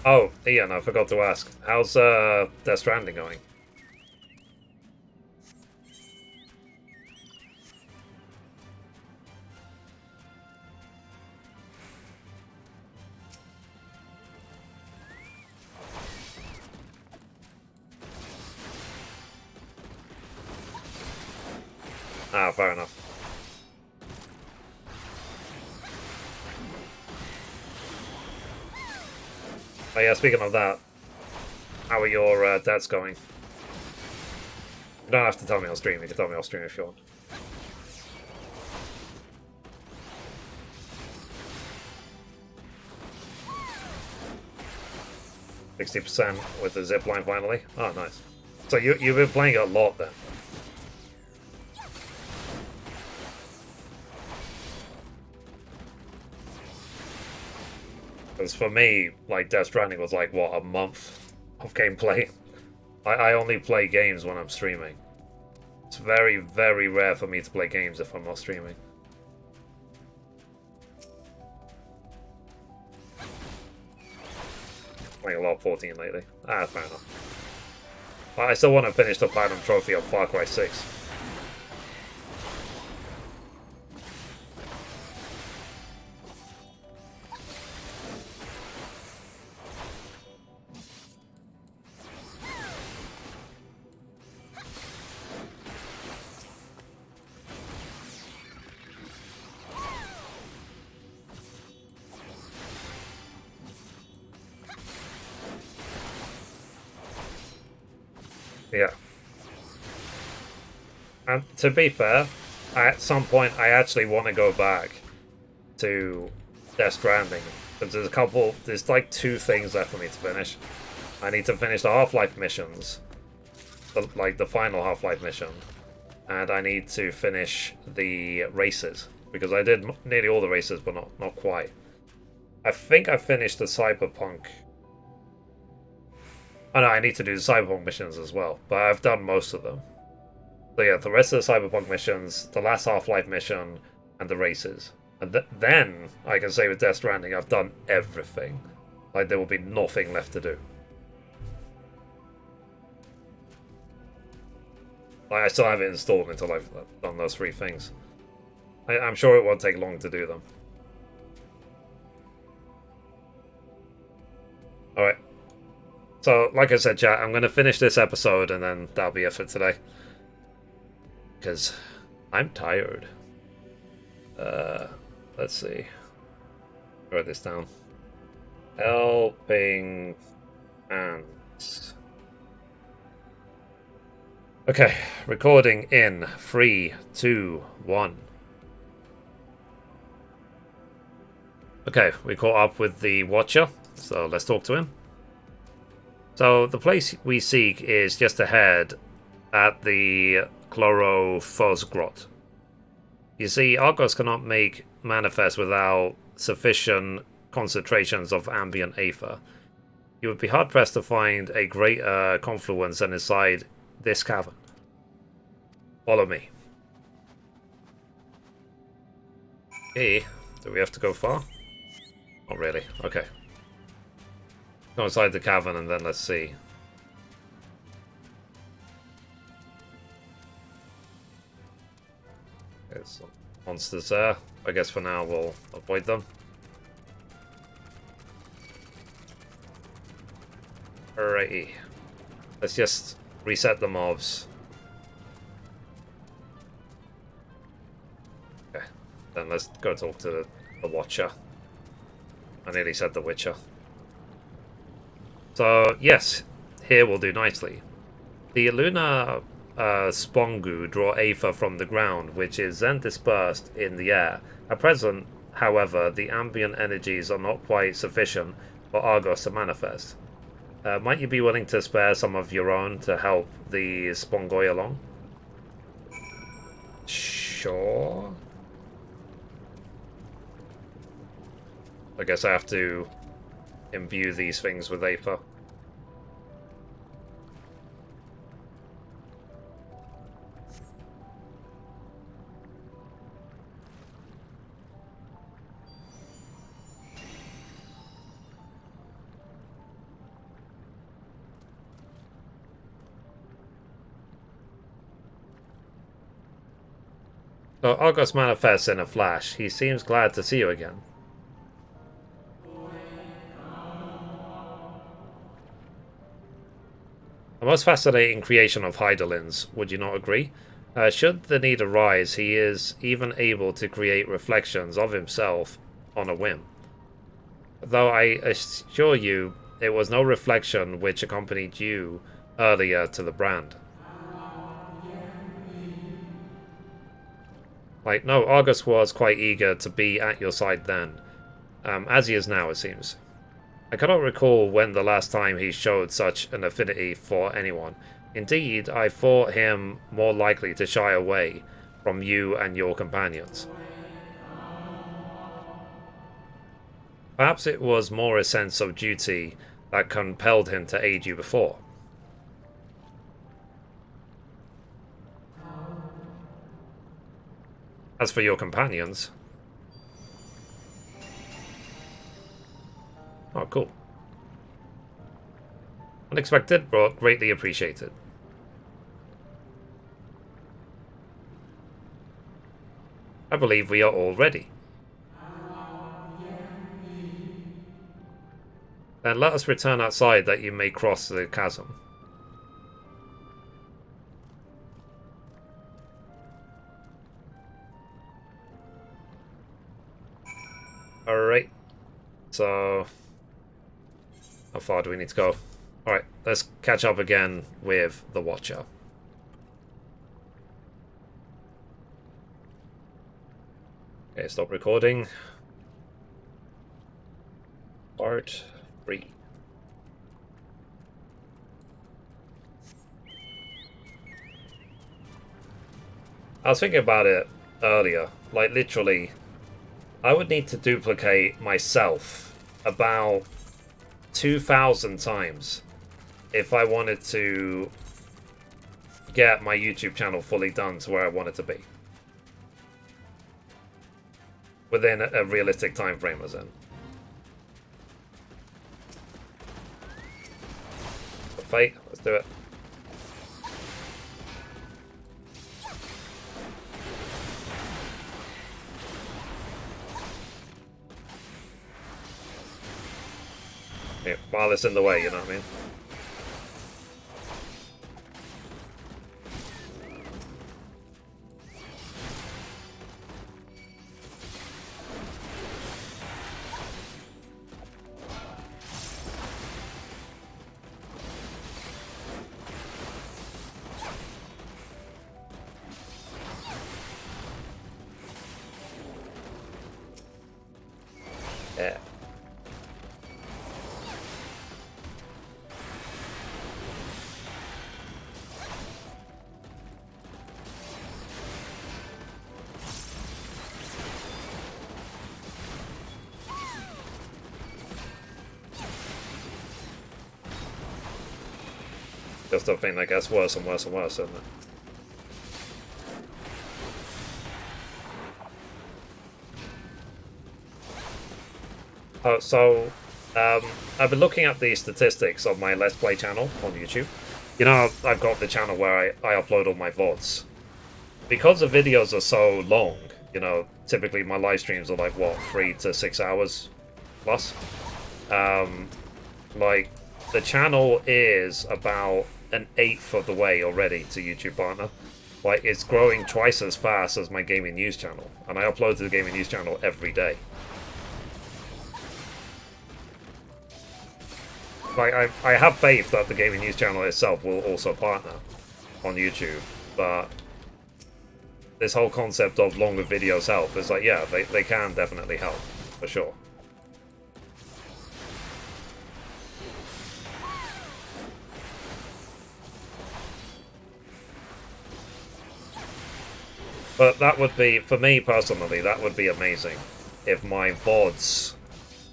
Oh, Ian, I forgot to ask. How's Death Stranding going? Ah, fair enough. Oh yeah, speaking of that, how are your debts going? You don't have to tell me on stream, you can tell me on stream if you want. %60 with the zipline finally. Oh, nice. So you've been playing it a lot then? Because for me, like, Death Stranding was like, what, a month of gameplay? I only play games when I'm streaming. It's very, very rare for me to play games if I'm not streaming. Playing a lot of 14 lately. Ah, fair enough. But I still want to finish the Platinum Trophy of Far Cry 6. Yeah. And to be fair, at some point I actually want to go back to Death Stranding. Because there's like 2 things left for me to finish. I need to finish the Half-Life missions. Like the final Half-Life mission. And I need to finish the races. Because I did nearly all the races, but not quite. I think I finished the Cyberpunk. Oh no, I need to do the Cyberpunk missions as well, but I've done most of them. So yeah, the rest of the Cyberpunk missions, the last Half-Life mission, and the races. And then, I can say with Death Stranding, I've done everything. Like, there will be nothing left to do. Like, I still have it installed until I've done those 3 things. I'm sure it won't take long to do them. Alright. So, like I said, chat, I'm going to finish this episode and then that'll be it for today. Because I'm tired. Let's see. Write this down. Helping And... Okay, recording in 3, 2, 1. Okay, we caught up with the Watcher, so let's talk to him. So the place we seek is just ahead at the Chlorophos Grot. You see, Argos cannot make manifest without sufficient concentrations of ambient aether. You would be hard-pressed to find a greater confluence than inside this cavern. Follow me. Hey, do we have to go far? Not really. Okay. Go inside the cavern and then let's see. There's some monsters there. I guess for now we'll avoid them. Alrighty. Let's just reset the mobs. Okay. Then let's go talk to the Watcher. I nearly said the Witcher. So, yes, here will do nicely. The lunar spongu draw aether from the ground, which is then dispersed in the air. At present, however, the ambient energies are not quite sufficient for Argos to manifest. Might you be willing to spare some of your own to help the spongoi along? Sure. I guess I have to imbue these things with aether. So Argos manifests in a flash. He seems glad to see you again. A most fascinating creation of Hydalin's, would you not agree? Should the need arise, he is even able to create reflections of himself on a whim. Though I assure you, it was no reflection which accompanied you earlier to the brand. Like, no, Argus was quite eager to be at your side then, as he is now, it seems. I cannot recall when the last time he showed such an affinity for anyone. Indeed, I thought him more likely to shy away from you and your companions. Perhaps it was more a sense of duty that compelled him to aid you before. As for your companions... Oh, cool. Unexpected, but greatly appreciated. I believe we are all ready. Then let us return outside that you may cross the chasm. Alright. So... how far do we need to go? Alright, let's catch up again with the Watcher. Okay, stop recording. Part 3. I was thinking about it earlier. Like, literally, I would need to duplicate myself about 2,000 times if I wanted to get my YouTube channel fully done to where I want it to be. Within a realistic time frame, as in. Fight, let's do it. Yeah, while it's in the way, you know what I mean? Just a thing that gets worse and worse and worse, isn't it? Oh, so I've been looking at the statistics of my Let's Play channel on YouTube. You know, I've got the channel where I upload all my VODs. Because the videos are so long, you know, typically my live streams are like, what, 3 to 6 hours plus? Like, the channel is about an 1/8 of the way already to YouTube partner. Like, it's growing twice as fast as my gaming news channel. And I upload to the gaming news channel every day. Like, I have faith that the gaming news channel itself will also partner on YouTube, but this whole concept of longer videos help is like, yeah, they can definitely help, for sure. But that would be, for me personally, that would be amazing if my VODs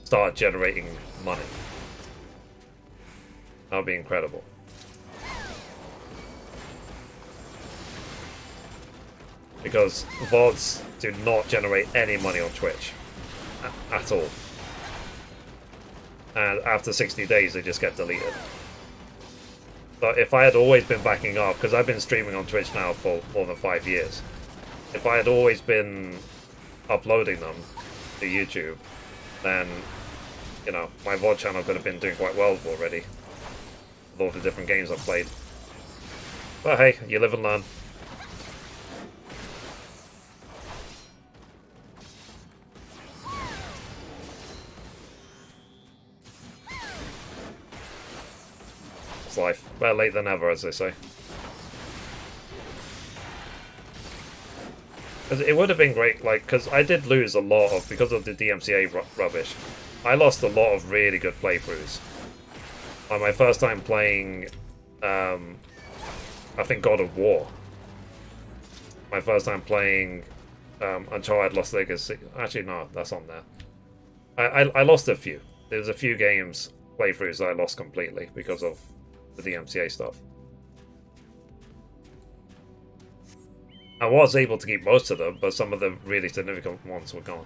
start generating money. That would be incredible. Because VODs do not generate any money on Twitch. At all. And after 60 days, they just get deleted. But if I had always been backing up, because I've been streaming on Twitch now for more than 5 years. If I had always been uploading them to YouTube, then, you know, my VOD channel could have been doing quite well already. With all the different games I've played. But hey, you live and learn. It's life. Better late than never, as they say. It would have been great, like, because I did lose a lot of, because of the DMCA rubbish, I lost a lot of really good playthroughs. Like my first time playing, I think God of War. My first time playing Uncharted Lost Legacy. Actually, no, that's on there. I lost a few. There's a few games, playthroughs that I lost completely because of the DMCA stuff. I was able to keep most of them, but some of the really significant ones were gone.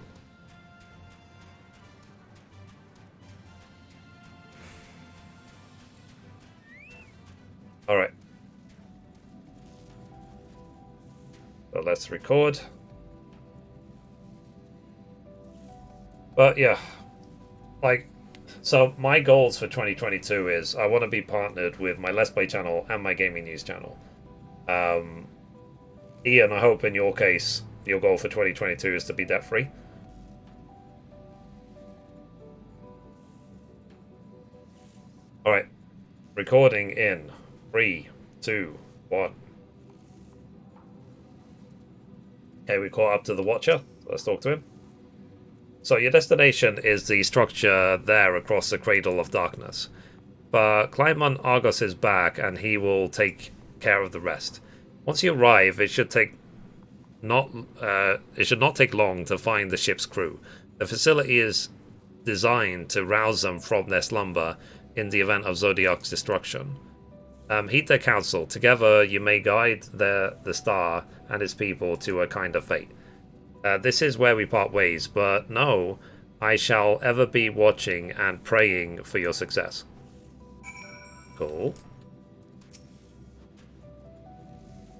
Alright. So let's record. But yeah, like, so my goals for 2022 is I want to be partnered with my Let's Play channel and my gaming news channel. Ian, I hope in your case, your goal for 2022 is to be debt-free. Alright, recording in 3, 2, 1. Okay, we caught up to the Watcher. Let's talk to him. So your destination is the structure there across the Cradle of Darkness. But climb on Argos's back and he will take care of the rest. Once you arrive, it should not take long to find the ship's crew. The facility is designed to rouse them from their slumber in the event of Zodiac's destruction. Heed their counsel. Together you may guide the star and its people to a kinder fate. This is where we part ways, but no, I shall ever be watching and praying for your success. Cool.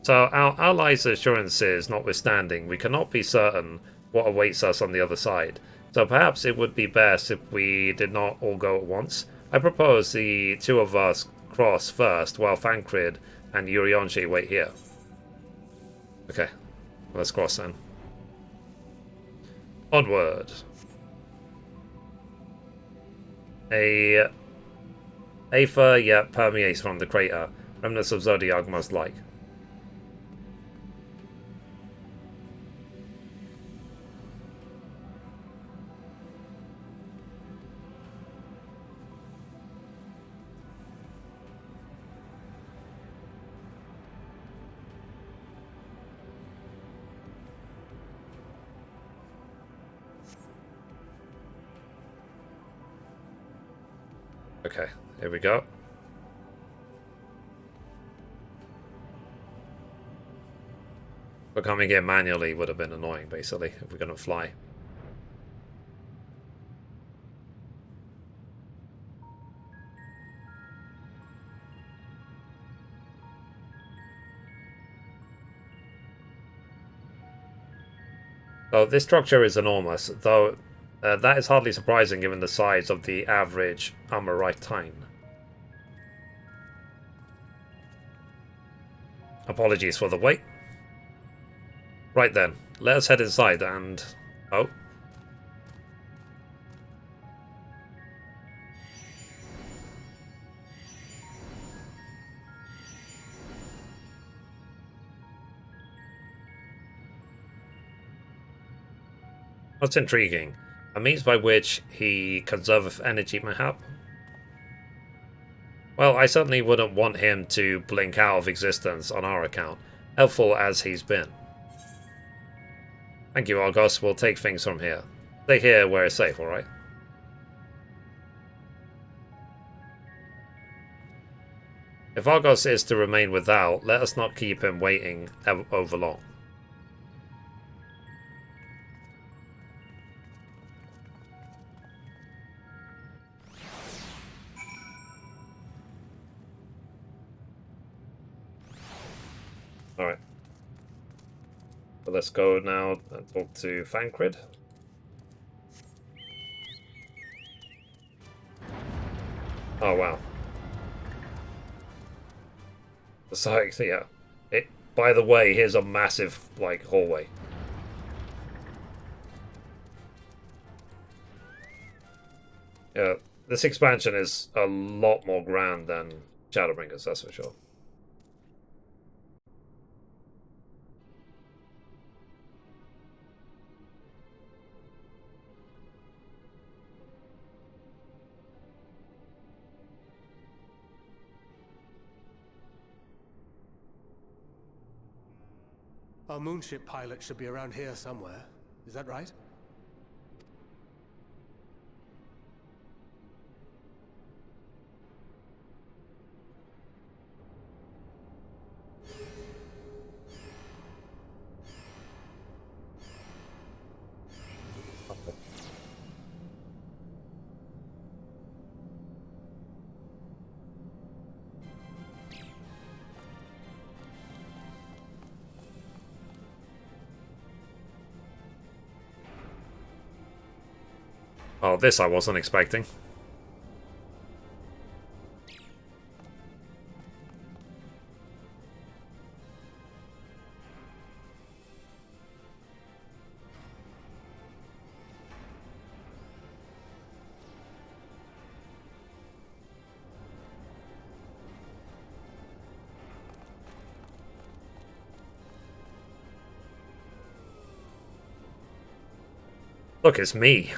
So our allies' assurances notwithstanding, we cannot be certain what awaits us on the other side. So perhaps it would be best if we did not all go at once. I propose the two of us cross first, while Thancred and Yurionshi wait here. Okay, let's cross then. Onward. A aether yet permeates from the crater. Remnants of Zodiac most like. Okay, here we go. But coming here manually would have been annoying, basically, if we're going to fly. So this structure is enormous, though that is hardly surprising given the size of the average Amorite. Apologies for the wait. Right then, let us head inside and... Oh. That's intriguing. A means by which he conserves energy, mayhap? Well, I certainly wouldn't want him to blink out of existence on our account, helpful as he's been. Thank you, Argos. We'll take things from here. Stay here where it's safe, alright? If Argos is to remain without, let us not keep him waiting over long. Alright. So let's go now and talk to Fancred. Oh wow. So yeah. By the way, here's a massive like hallway. Yeah, this expansion is a lot more grand than Shadowbringers, that's for sure. Our moonship pilot should be around here somewhere. Is that right? Oh, this I wasn't expecting. Look, it's me.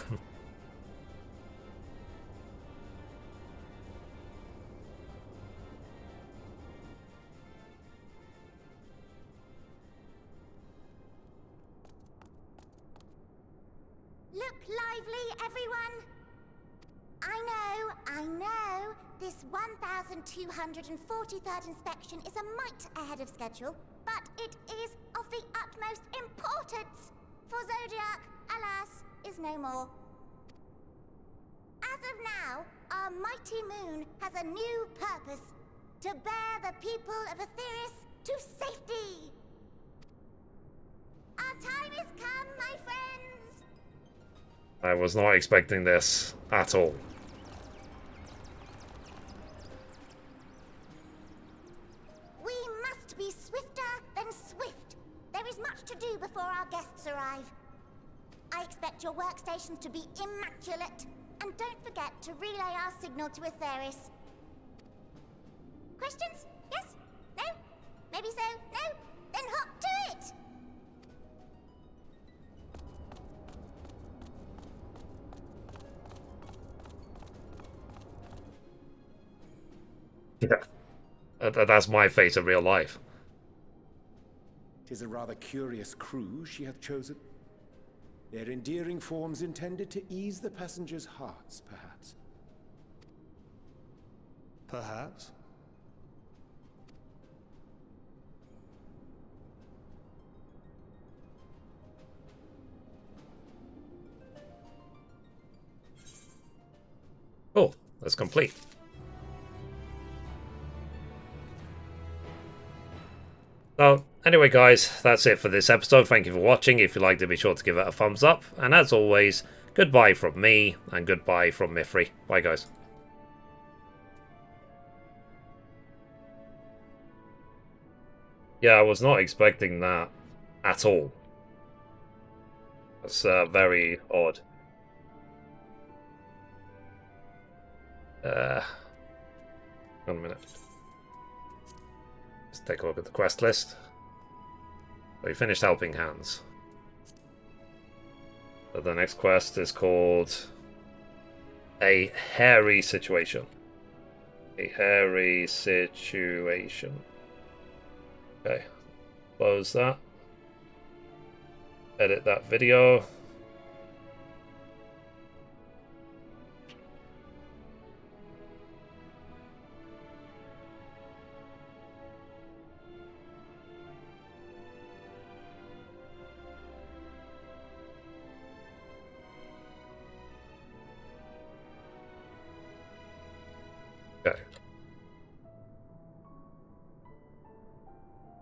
Look lively, everyone! I know, this 1243rd inspection is a mite ahead of schedule, but it is of the utmost importance, for Zodiac, alas, is no more. As of now, our mighty moon has a new purpose, to bear the people of Etheris to safety! Our time has come, my friends! I was not expecting this at all. We must be swifter than swift. There is much to do before our guests arrive. I expect your workstations to be immaculate, and don't forget to relay our signal to Etheris. Questions? Yes? No? Maybe so? No? Then hop to it! Yeah. That's my face in real life. 'Tis a rather curious crew she hath chosen. Their endearing forms intended to ease the passengers' hearts, perhaps. Perhaps. That's complete. So, anyway guys, that's it for this episode. Thank you for watching. If you liked it, be sure to give it a thumbs up. And as always, goodbye from me, and goodbye from Mithrie. Bye guys. Yeah, I was not expecting that at all. That's very odd. One minute. Let's take a look at the quest list. So we finished Helping Hands. So the next quest is called A Hairy Situation. A Hairy Situation. Okay. Close that. Edit that video. Okay.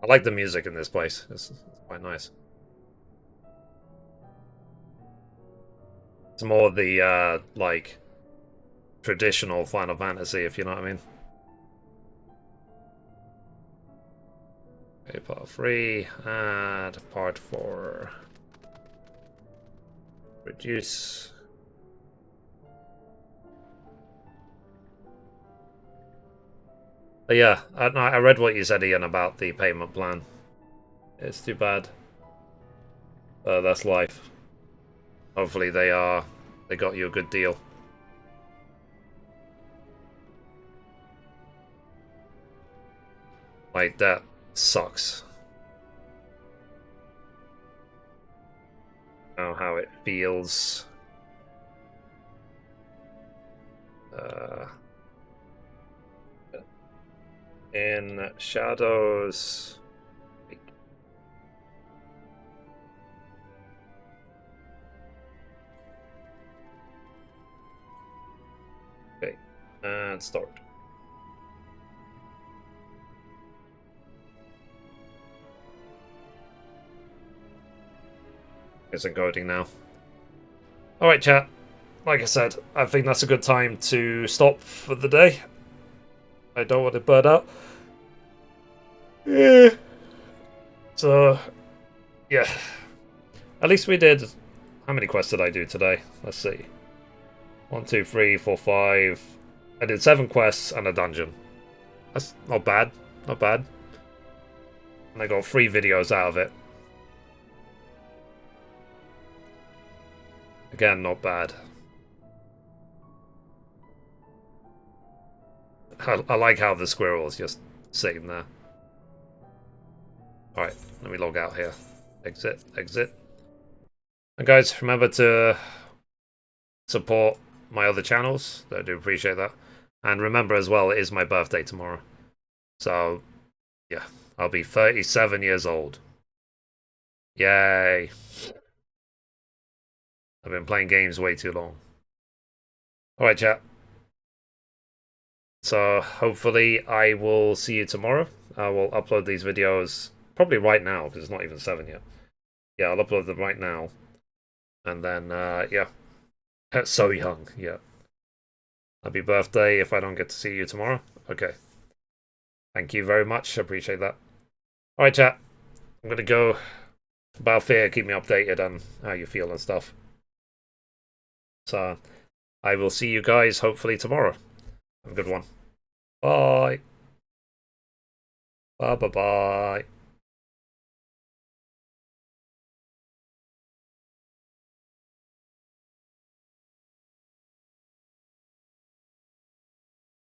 I like the music in this place. It's quite nice. It's more the, like, traditional Final Fantasy, if you know what I mean. Okay, part 3, add part 4. Reduce. But yeah, I read what you said, Ian, about the payment plan. It's too bad. That's life. Hopefully they got you a good deal. Like, that sucks. Know how it feels. In Shadows. Okay, and start. It's encoding now. Alright, chat. Like I said, I think that's a good time to stop for the day. I don't want to burn out. Yeah. So, yeah. At least we did... How many quests did I do today? Let's see. 1, 2, 3, 4, 5... I did 7 quests and a dungeon. That's not bad. Not bad. And I got 3 videos out of it. Again, not bad. I like how the squirrel is just sitting there. Alright, let me log out here. Exit, exit. And guys, remember to support my other channels. I do appreciate that. And remember as well, it is my birthday tomorrow. So, yeah, I'll be 37 years old. Yay. I've been playing games way too long. Alright, chat. So, hopefully I will see you tomorrow. I will upload these videos probably right now, because it's not even 7 yet. Yeah, I'll upload them right now. And then, yeah. So young, yeah. Happy birthday if I don't get to see you tomorrow. Okay. Thank you very much. I appreciate that. Alright, chat. I'm going to go. Balfour, keep me updated on how you feel and stuff. So, I will see you guys hopefully tomorrow. Have a good one. Bye. Bye-bye-bye.